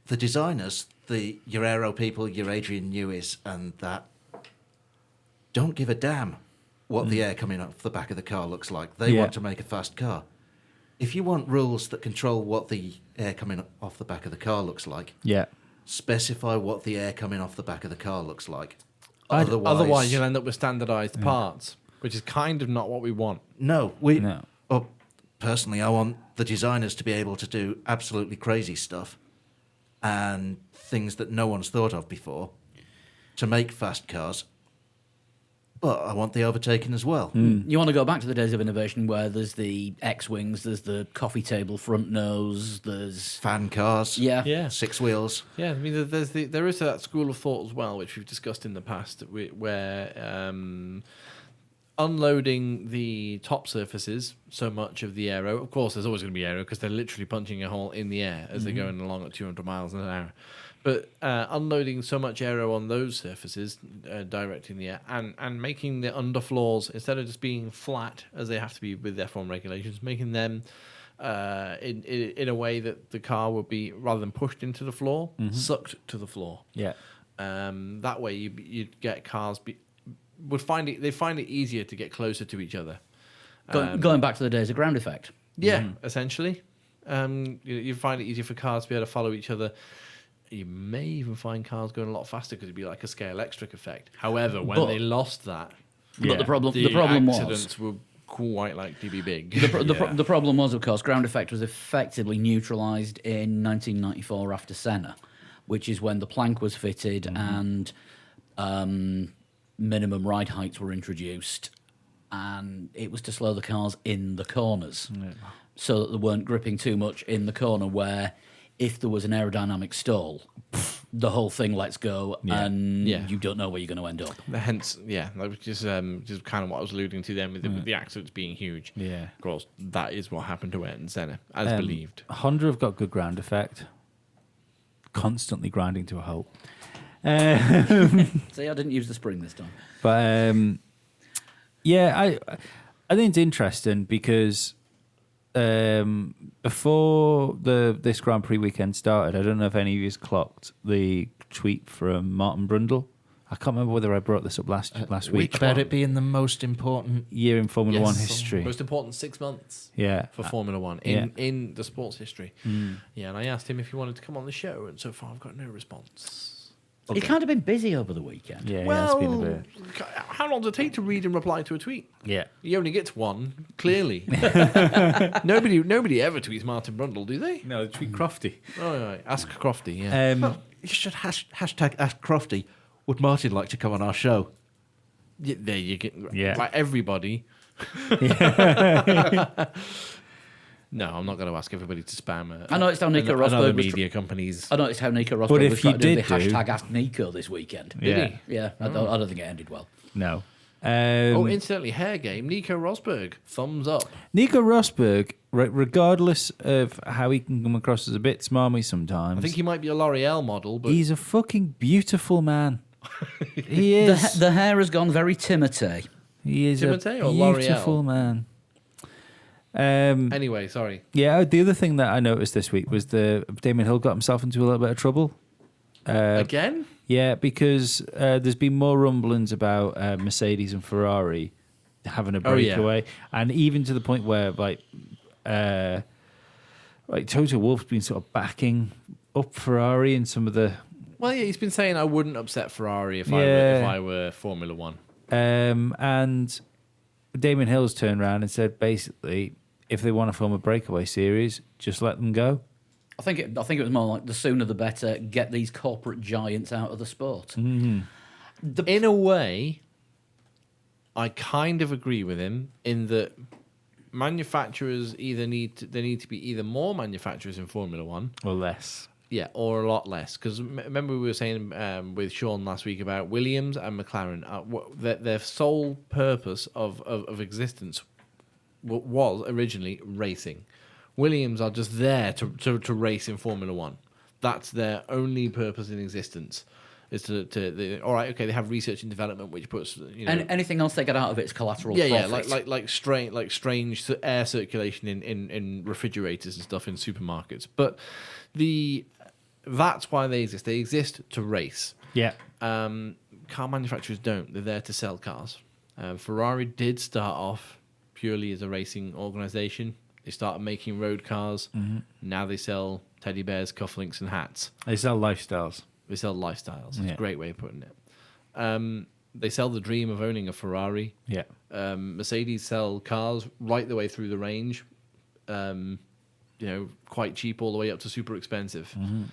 the designers, your aero people, your Adrian Newey's, and that, don't give a damn what the air coming off the back of the car looks like. They Yeah. want to make a fast car. If you want rules that control what the air coming off the back of the car looks like, Yeah. specify what the air coming off the back of the car looks like. Otherwise, you'll end up with standardized parts, which is kind of not what we want. No. No. Personally, I want the designers to be able to do absolutely crazy stuff and things that no one's thought of before to make fast cars. But I want the overtaking as well. You want to go back to the days of innovation where there's the X-wings, there's the coffee table front nose, there's... Fan cars, Yeah. Yeah. 6 wheels. Yeah, I mean, there is that school of thought as well, which we've discussed in the past, where unloading the top surfaces, so much of the aero, of course, there's always going to be aero because they're literally punching a hole in the air as they're going along at 200 miles an hour. But unloading so much aero on those surfaces, directing the air, and making the underfloors, instead of just being flat as they have to be with F1 regulations, making them in a way that the car would be, rather than pushed into the floor, sucked to the floor. Yeah. That way you'd get cars they find it easier to get closer to each other. Going back to the days of ground effect. Yeah, essentially. You find it easier for cars to be able to follow each other. You may even find cars going a lot faster because it'd be like a scale electric effect. However, when But- they lost that, But the problem was... accidents were quite likely to be big. The problem was, of course, ground effect was effectively neutralised in 1994 after Senna, which is when the plank was fitted and minimum ride heights were introduced. and it was to slow the cars in the corners so that they weren't gripping too much in the corner where if there was an aerodynamic stall, the whole thing lets go and you don't know where you're going to end up. Hence, that was just kind of what I was alluding to then with the accidents being huge. Yeah. Of course, that is what happened to Ayrton Senna, as believed. Honda have got good ground effect. Constantly grinding to a halt. See, I didn't use the spring this time. But I think it's interesting because before this Grand Prix weekend started, I don't know if any of you clocked the tweet from Martin Brundle. I can't remember whether I brought this up last week. About it being the most important year in Formula One Yes. history. Most important 6 months Yeah. for Formula One in the sports history. Yeah, and I asked him if he wanted to come on the show, and so far I've got no response. He's kind of been busy over the weekend. Yeah, Well, it's been a bit. how long does it take to read and reply to a tweet? Yeah. You only get one, clearly. Nobody ever tweets Martin Brundle, do they? No, the tweet Crofty. Oh, right. Ask Crofty, yeah. You should hashtag Ask Crofty. Would Martin like to come on our show? Yeah, there you get. Yeah. Like everybody. No, I'm not going to ask everybody to spam. I noticed how Nico Rosberg other was media companies. I noticed how Nico Rosberg But if was trying you to do the did do- hashtag Ask Nico this weekend. Yeah. Yeah, I don't think it ended well. No. Incidentally, hair game. Nico Rosberg, thumbs up. Nico Rosberg, regardless of how he can come across as a bit smarmy sometimes, I think he might be a L'Oreal model, but he's a fucking beautiful man. He is. The hair has gone very Timotei. He is Timotei a or L'Oreal? beautiful man. anyway, sorry. Yeah, the other thing that I noticed this week was Damon Hill got himself into a little bit of trouble. Again? Yeah, because there's been more rumblings about Mercedes and Ferrari having a breakaway, and even to the point where like Toto Wolff's been sort of backing up Ferrari in some of the. Well, yeah, he's been saying I wouldn't upset Ferrari if I were Formula One. And Damon Hill's turned around and said basically, if they want to form a breakaway series, just let them go. I think it was more like the sooner the better. Get these corporate giants out of the sport. In a way, I kind of agree with him in that manufacturers need to be either more manufacturers in Formula One, Or less. yeah, or a lot less. Because remember we were saying with Sean last week about Williams and McLaren, their sole purpose of existence was originally racing. Williams are just there to race in Formula One. That's their only purpose in existence. Is all right? Okay, they have research and development, which puts And anything else they get out of it is collateral profit. like strange air circulation in refrigerators and stuff in supermarkets. But that's why they exist. They exist to race. Yeah. Car manufacturers don't. They're there to sell cars. Ferrari did start off purely as a racing organization. They started making road cars. Mm-hmm. Now they sell teddy bears, cufflinks, and hats. They sell lifestyles. They sell lifestyles. It's Yeah. a great way of putting it. They sell the dream of owning a Ferrari. Yeah. Mercedes sell cars right the way through the range. Quite cheap all the way up to super expensive. Mm-hmm.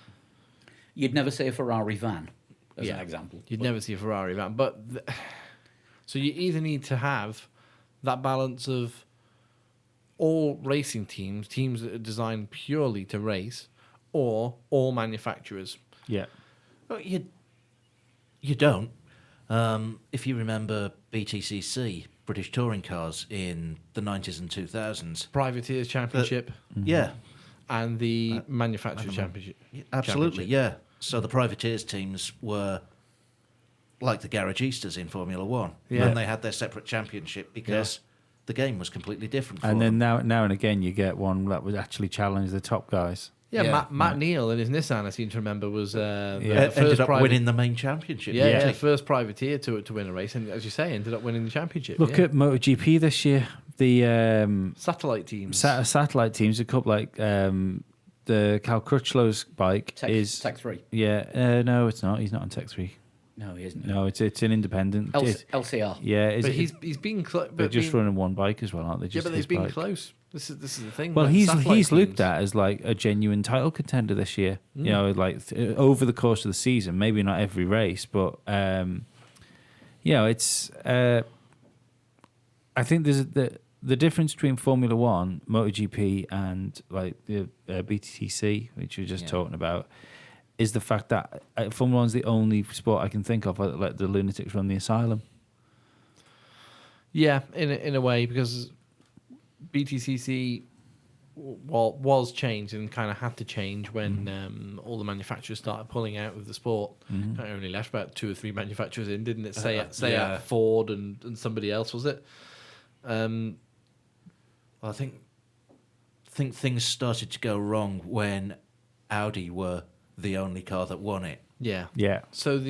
You'd never see a Ferrari van, as Yeah. an example. You'd never see a Ferrari van. So you either need to have that balance of all racing teams that are designed purely to race, or all manufacturers. Yeah. Well, you don't. If you remember BTCC, British Touring Cars, in the 90s and 2000s. Privateers Championship Yeah, and the Manufacturers Championship. absolutely, yeah. So the Privateers teams were like the Garagistas in Formula One. Yeah. And they had their separate championship because the game was completely different for And them. then now and again, you get one that would actually challenge the top guys. Yeah, Yeah. Matt Neal in his Nissan, I seem to remember, was the Yeah. first ended up private- winning the main championship. Yeah, didn't the he? first privateer to win a race, and as you say, ended up winning the championship. Look yeah. at MotoGP this year. The Satellite teams. satellite teams, a couple like the Cal Crutchlow's bike is Tech 3. Yeah, no, it's not. He's not on Tech 3. No, he isn't. No, it's an independent. LCR. Yeah, but he's been close. they're just running one bike as well, aren't they? Yeah, Just but they've his been bike. close. This is the thing. Well, like he's satellite looked teams. at as like a genuine title contender this year. You know, like over the course of the season, maybe not every race, but it's I think there's the difference between Formula One, MotoGP, and like the BTTC, which we were just talking about, is the fact that Formula One's the only sport I can think of that let the lunatics run the asylum. Yeah, in a way, because BTCC was changed and kind of had to change when all the manufacturers started pulling out of the sport. Mm-hmm. I only left about 2 or 3 manufacturers in, didn't it? Yeah. Ford and somebody else, was it? Well, I think things started to go wrong when Audi were the only car that won it. Yeah. Yeah. So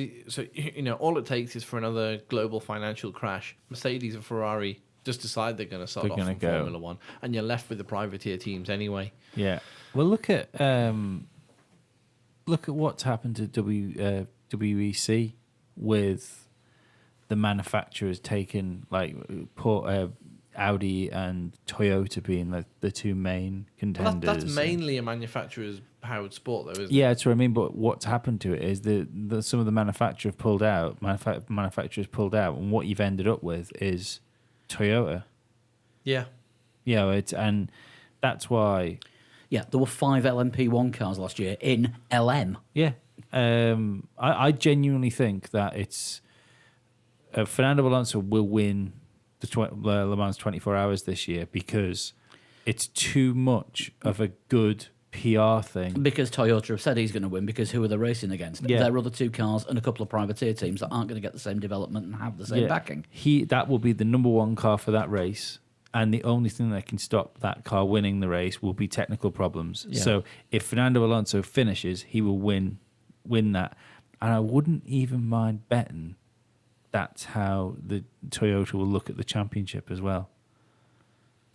all it takes is for another global financial crash. Mercedes and Ferrari just decide they're going to start They're off gonna in go. Formula One, and you're left with the privateer teams anyway. Yeah. Well, look at what's happened to WEC with the manufacturers taking Audi and Toyota being the two main Well, contenders. that's mainly a manufacturer's powered sport, though, isn't it? Yeah, that's what I mean. But what's happened to it is some of the manufacturers pulled out, and what you've ended up with is Toyota. Yeah. And that's why. Yeah, there were 5 LMP1 cars last year in LM. Yeah, I genuinely think that it's Fernando Alonso will win the Le Mans 24 Hours this year because it's too much of a good PR thing. Because Toyota have said he's going to win, because who are they racing against? Yeah. There are other 2 cars and a couple of privateer teams that aren't going to get the same development and have the same backing. That will be the number 1 car for that race, and the only thing that can stop that car winning the race will be technical problems. Yeah. So if Fernando Alonso finishes, he will win that. And I wouldn't even mind betting that's how the Toyota will look at the championship as well.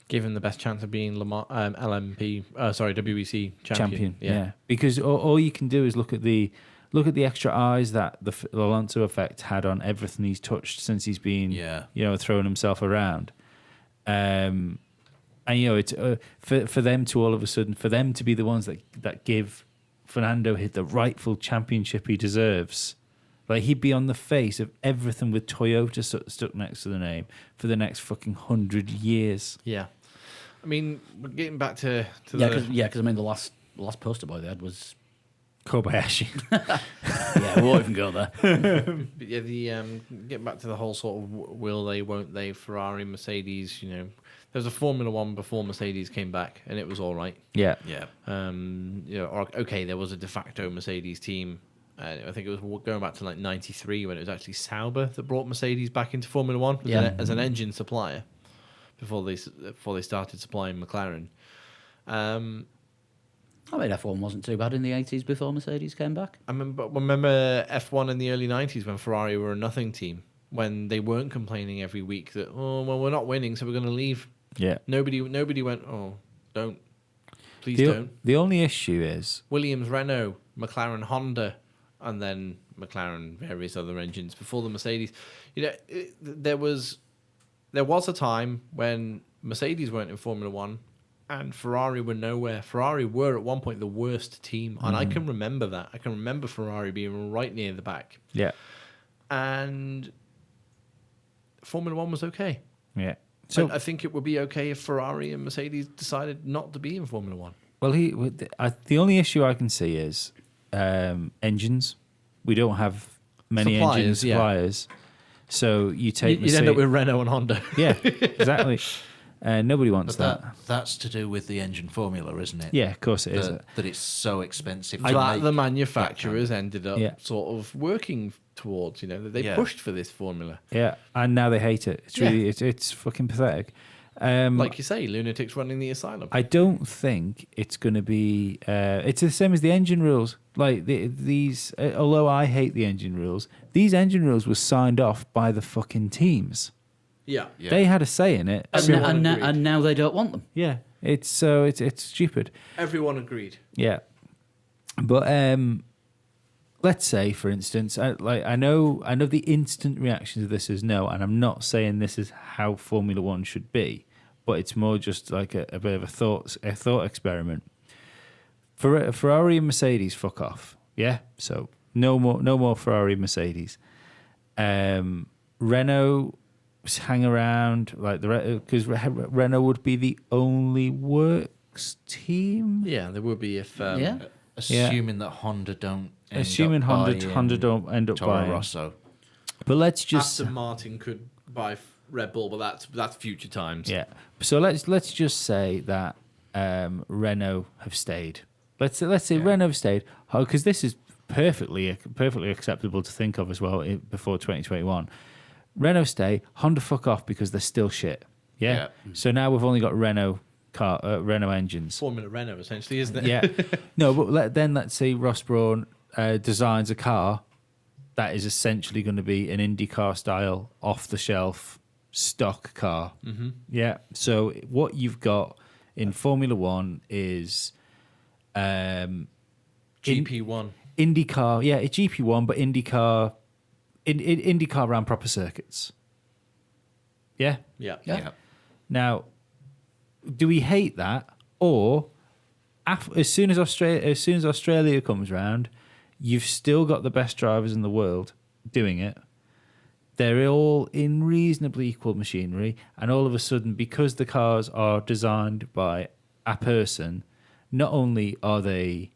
Give him the best chance of being WEC champion. Yeah. Because all you can do is look at the extra eyes that the Alonso effect had on everything he's touched since he's been throwing himself around. And it's for them to all of a sudden, for them to be the ones that give Fernando the rightful championship he deserves. Like, he'd be on the face of everything with Toyota stuck next to the name for the next fucking 100 years. Yeah. I mean, we're getting back to Because I mean, the last poster boy they had was... Kobayashi. Yeah, we won't even go there. But yeah, getting back to the whole sort of will they, won't they, Ferrari, Mercedes, there was a Formula One before Mercedes came back, and it was all right. Yeah. Yeah. There was a de facto Mercedes team. I think it was going back to like 93 when it was actually Sauber that brought Mercedes back into Formula One as an engine supplier before they started supplying McLaren. I mean, F1 wasn't too bad in the 80s before Mercedes came back. I remember F1 in the early 90s when Ferrari were a nothing team, when they weren't complaining every week that, we're not winning, so we're going to leave. Yeah. Nobody went, don't. Please don't. The only issue is... Williams, Renault, McLaren, Honda, and then McLaren, various other engines before the Mercedes. There was a time when Mercedes weren't in Formula One and Ferrari were nowhere. Ferrari were at one point the worst team, and I can remember that. I can remember Ferrari being right near the back. Yeah. And Formula One was okay. Yeah. So I think it would be okay if Ferrari and Mercedes decided not to be in Formula One. Well, the only issue I can see is engines. We don't have many engine suppliers. So you take... You'd end up with Renault and Honda. Yeah, exactly. Nobody wants But that. that's to do with the engine formula, isn't it? Yeah, of course it is. That it's so expensive. The manufacturers ended up sort of working towards, they pushed for this formula. Yeah, and now they hate it. It's really, it's fucking pathetic. Like you say, lunatics running the asylum. I don't think it's going to be... it's the same as the engine rules. Like, these... although I hate the engine rules, these engine rules were signed off by the fucking teams. Yeah. They had a say in it. And now they don't want them. Yeah, it's stupid. Everyone agreed. Yeah, but let's say, for instance, I know the instant reaction to this is no, and I'm not saying this is how Formula One should be, but it's more just like a bit of a thought experiment. Ferrari and Mercedes, fuck off. Yeah, so no more Ferrari and Mercedes. Renault hang around like because Renault would be the only works team. Yeah, there would be if Yeah. Assuming that Honda don't. Assuming Honda don't end up Toro buying. Rosso. But let's just Aston Martin could buy Red Bull, but that's future times. yeah. So let's just say that Renault have stayed. Let's say Renault have stayed because this is perfectly acceptable to think of as well before 2021. Renault stay, Honda fuck off because they're still shit. Yeah. So now we've only got Renault engines. Formula Renault, essentially, isn't it? Yeah. No, but then let's say Ross Brawn designs a car that is essentially going to be an IndyCar style, off the shelf, stock car. Mm-hmm. Yeah. So what you've got in Formula One is GP1. IndyCar. Yeah, it's GP1, but IndyCar. IndyCar ran proper circuits. Yeah. Yeah. Now, do we hate that, or as soon as Australia comes round, you've still got the best drivers in the world doing it. They're all in reasonably equal machinery, and all of a sudden, because the cars are designed by a person, not only are they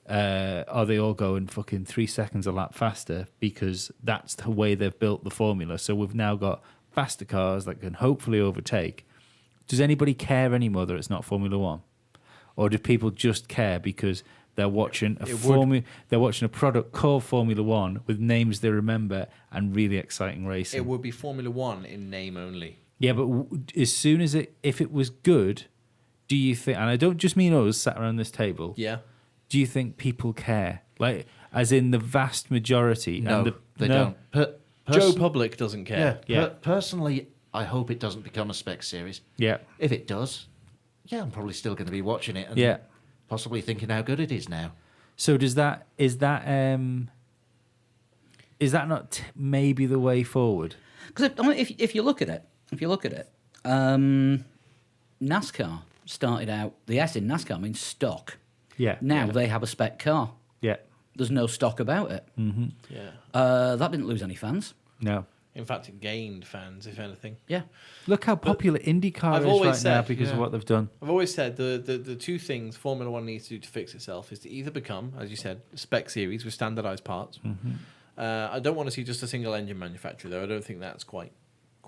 all going fucking 3 seconds a lap faster because that's the way they've built the formula. So we've now got faster cars that can hopefully overtake. Does anybody care anymore that it's not Formula One, or do people just care because they're watching they're watching a product called Formula One with names they remember and really exciting racing? It would be Formula One in name only. Yeah, but as soon as if it was good, do you think? And I don't just mean us sat around this table. Yeah. Do you think people care? Like, as in the vast majority? No, they don't. Joe Public doesn't care. Yeah. Personally, I hope it doesn't become a spec series. Yeah. If it does, I'm probably still going to be watching it and possibly thinking how good it is now. So is that not maybe the way forward? Because if you look at it, NASCAR started out, the S in NASCAR means stock. Yeah. Now they have a spec car. Yeah. There's no stock about it. Mm-hmm. Yeah. That didn't lose any fans. No. In fact, it gained fans, if anything. Yeah. Look how popular IndyCar is right now because of what they've done. I've always said the two things Formula One needs to do to fix itself is to either become, as you said, a spec series with standardized parts. Mm-hmm. I don't want to see just a single engine manufacturer, though. I don't think that's quite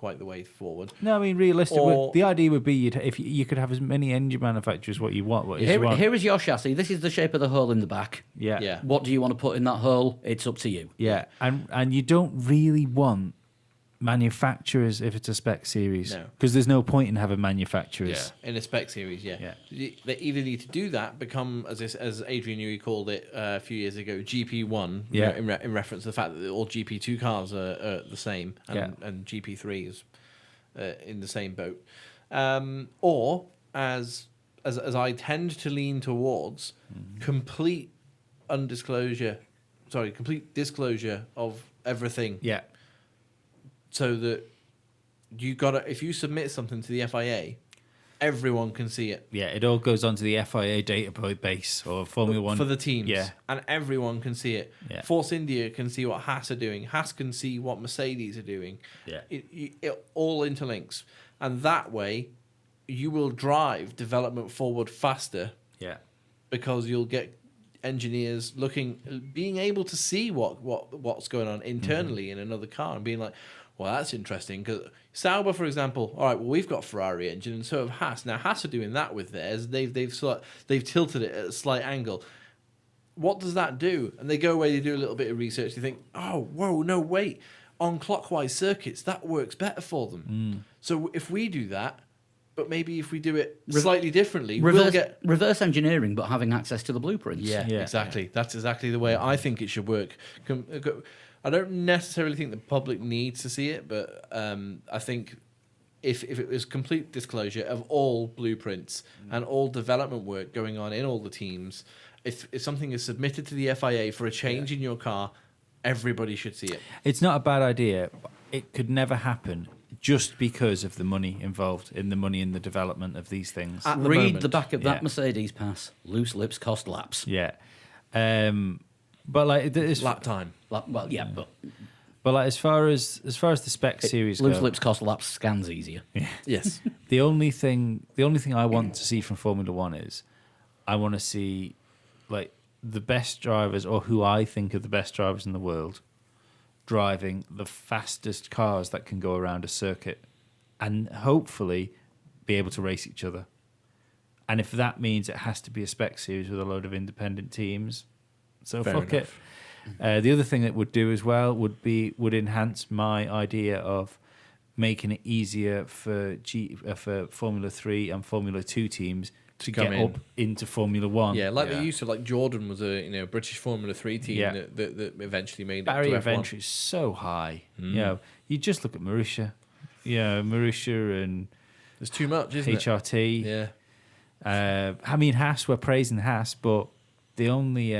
the way forward. No, I mean, realistically, Or- the idea would be if you could have as many engine manufacturers what you want. Here is your chassis. This is the shape of the hole in the back. Yeah. Yeah. What do you want to put in that hole? It's up to you. Yeah. And you don't really want manufacturers if it's a spec series. No. Because there's no point in having manufacturers. In a spec series, Yeah. They either need to do that, become, as Adrian Newey called it a few years ago, GP1, Yeah. in reference to the fact that all GP2 cars are the same, and, Yeah. and GP3 is in the same boat. Or, as I tend to lean towards, complete disclosure of everything. Yeah. So that if you submit something to the FIA, everyone can see it. Yeah, it all goes onto the FIA database or Formula One. For the teams. Yeah. And everyone can see it. Yeah. Force India can see what Haas are doing. Haas can see what Mercedes are doing. Yeah. It all interlinks. And that way, you will drive development forward faster Yeah. because you'll get engineers being able to see what's going on internally in another car and being like, well, that's interesting. Because Sauber, for example, all right, well, we've got Ferrari engine, and so have Haas. Now, Haas are doing that with theirs. They've tilted it at a slight angle. What does that do? And they go away, they do a little bit of research. They think, oh, whoa, no, wait. On clockwise circuits, that works better for them. So if we do that, but maybe if we do it slightly differently, we'll get reverse engineering, but having access to the blueprints. Yeah, Yeah. exactly. That's exactly the way I think it should work. I don't necessarily think the public needs to see it, but I think if it was complete disclosure of all blueprints and all development work going on in all the teams, if something is submitted to the FIA for a change in your car, everybody should see it. It's not a bad idea. It could never happen just because of the money involved in the development of these things. At the Read moment, the back of that yeah. Mercedes pass. Loose lips cost laps. Yeah. But like it's Lap time. Well, yeah, but But like as far as the spec series Loose go, lips cost laps scans easier. Yes. the only thing I want to see from Formula One is I want to see like the best drivers, or who I think are the best drivers in the world, driving the fastest cars that can go around a circuit, and hopefully be able to race each other. And if that means it has to be a spec series with a load of independent teams, so Fair fuck enough. it. The other thing that would do as well would enhance my idea of making it easier for for Formula 3 and Formula 2 teams to come get in. up into Formula 1. Yeah, like Yeah. they used to. Like Jordan was a British Formula 3 team Yeah. that eventually made Barrier it of to F1. entry is so high. Mm. You know, you just look at Marussia. Yeah, Marussia and There's too much, isn't it? HRT. Yeah. I mean, Haas, we're praising Haas, but the only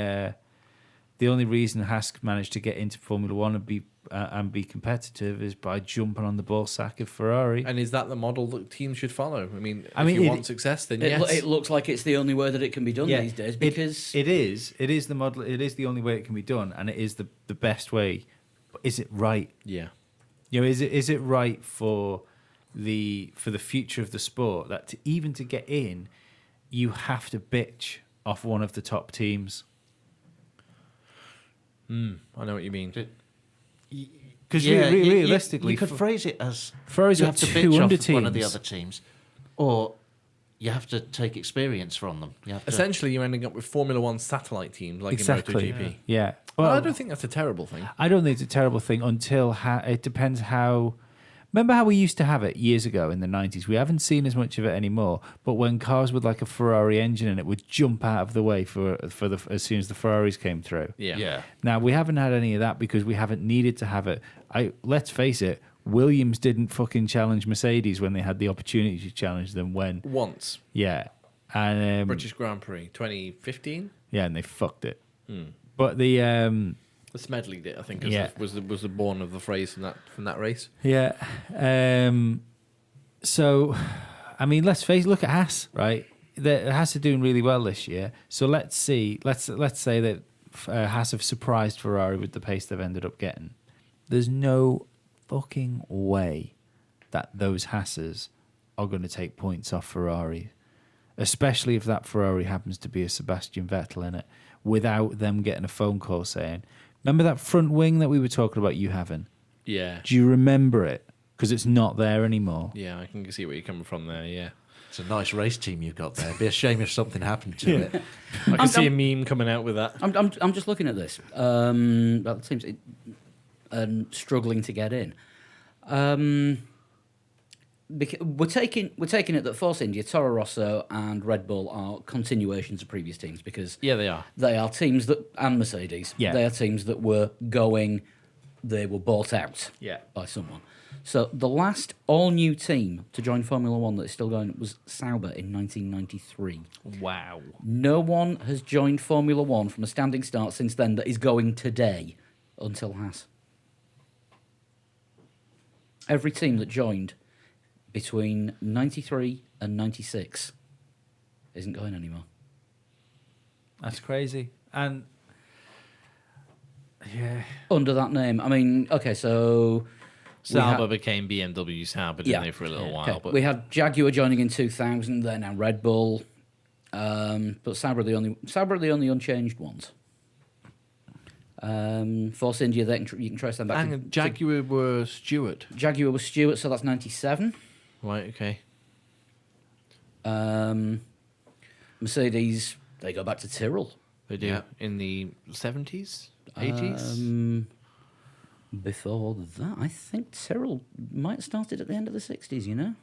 reason Haas managed to get into Formula 1 and be competitive is by jumping on the ball sack of Ferrari. And is that the model that teams should follow? I mean, I if mean, you it- want success, then It, yes. it looks like it's the only way that it can be done these days because it is the model. It is the only way it can be done, and it is the best way. But is it right? yeah. You know, is it right for the future of the sport that to get in, you have to bitch off one of the top teams? I know what you mean. Because Yeah, realistically, you could phrase it as Ferrari's you got have to two bitch under off one of the teams. other teams, or you have to take experience from them. You have to, Essentially, you're ending up with Formula 1 satellite teams like Exactly. in MotoGP. Yeah. Well, Well, I don't think that's a terrible thing. I don't think it's a terrible thing until it depends how. Remember how we used to have it years ago in the 90s? We haven't seen as much of it anymore. But when cars with like a Ferrari engine in it would jump out of the way as soon as the Ferraris came through. Yeah. Now we haven't had any of that because we haven't needed to have it. Let's face it, Williams didn't fucking challenge Mercedes when they had the opportunity to challenge them. Once. And British Grand Prix 2015. and they fucked it. But the The Smedley did, I think, Yeah. was the born of the phrase from that race. Yeah. So, I mean, look at Haas, right? Haas are doing really well this year. So let's see. Let's say that Haas have surprised Ferrari with the pace they've ended up getting. There's no fucking way that those Haasers are going to take points off Ferrari, especially if that Ferrari happens to be a Sebastian Vettel in it, without them getting a phone call saying, "Remember that front wing that we were talking about you having? Yeah. Do you remember it? Because it's not there anymore." Yeah, I can see where you're coming from there, yeah. it's a nice race team you've got there. It'd be a shame if something happened to it. I can see a meme coming out with that. I'm just looking at this. That seems struggling to get in. We're taking it that Force India, Toro Rosso, and Red Bull are continuations of previous teams because Yeah, they are. they are teams and Mercedes. Yeah. They are teams that were going. They were bought out. Yeah. By someone. So the last all-new team to join Formula One that is still going was Sauber in 1993. Wow. No one has joined Formula One from a standing start since then that is going today until Haas. Every team that joined between 93 and 96 isn't going anymore. That's crazy. And yeah, Under that name. I mean, okay, so... Sauber became BMW Sauber, didn't they, for a little Okay. while? But We had Jaguar joining in 2000, they're now Red Bull. But Sauber are the only unchanged ones. Force India, you can trace them back to Jaguar were Stewart. Jaguar was Stewart, so that's 97. Right, okay. Mercedes, they go back to Tyrrell. They do. Yeah. In the 70s? 80s? Before that, I think Tyrrell might have started at the end of the 60s, you know?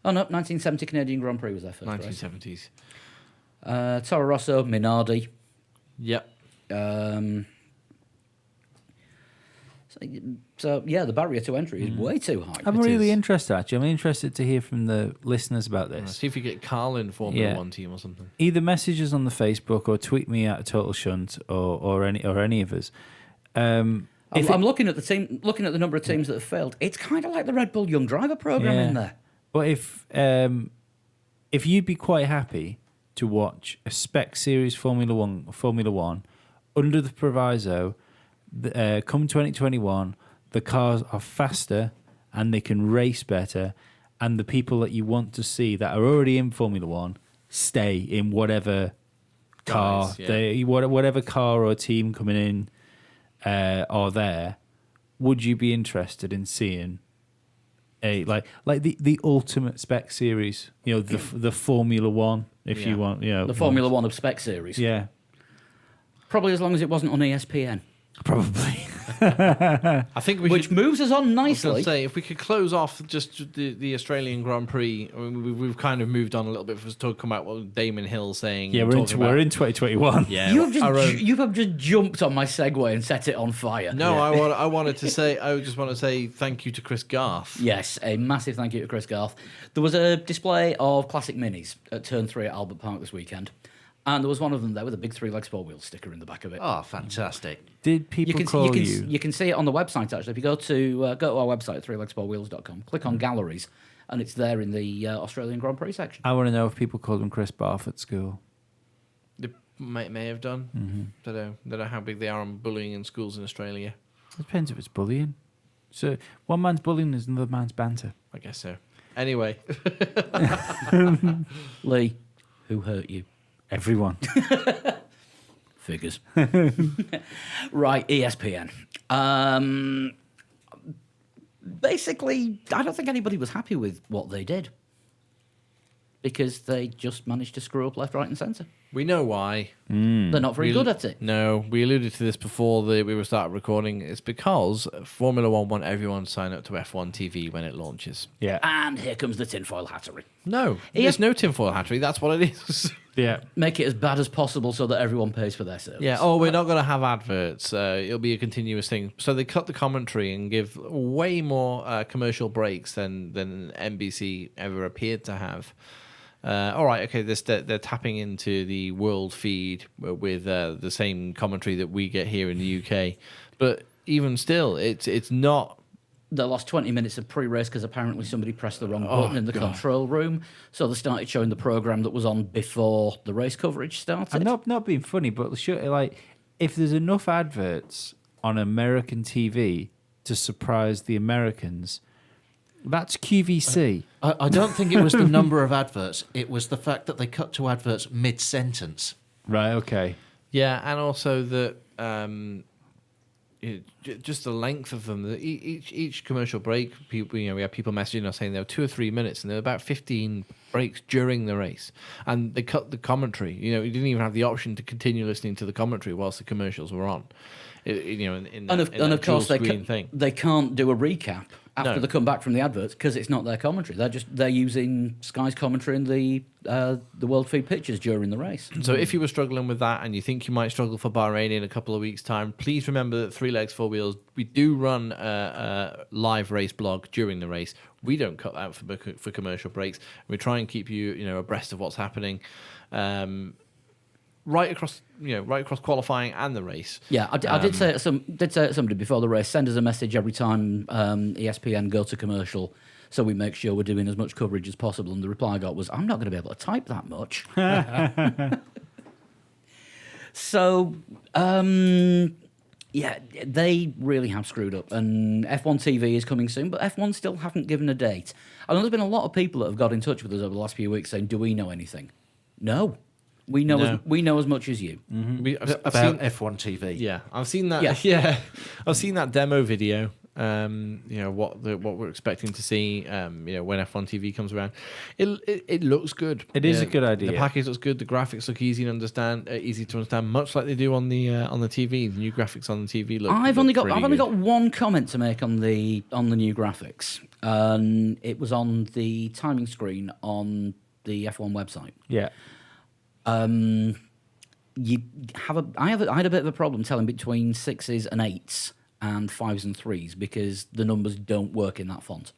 Oh, no, 1970 Canadian Grand Prix was their first race. 1970s. Toro Rosso, Minardi. Yep. So, yeah, the barrier to entry is way too high. I'm It really is. interested. Actually, I'm interested to hear from the listeners about this. See if we get Carl in Formula Yeah. 1 team or something. Either messages on the Facebook or tweet me at Total Shunt or any of us. I'm looking at the number of teams that have failed. It's kind of like the Red Bull Young Driver program in there. But if you'd be quite happy to watch a spec series Formula One under the proviso come 2021, the cars are faster and they can race better, and the people that you want to see that are already in Formula One stay in whatever car whatever car or team coming in are there. Would you be interested in seeing a like the ultimate spec series? You know, the Formula One, if you want, you know, The Formula One of spec series. Yeah, Probably as long as it wasn't on ESPN. probably. I think we Which should, moves us on I was going nicely. to say, if we could close off just the Australian Grand Prix, I mean, we've kind of moved on a little bit for us to talk about what Damon Hill saying. Yeah, we're in 2021. Yeah, You have our own- just jumped on my segue and set it on fire. No, I wanted to say, I just want to say thank you to Chris Garth. Yes, a massive thank you to Chris Garth. There was a display of classic minis at Turn 3 at Albert Park this weekend, and there was one of them there with a big 3 Legs 4 Wheels sticker in the back of it. Oh, fantastic. Did people call you? You can see it on the website, actually. If you go to our website, 3legs4wheels.com, click on Galleries, and it's there in the Australian Grand Prix section. I want to know if people called him Chris Barth at school. They may have done. Mm-hmm. Don't know how big they are on bullying in schools in Australia. It depends if it's bullying. So one man's bullying is another man's banter. I guess so. Anyway, Lee, who hurt you? Everyone. Figures. Right, ESPN. Basically, I don't think anybody was happy with what they did because they just managed to screw up left, right, and centre. we know why. They're not very good at it. No, we alluded to this before we were started recording. It's because Formula One want everyone to sign up to F1 TV when it launches. Yeah. And here comes the tinfoil hattery. No, there's no tinfoil hattery. That's what it is. Yeah. Make it as bad as possible so that everyone pays for their service. Yeah. Oh, we're not going to have adverts. It'll be a continuous thing. So they cut the commentary and give way more commercial breaks than NBC ever appeared to have. All right, okay. They're tapping into the world feed with the same commentary that we get here in the UK, but even still, it's not. They lost 20 minutes of pre-race because apparently somebody pressed the wrong button in the control room. So they started showing the programme that was on before the race coverage started. I'm not being funny, but like if there's enough adverts on American TV to surprise the Americans, that's QVC. I don't think it was the number of adverts. It was the fact that they cut to adverts mid-sentence. Right, okay. Yeah, and also that just the length of them. Each commercial break, people, we have people messaging us saying there were 2 or 3 minutes, and there were about 15 breaks during the race, and they cut the commentary. You didn't even have the option to continue listening to the commentary whilst the commercials were on. In Of course, thing. they can't do a recap after No. they come back from the adverts because it's not their commentary. They're using Sky's commentary and the world feed pictures during the race. So if you were struggling with that and you think you might struggle for Bahrain in a couple of weeks' time, please remember that 3 Legs 4 Wheels, we do run a live race blog during the race. We don't cut out for commercial breaks. We try and keep you abreast of what's happening. Right across qualifying and the race. Yeah, I did say to somebody before the race, send us a message every time ESPN go to commercial so we make sure we're doing as much coverage as possible. And the reply I got was, I'm not going to be able to type that much. So, yeah, they really have screwed up. And F1 TV is coming soon, but F1 still haven't given a date. I know there's been a lot of people that have got in touch with us over the last few weeks saying, do we know anything? No. We know as much as you. I've About seen, F1 TV. yeah, I've seen that. Yeah. Yeah, I've seen that demo video. What we're expecting to see. When F1 TV comes around, it looks good. It is a good idea. The package looks good. The graphics look easy to understand. Much like they do on the TV. The new graphics on the TV look. I've only really got one comment to make on the new graphics, and it was on the timing screen on the F1 website. Yeah. I had a bit of a problem telling between 6s and 8s and 5s and 3s because the numbers don't work in that font.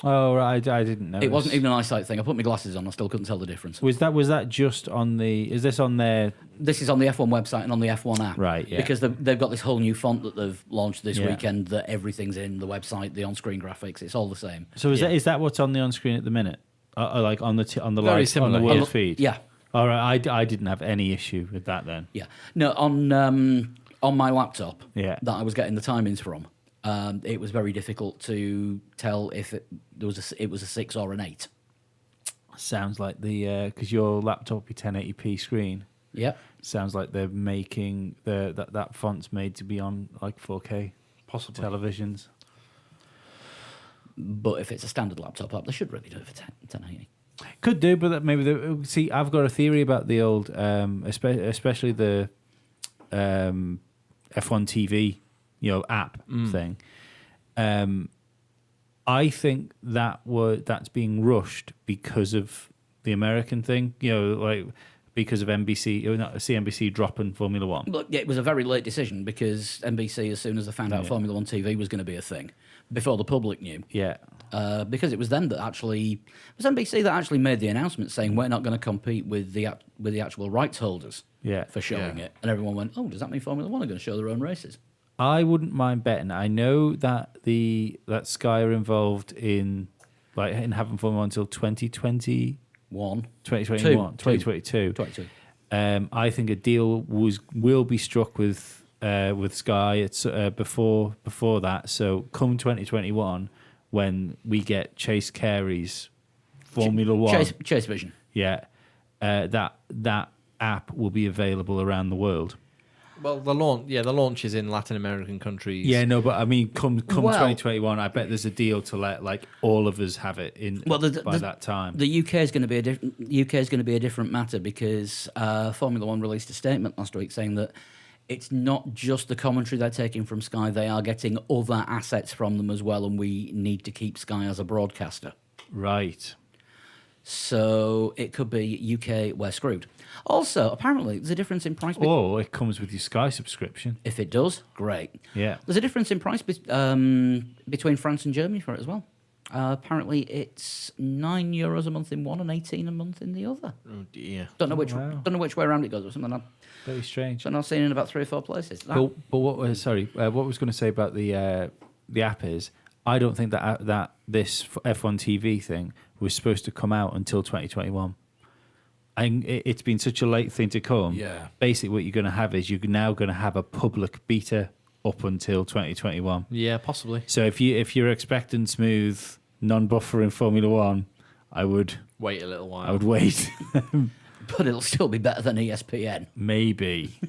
Oh, right. I didn't know. It wasn't even an eyesight thing. I put my glasses on. I still couldn't tell the difference. Was that just on the? Is this on their? This is on the F1 website and on the F1 app. Right, yeah. Because they've got this whole new font that they've launched this Yeah. weekend that everything's in the website, the on-screen graphics. It's all the same. So is that what's on the on screen at the minute? Like on the Very live on similar, the world yeah. feed? Yeah. All right. I didn't have any issue with that then. Yeah. No, on my laptop Yeah. that I was getting the timings from, it was very difficult to tell if it was a 6 or an 8. Sounds like because your laptop be 1080p screen. Yep. Sounds like they're making that font's made to be on like 4K Possibly. televisions. But if it's a standard laptop app, they should really do it for 1080. Could do, but see, I've got a theory about the old, especially the F1 TV, app thing. I think that's being rushed because of the American thing, like because of CNBC dropping Formula One. Look, yeah, it was a very late decision because NBC, as soon as they found out Formula One TV was going to be a thing, before the public knew. Yeah. Because it was them that actually, it was NBC that actually made the announcement saying we're not going to compete with the actual rights holders for showing it. And everyone went, oh, does that mean Formula One are going to show their own races? I wouldn't mind betting. I know that that Sky are involved in having Formula One until 2021, 2022. 22. I think a deal will be struck with Sky. It's before that. So come 2021, when we get Chase Carey's Formula One, Chase Vision. that app will be available around the world. Well, the launch is in Latin American countries. Yeah, no, but I mean, come 2021, I bet there's a deal to let all of us have it in by that time. The UK is going to be a different matter because Formula One released a statement last week saying that it's not just the commentary they're taking from Sky; they are getting other assets from them as well, and we need to keep Sky as a broadcaster. Right. So it could be UK, we're screwed. Also, apparently, there's a difference in price. Or it comes with your Sky subscription. If it does, great. Yeah. There's a difference in price between France and Germany for it as well. Apparently, it's €9 a month in one and 18 a month in the other. Oh dear. Don't know which way around it goes or something. Very strange. So I've seen in about 3 or 4 places. But what I was going to say about the app is, I don't think that this F1 TV thing was supposed to come out until 2021. It's been such a late thing to come. Yeah. Basically, what you're going to have is you're now going to have a public beta up until 2021. Yeah, possibly. So if you're expecting smooth, non-buffering Formula One, I would Wait a little while. I would wait. But it'll still be better than ESPN. Maybe.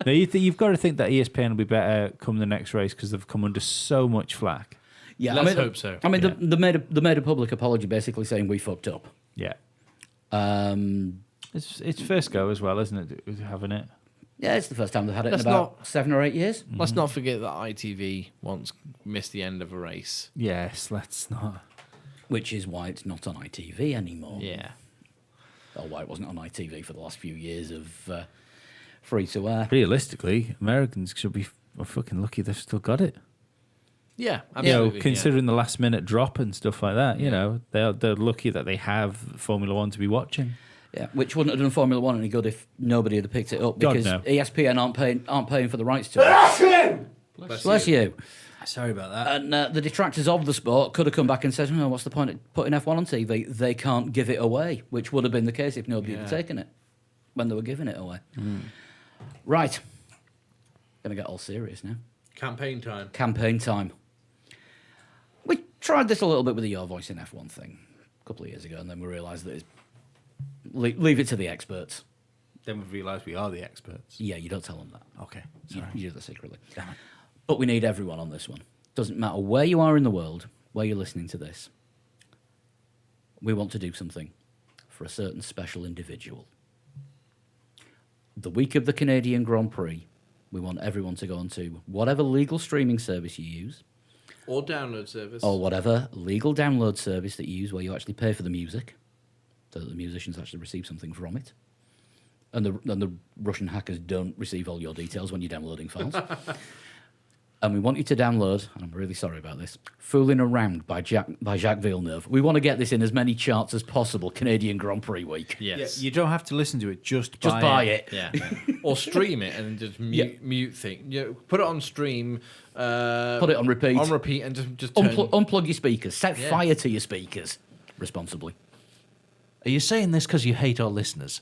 Now you've got to think that ESPN will be better come the next race because they've come under so much flack. Yeah, Let's hope so. I mean, they made a public apology, basically saying we fucked up. Yeah. It's first go as well, isn't it? With having it. Yeah, it's the first time they've had it Let's in about 7 or 8 years. Let's not forget that ITV once missed the end of a race. Yes, let's not. Which is why it's not on ITV anymore. Yeah. Or why it wasn't on ITV for the last few years of free to air. Realistically, Americans should be fucking lucky they've still got it. Yeah, absolutely. Considering the last minute drop and stuff like that, they're lucky that they have Formula One to be watching. Yeah, which wouldn't have done Formula One any good if nobody had picked it up because ESPN aren't paying for the rights to it. Bless you. Sorry about that. And the detractors of the sport could have come back and said, "Oh, what's the point of putting F1 on TV? They can't give it away," which would have been the case if nobody had taken it when they were giving it away. Right, gonna get all serious now. Campaign time. Campaign time. We tried this a little bit with the Your Voice in F1 thing a couple of years ago, and then we realised that it's leave it to the experts. Then we've realised we are the experts. Yeah, you don't tell them that. Okay, You sorry. do that secretly. Damn it. But we need everyone on this one. Doesn't matter where you are in the world, where you're listening to this. We want to do something for a certain special individual. The week of the Canadian Grand Prix, we want everyone to go onto whatever legal streaming service you use, Or download service. or whatever legal download service that you use where you actually pay for the music, so that the musicians actually receive something from it. And the Russian hackers don't receive all your details when you're downloading files. And we want you to download, and I'm really sorry about this, Fooling Around by Jacques Villeneuve. We want to get this in as many charts as possible, Canadian Grand Prix week. Yes. You don't have to listen to it, just buy it. Yeah. Or stream it and just mute thing. Put it on stream. Put it on repeat. On repeat and just turn. Unplug your speakers. Set fire to your speakers responsibly. Are you saying this because you hate our listeners?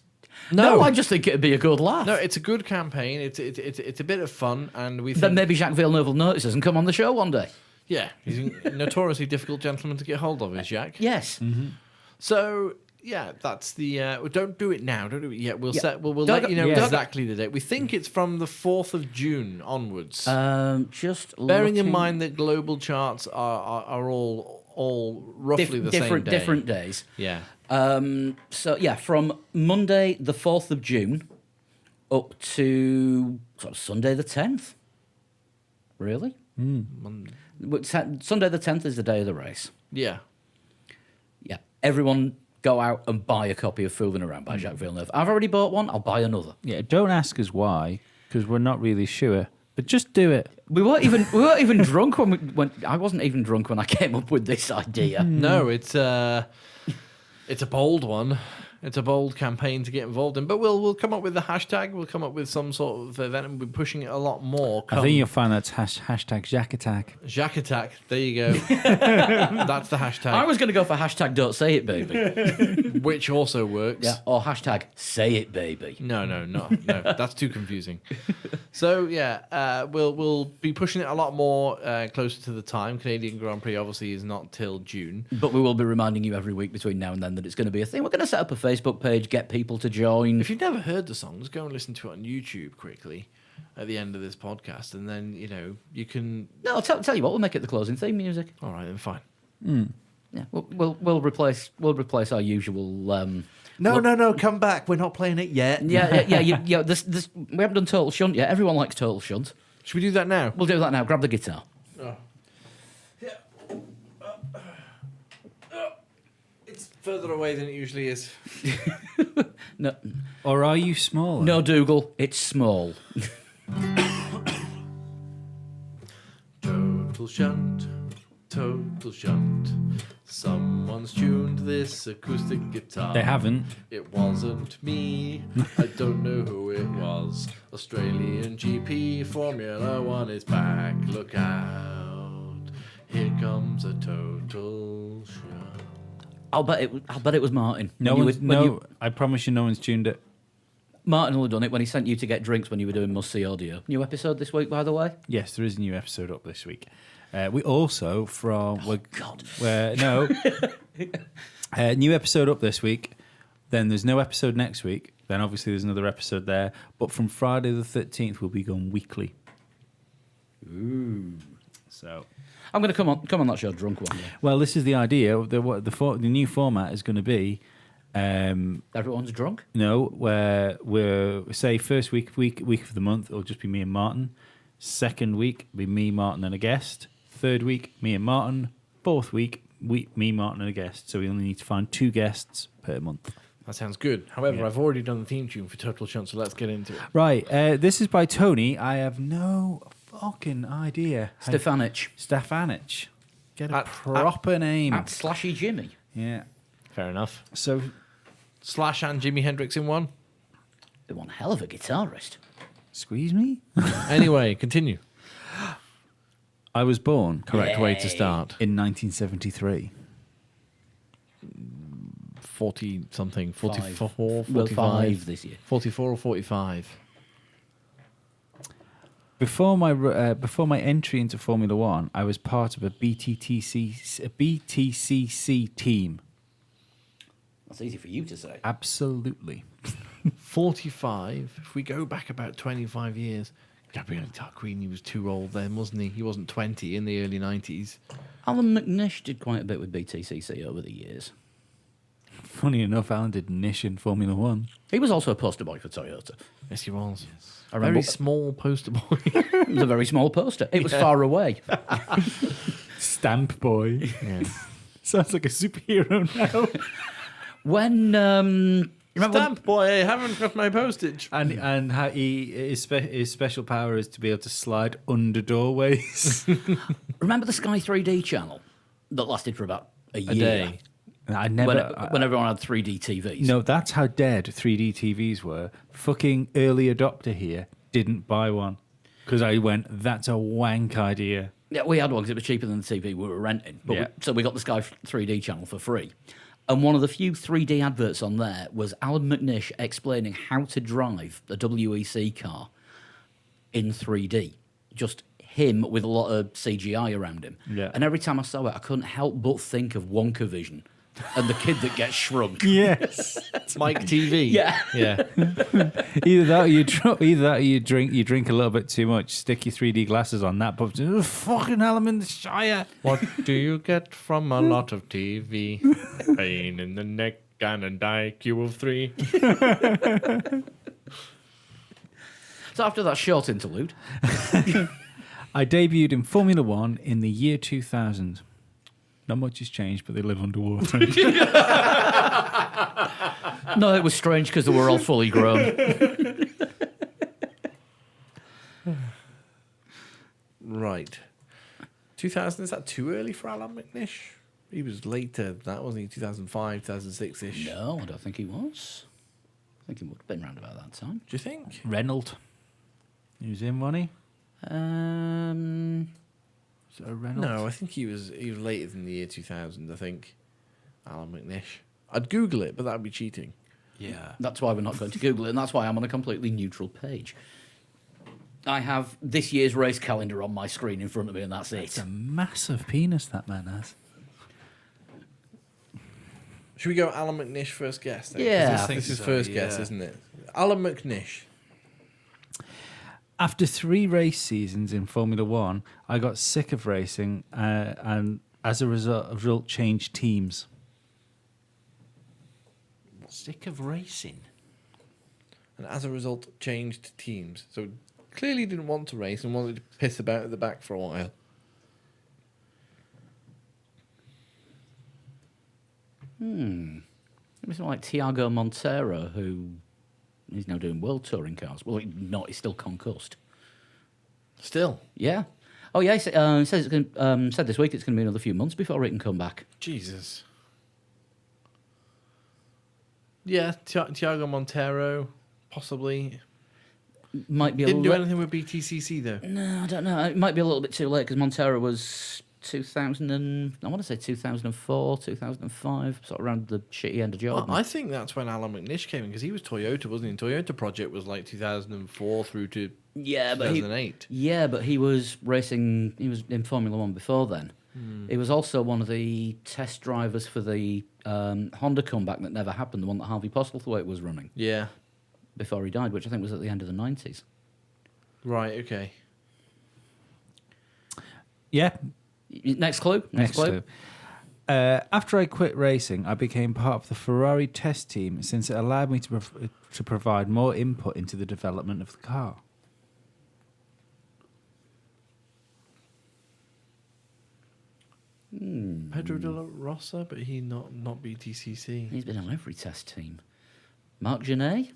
No, I just think it'd be a good laugh. No, it's a good campaign. It's a bit of fun, and we Then think, maybe Jacques Villeneuve will notice us and come on the show one day. yeah, he's a notoriously difficult gentleman to get hold of, is Jack. Yes. So yeah, that's the. Don't do it now. Don't do it yet. We'll Yeah. set. We'll Don't let you go- know yeah. exactly the date. We think it's from the 4th of June onwards. Just Bearing in looking- mind that global charts are all roughly the same day. different days. Yeah. So yeah, from Monday the 4th of June up to sort of Sunday the 10th. Really? Sunday the 10th is the day of the race. Yeah. Yeah. Everyone go out and buy a copy of Fooling Around by Jacques Villeneuve. I've already bought one. I'll buy another. Yeah, don't ask us why, because we're not really sure. But just do it. We weren't even drunk when I wasn't even drunk when I came up with this idea. No, it's a bold one. It's a bold campaign to get involved in. But we'll come up with the hashtag. We'll come up with some sort of event, and we'll be pushing it a lot more. I think you'll find that's hashtag Jack Attack. Jack Attack. There you go. That's the hashtag, I was going to go for hashtag Don't Say It Baby. which also works. Yeah. Or hashtag Say It Baby. No, that's too confusing. So yeah, we'll be pushing it a lot more closer to the time. Canadian Grand Prix obviously is not till June. But we will be reminding you every week between now and then that it's going to be a thing. We're going to set up a Facebook page, get people to join. If you've never heard the songs, go and listen to it on YouTube quickly at the end of this podcast, and then you can. No, I'll tell you what, we'll make it the closing theme music. All right, then fine. Yeah, we'll replace our usual. No, come back. We're not playing it yet. Yeah. This we haven't done Total Shunt yet. Everyone likes Total Shunt. Should we do that now? We'll do that now. Grab the guitar. It's further away than it usually is. No, Or are you smaller? no, Dougal, it's small. Total shunt, total shunt. Someone's tuned this acoustic guitar. They haven't. It wasn't me. I don't know who it was. Australian GP Formula One is back. Look out! Here comes a total shunt. I'll bet it was Martin. I promise you no one's tuned it. Martin will have done it when he sent you to get drinks when you were doing Must See Audio. New episode this week, by the way. Yes, there is a new episode up this week. We also God. New episode up this week. Then there's no episode next week. Then obviously there's another episode there. But from Friday the 13th, we'll be going weekly. Ooh. So, I'm going to come on that show drunk one day. well, this is the idea. The new format is going to be. Everyone's drunk. Where we're say first week of the month it'll just be me and Martin. Second week be me, Martin, and a guest. Third week me and Martin. Fourth week me, Martin, and a guest. So we only need to find 2 guests per month. That sounds good. However, Yeah. I've already done the theme tune for Total Shunt, so let's get into it. Right, this is by Tony. I have no fucking idea. Stefanich. Stefanich. Get a At- proper name. At Slashy Jimmy. Yeah. Fair enough. So Slash and Jimi Hendrix in one. They're one hell of a guitarist. squeeze me. Anyway, continue. I was born Correct way to start. in 1973. 40 something, 44, Well, 45, 5 this year. 44 or 45. Before my entry into Formula One, I was part of a BTCC team. That's easy for you to say. Absolutely. 45. If we go back about 25 years, Gabriele Tarquini was too old then, wasn't he? He wasn't 20 in the early 90s. Alan McNish did quite a bit with BTCC over the years. Funny enough, Alan did Nish in Formula One. He was also a poster boy for Toyota. Yes, he was. I remember Very small poster boy. it was a very small poster. It was far away. Stamp boy. Yeah. Sounds like a superhero now. When remember Stamp boy, I haven't got my postage. And how his special power is to be able to slide under doorways. remember the Sky 3D channel that lasted for about a year? day. I never. When everyone had 3D TVs. No, that's how dead 3D TVs were. Fucking early adopter here didn't buy one because I went, that's a wank idea. Yeah, we had one because it was cheaper than the TV we were renting. But Yeah. so we got the Sky 3D channel for free. And one of the few 3D adverts on there was Alan McNish explaining how to drive a WEC car in 3D. Just him with a lot of CGI around him. Yeah. And every time I saw it, I couldn't help but think of Wonka Vision and the kid that gets shrunk. Yes. It's Mike TV. Yeah. Yeah. Either that, or you drink a little bit too much. Stick your 3D glasses on that, but fucking hell, I'm in the Shire. What do you get from a lot of TV? Pain in the neck and an IQ of 3. So after that short interlude, I debuted in Formula One in the year 2000. Not much has changed, but they live underwater. no, it was strange because they were all fully grown. Right. 2000, is that too early for Alan McNish? He was later than that, wasn't he? 2005, 2006-ish. No, I don't think he was. I think he would have been around about that time. Do you think? Reynolds. He was in, wasn't he? Is it a Reynolds? No, I think he was later than the year 2000, I think. Alan McNish. I'd Google it, but that would be cheating. Yeah. That's why we're not going to Google it, and that's why I'm on a completely neutral page. I have this year's race calendar on my screen in front of me, and that's It's it. a massive penis that man has. Should we go Alan McNish first guess? Then? 'Cause Yeah, I this think is so, first guess, yeah. isn't it? Alan McNish. After 3 race seasons in Formula One, I got sick of racing and as a result changed teams. Sick of racing. And as a result, changed teams. So clearly didn't want to race and wanted to piss about at the back for a while. Maybe someone like Tiago Montero, who is now doing world touring cars. Well, he's still concussed. Still. Yeah. Oh, yeah. He says it's going. Said this week it's going to be another few months before he can come back. Jesus. Yeah, Tiago Montero, possibly. Might be a Didn't do little. anything with BTCC, though. No, I don't know. It might be a little bit too late because Montero was 2000 and I want to say 2004, 2005, sort of around the shitty end of Jordan. I think that's when Alan McNish came in, because he was Toyota, wasn't he? Toyota project was like 2004 through to yeah, but he 2008. was racing. He was in Formula One before then. He was also one of the test drivers for the Honda comeback that never happened, the one that Harvey Postlethwaite was running Yeah. before he died, which I think was at the end of the 90s. Right, okay. Yeah. Next clue. Next clue. After I quit racing, I became part of the Ferrari test team since it allowed me to provide more input into the development of the car. Pedro de la Rosa, but he not BTCC. He's been on every test team. Marc Genet,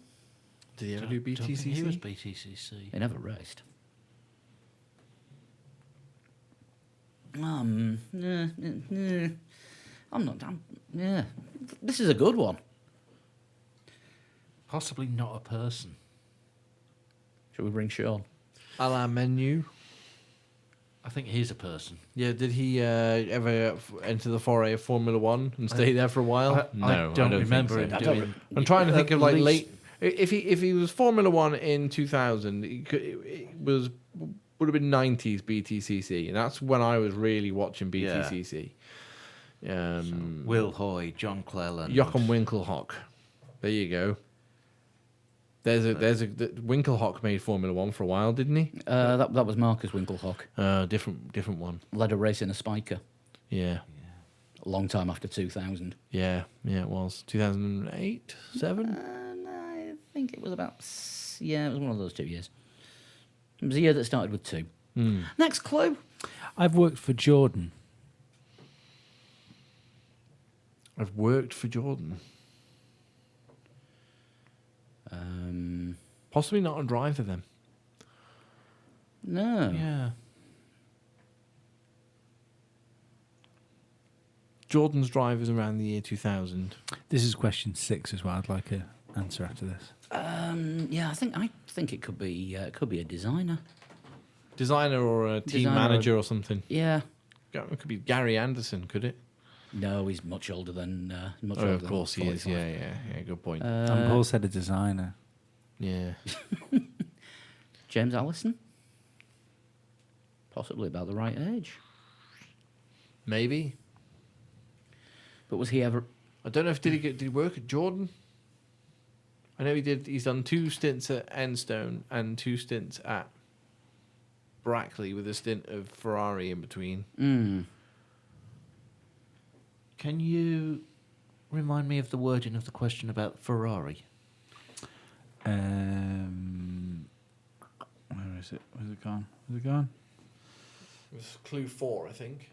Did he ever do Don't think BTCC? he was BTCC. he never raced. Yeah. This is a good one. Possibly not a person. Shall we bring Sean? Alain Menu. I think he's a person. Yeah, did he ever enter the foray of Formula One and stay there for a while? I don't remember him I don't doing. I'm trying to think of like least- late. If he was Formula One in 2000, it would have been 90s BTCC, and that's when I was really watching BTCC. Will Hoy, John Cleland. Jochen Winkelhock. There you go. Winkelhock made Formula One for a while, didn't he? That was Marcus Winkelhock. Different one. Led a race in a Spiker Yeah. a long time after 2000. Yeah, it was 2008, 7. I think it was about... Yeah, it was one of those 2 years. It was a year that started with 2. Next clue. I've worked for Jordan. I've worked for Jordan. Possibly not a driver then. No. Yeah. Jordan's drivers around the year 2000. This is question 6 as well. I'd like an answer after this. Yeah, I think it could be a designer. Designer or a team Designer or- manager or something. Yeah. It could be Gary Anderson, could it? No, he's much older than. Much Oh, older of than course he is. 45. Yeah. Good point. And Paul said a designer. Yeah. James Allison? Possibly about the right age. Maybe. But was he ever... I don't know if did he work at Jordan? I know he did. He's done 2 stints at Enstone and 2 stints at Brackley with a stint of Ferrari in between. Can you remind me of the wording of the question about Ferrari? Where is it? Where's it gone? Where's it gone? It was clue 4, I think.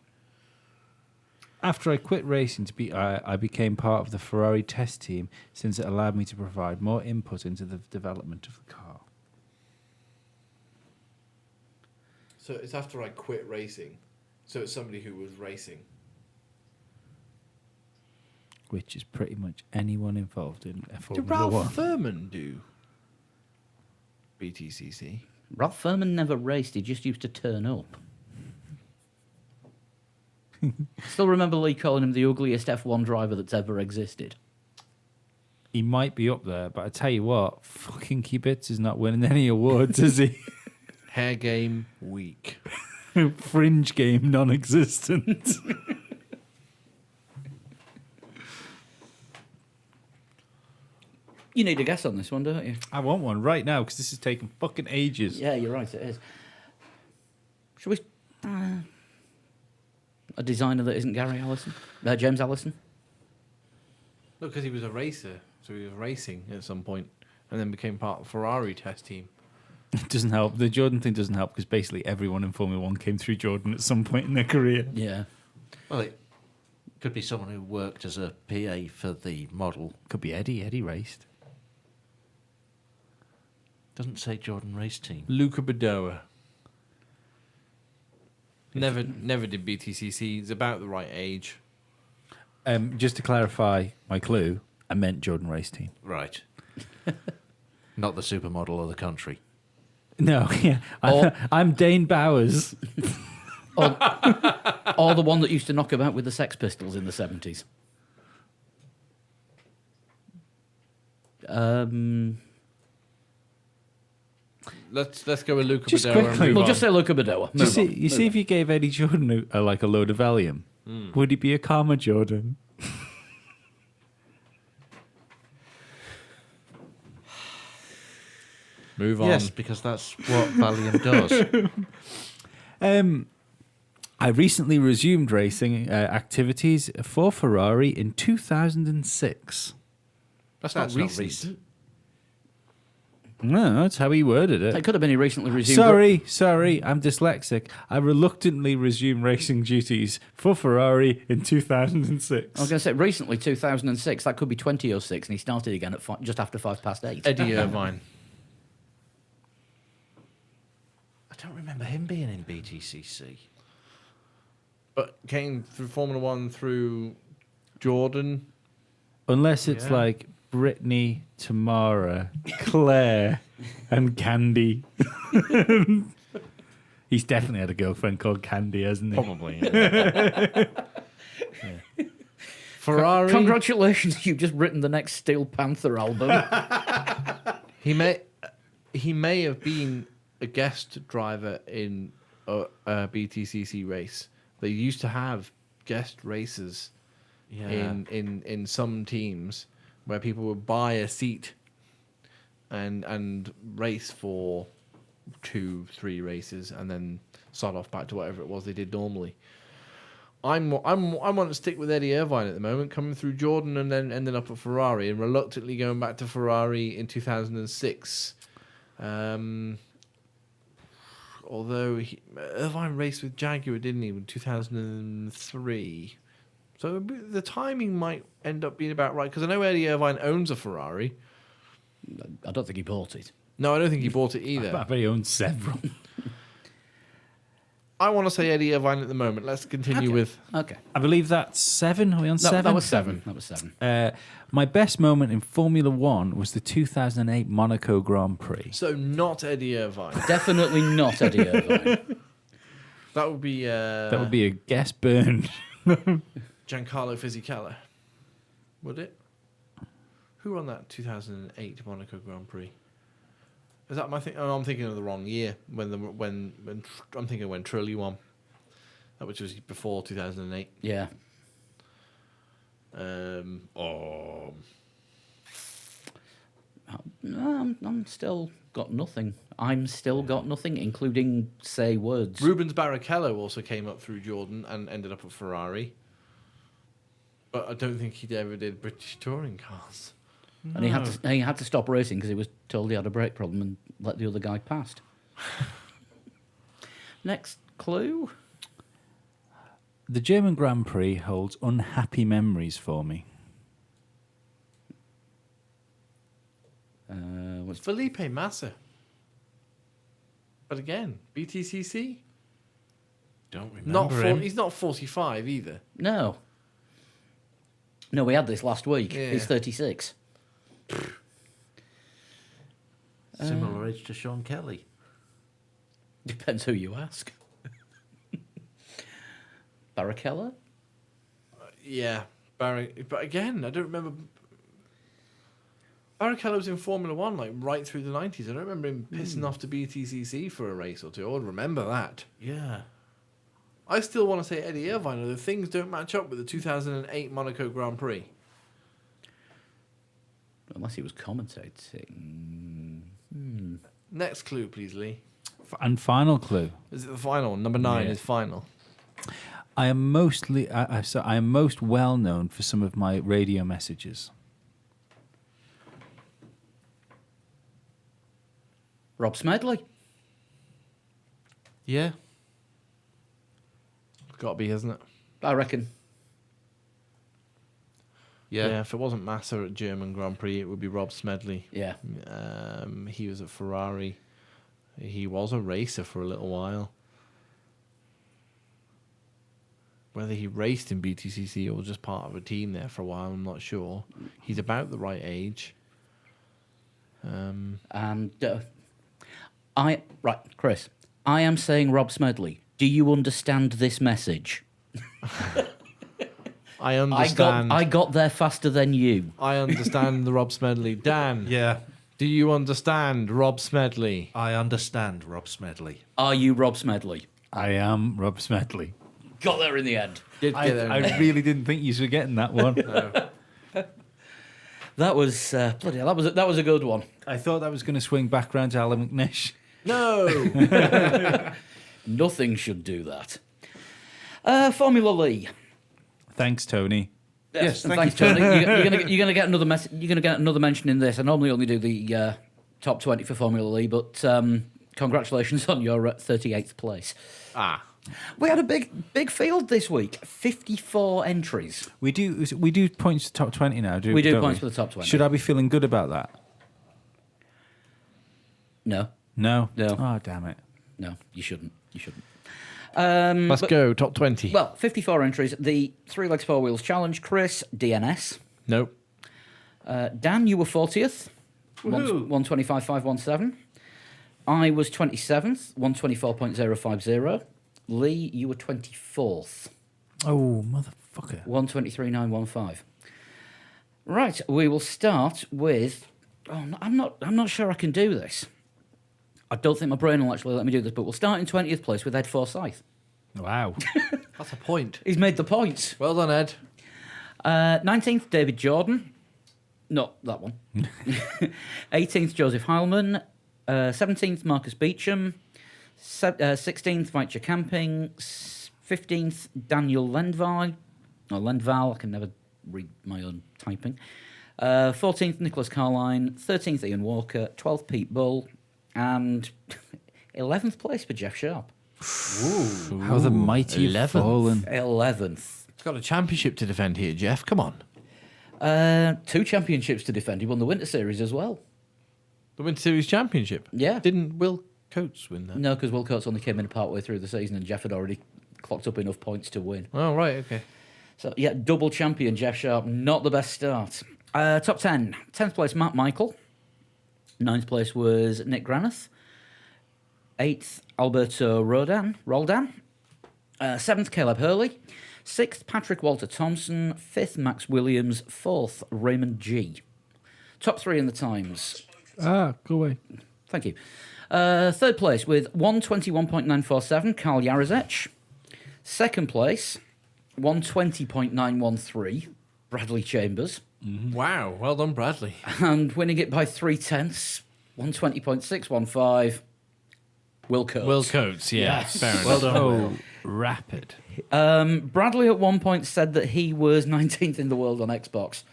After I quit racing I became part of the Ferrari test team since it allowed me to provide more input into the development of the car. So it's after I quit racing. So it's somebody who was racing. Which is pretty much anyone involved in Did Formula One. Ralph Furman do BTCC? Ralph Furman never raced, he just used to turn up. Still remember Lee calling him the ugliest F1 driver that's ever existed. He might be up there, but I tell you what, fucking Kibitz is not winning any awards, is he? Hair game weak. Fringe game non-existent. You need a guess on this one, don't you? I want one right now because this is taking fucking ages. Yeah, you're right, it is. Should we... a designer that isn't Gary Allison? James Allison? Look, because he was a racer. So he was racing at some point and then became part of the Ferrari test team. It doesn't help. The Jordan thing doesn't help because basically everyone in Formula One came through Jordan at some point in their career. Yeah. Well, it could be someone who worked as a PA for the model. Could be Eddie. Eddie raced. Doesn't say Jordan race team. Luca Badoa. Never did BTCC. He's about the right age. Just to clarify my clue, I meant Jordan race team. Right. Not the supermodel of the country. No, yeah. I'm Dane Bowers. Or the one that used to knock about with the Sex Pistols in the 70s. Let's go with Luca Just Badoa. quickly. and move We'll on. just say Luca Badoa. You see if you gave Eddie Jordan a load of Valium, would he be a Karma Jordan? Move on. Yes, because that's what Valium does. I recently resumed racing activities for Ferrari in 2006. That's That's not not recent. recent. No, that's how he worded it. It could have been he recently resumed... Sorry, I'm dyslexic. I reluctantly resumed racing duties for Ferrari in 2006. I was going to say, recently, 2006, that could be 2006, and he started again at just after 8:05. Eddie Irvine. I don't remember him being in BTCC. But came through Formula One through Jordan. Unless it's Yeah. like Brittany, Tamara, Claire, and Candy. He's definitely had a girlfriend called Candy, hasn't he? Probably. Ferrari. Congratulations, you've just written the next Steel Panther album. He may have been a guest driver in a BTCC race. They used to have guest racers in some teams where people would buy a seat and race for 2-3 races and then start off back to whatever it was they did normally. I want to stick with Eddie Irvine at the moment, coming through Jordan and then ending up at Ferrari and reluctantly going back to Ferrari in 2006. Although Irvine raced with Jaguar, didn't he, in 2003? So the timing might end up being about right, because I know Eddie Irvine owns a Ferrari. I don't think he bought it. No, I don't think he bought it I either. bet he owns several. I want to say Eddie Irvine at the moment. Let's continue with... Okay. I believe that's 7. Are we on 7? That was 7. That was 7. My best moment in Formula One was the 2008 Monaco Grand Prix. So not Eddie Irvine. Definitely not Eddie Irvine. That would be... That would be a guess burned. Giancarlo Fisichella. Would it? Who won that 2008 Monaco Grand Prix? Is that my thing? Oh, I'm thinking of the wrong year. When I'm thinking when Trulli won. That which was before 2008. Yeah. I'm still got nothing. I'm still got nothing, including say words. Rubens Barrichello also came up through Jordan and ended up at Ferrari. But I don't think he ever did British touring cars. And he had to stop racing because he was told he had a brake problem and let the other guy past. Next clue. The German Grand Prix holds unhappy memories for me. Was Felipe Massa. But again, BTCC? Don't remember him. He's not 45 either. No. No, we had this last week. Yeah. He's 36. Similar age to Sean Kelly. Depends who you ask. Barrichello? Yeah. But again, I don't remember. Barrichello was in Formula One like right through the 90s. I don't remember him pissing off to BTCC for a race or two. I would remember that. Yeah. I still want to say Eddie Irvine, although things don't match up with the 2008 Monaco Grand Prix. Unless he was commentating. Next clue, please, Lee. And final clue. Is it the final one? Number 9 Yeah. is final. I am I am most well known for some of my radio messages. Rob Smedley? Yeah. Got to be, hasn't it? I reckon. Yeah. If it wasn't Massa at German Grand Prix, it would be Rob Smedley. Yeah. He was at Ferrari. He was a racer for a little while. Whether he raced in BTCC or was just part of a team there for a while, I'm not sure. He's about the right age. And Chris, I am saying Rob Smedley. Do you understand this message? I understand. I got there faster than you. I understand the Rob Smedley. Dan, Yeah. do you understand Rob Smedley? I understand Rob Smedley. Are you Rob Smedley? I am Rob Smedley. Got there in the end. Did get there. I really didn't think you were getting that one. That was bloody hell, that was a good one. I thought that was going to swing back round to Alan McNish. No. Nothing should do that. Formula Lee. Thanks, Tony. Yes, and thank thanks, you. Tony. You're gonna get another You're gonna get another mention in this. I normally only do the top 20 for Formula Lee, but congratulations on your 38th place. We had a big field this week. 54 entries. We do points to top 20 now, We do don't points for the top 20. Should I be feeling good about that? No, No. No. Oh, damn it. no, you shouldn't. You shouldn't. Let's go. Top 20. Well, 54 entries. The Three Legs Four Wheels Challenge. Chris, DNS. Nope. Dan, you were 40th. Woohoo. 125.517. I was 27th. 124.050. Lee, you were 24th. Oh, motherfucker. 123.915. Right, we will start with. Oh, I'm not sure I can do this. I don't think my brain will actually let me do this, but we'll start in 20th place with Ed Forsyth. Wow. That's a point. He's made the points. Well done, Ed. 19th, David Jordan. Not that one. 18th, Joseph Heilman. 17th, Marcus Beecham. 16th, Mike Camping. 15th, Daniel Lendval. Or Lendval, I can never read my own typing. 14th, Nicholas Carline. 13th, Ian Walker. 12th, Pete Bull. And 11th place for Jeff Sharp. How the mighty have 11th. fallen. 11th. He's got a championship to defend here, Jeff. Come on. 2 championships to defend. He won the Winter Series as well. The Winter Series Championship. Yeah. Didn't Will Coates win that? No, because Will Coates only came in partway through the season and Jeff had already clocked up enough points to win. Oh, right. Okay. So, yeah, double champion Jeff Sharp. Not the best start. Top 10. 10th place, Matt Michael. 9th place was Nick Granath. 8th, Alberto Roldan. 7th, Caleb Hurley. 6th, Patrick Walter Thompson. 5th, Max Williams. 4th, Raymond G. Top 3 in the times. Go away. Thank you. 3rd place with 121.947, Karl Jarizec. 2nd place, 120.913, Bradley Chambers. Wow, well done, Bradley. And winning it by 0.3, 120.615, Will Coates. Will Coates, yeah. Yes. Fair enough. Well done. Oh, rapid. Bradley at one point said that he was 19th in the world on Xbox.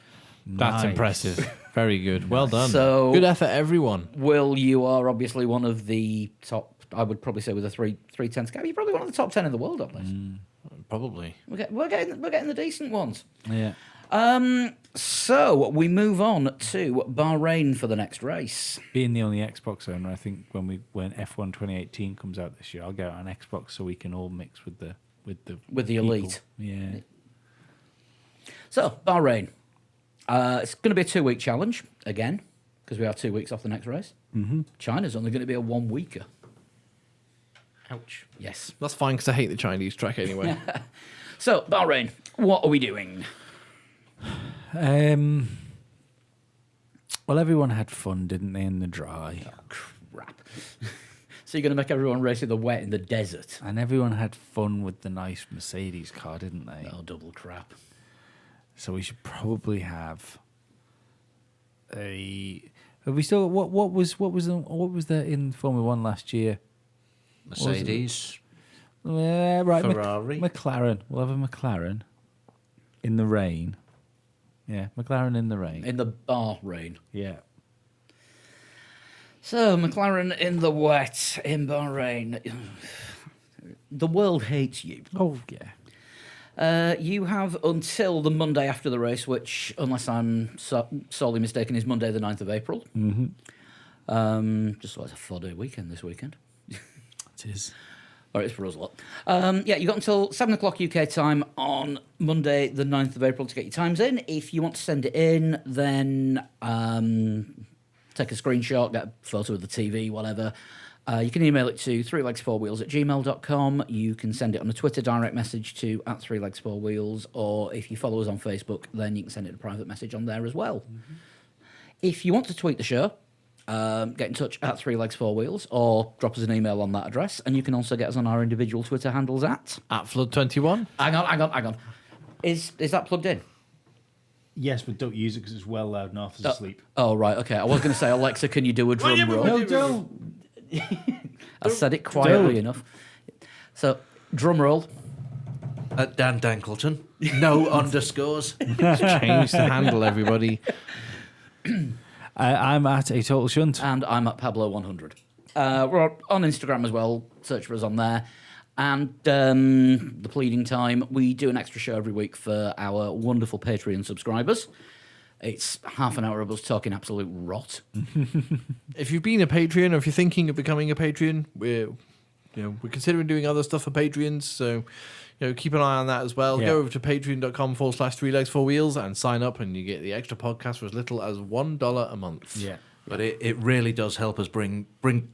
That's Nice. impressive. Very good. Well done. So- good effort, everyone. Will, you are obviously one of the top, I would probably say with a 310 scale, you're probably one of the top 10 in the world on this. Probably. We're getting the decent ones. Yeah. So we move on to Bahrain for the next race. Being the only Xbox owner, I think when F1 2018 comes out this year, I'll get an Xbox so we can all mix with the people. elite. Yeah. So Bahrain, it's going to be a 2-week challenge again because we have 2 weeks off the next race. Mm-hmm. China's only going to be a 1-weeker. Ouch. Yes. That's fine because I hate the Chinese track anyway. So Bahrain, what are we doing? Well, everyone had fun, didn't they, in the dry? Crap. So you're going to make everyone race in the wet in the desert? And everyone had fun with the nice Mercedes car, didn't they? Oh, double crap. So we should probably have a. Have we still what was there in Formula One last year? Mercedes. Right, Ferrari. McLaren. We'll have a McLaren in the rain. Yeah, McLaren in the rain. In the Bahrain. Yeah. So McLaren in the wet in Bahrain. The world hates you. Oh yeah. You have until the Monday after the race, which, unless I'm sorely mistaken, is Monday the 9th of April. Mm-hmm. Just like a 4-day weekend this weekend. It is. Or it's for us a lot. Yeah, you've got until 7 o'clock UK time on Monday the 9th of April to get your times in. If you want to send it in, then take a screenshot, get a photo of the TV, whatever. You can email it to 3legs4wheels@gmail.com. You can send it on a Twitter direct message to @3legs4wheels, or if you follow us on Facebook, then you can send it a private message on there as well. Mm-hmm. If you want to tweet the show, get in touch at 3legs4wheels, or drop us an email on that address, and you can also get us on our individual Twitter handles at Flood21. Hang on. Is that plugged in? Yes, but don't use it because it's well loud and Arthur's asleep. Oh, right, okay. I was going to say, Alexa, can you do a drum roll? No, don't. I said it quietly enough. So, drum roll. Dan Dankleton. No underscores. Change the handle, everybody. I'm at a total shunt. And I'm at Pablo100. We're on Instagram as well. Search for us on there. And the pleading time, we do an extra show every week for our wonderful Patreon subscribers. It's half an hour of us talking absolute rot. If you've been a Patreon, or if you're thinking of becoming a Patreon, we're considering doing other stuff for Patreons, so keep an eye on that as well. Yeah. Go over to patreon.com/3legs4wheels and sign up, and you get the extra podcast for as little as $1 a month. Yeah. But it really does help us bring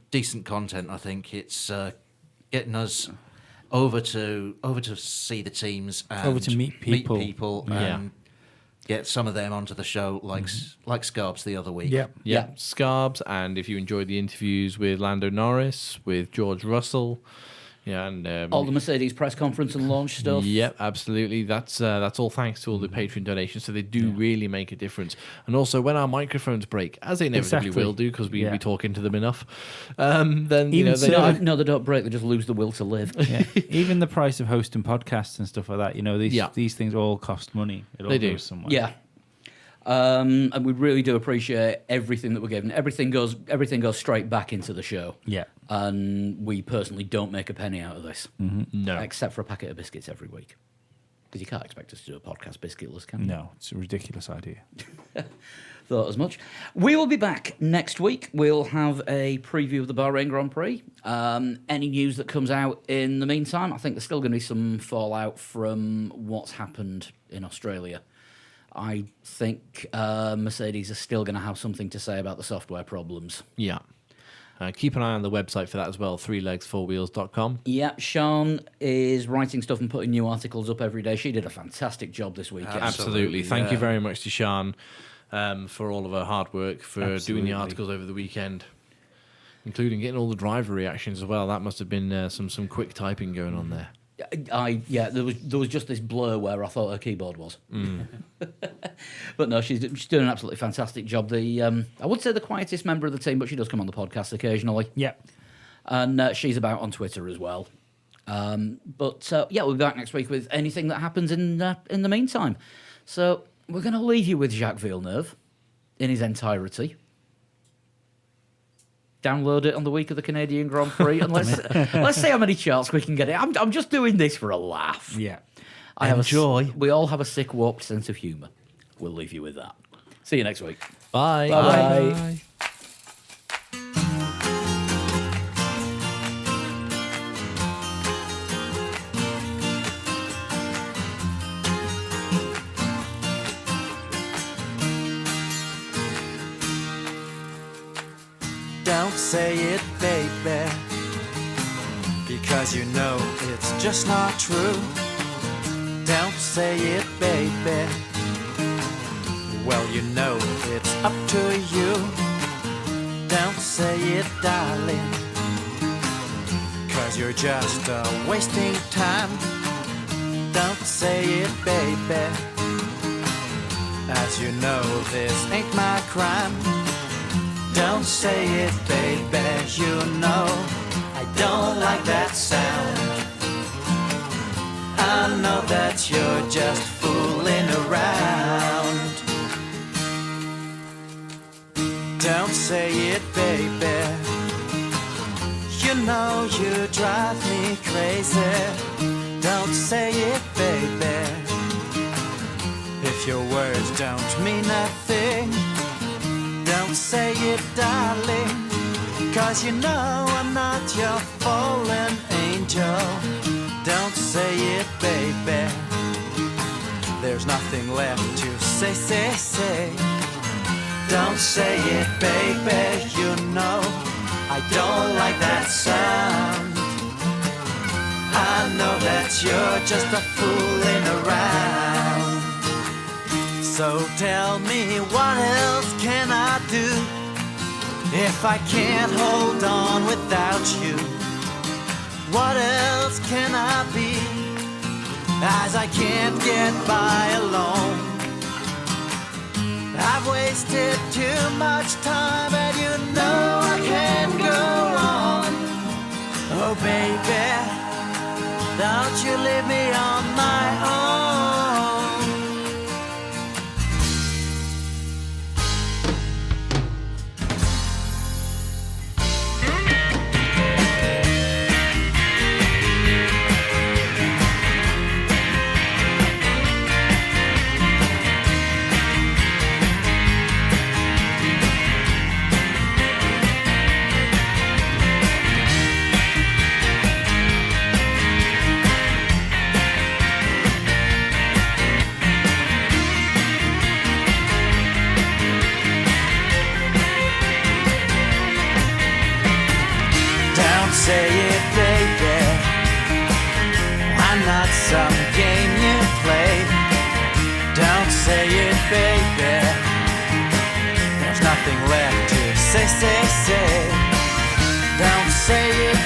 decent content. I think it's getting us over to see the teams and Over to meet people. and get some of them onto the show, like Scarbs the other week. Yep. Yeah, Scarbs, and if you enjoyed the interviews with Lando Norris, with George Russell, and All the Mercedes press conference and launch stuff. Yep, absolutely. That's all thanks to all the Patreon donations. So they do really make a difference. And also, when our microphones break, as they inevitably Exactly. will do, because we Yeah. talk into them enough, then Even they so- No, they don't break. They just lose the will to live. Yeah. Even the price of hosting podcasts and stuff like that, Yeah. these things all cost money. It all They do. goes somewhere. Yeah. And we really do appreciate everything that we're given. Everything goes straight back into the show. Yeah. And we personally don't make a penny out of this. no. Except for a packet of biscuits every week. Because you can't expect us to do a podcast biscuitless, can you? No, it's a ridiculous idea. Thought as much. We will be back next week. We'll have a preview of the Bahrain Grand Prix. Any news that comes out in the meantime, I think there's still going to be some fallout from what's happened in Australia. I think Mercedes are still going to have something to say about the software problems. Yeah. Keep an eye on the website for that as well, 3legs4wheels.com. Yeah, Sean is writing stuff and putting new articles up every day. She did a fantastic job this weekend. Absolutely. Thank you yeah. very much to Sian for all of her hard work, for doing Absolutely. the articles over the weekend, including getting all the driver reactions as well. That must have been some quick typing going on there. There was just this blur where I thought her keyboard was. But no, she's doing an absolutely fantastic job. I would say the quietest member of the team, but she does come on the podcast occasionally. Yeah. And she's about on Twitter as well. We'll be back next week with anything that happens in the meantime. So we're going to leave you with Jacques Villeneuve in his entirety. Download it on the week of the Canadian Grand Prix, and let's see how many charts we can get it. I'm just doing this for a laugh. Yeah. Enjoy. We all have a sick, warped sense of humour. We'll leave you with that. See you next week. Bye. Bye. Don't say it, baby, because you know it's just not true. Don't say it, baby, well, you know it's up to you. Don't say it, darling, cause you're just wasting time. Don't say it, baby, as you know this ain't my crime. Don't say it, baby, you know I don't like that sound. I know that you're just fooling around. Don't say it, baby, you know you drive me crazy. Don't say it, baby, if your words don't mean nothing. Don't say it, darling, cause you know I'm not your fallen angel. Don't say it, baby, there's nothing left to say. Don't say it, baby, you know I don't like that sound. I know that you're just a fooling around. So tell me, what else can I do if I can't hold on without you? What else can I be, as I can't get by alone? I've wasted too much time, and you know I can't go on. Oh baby, don't you leave me on my own. Say it, baby, I'm not some game you play. Don't say it, baby, there's nothing left to say. Don't say it,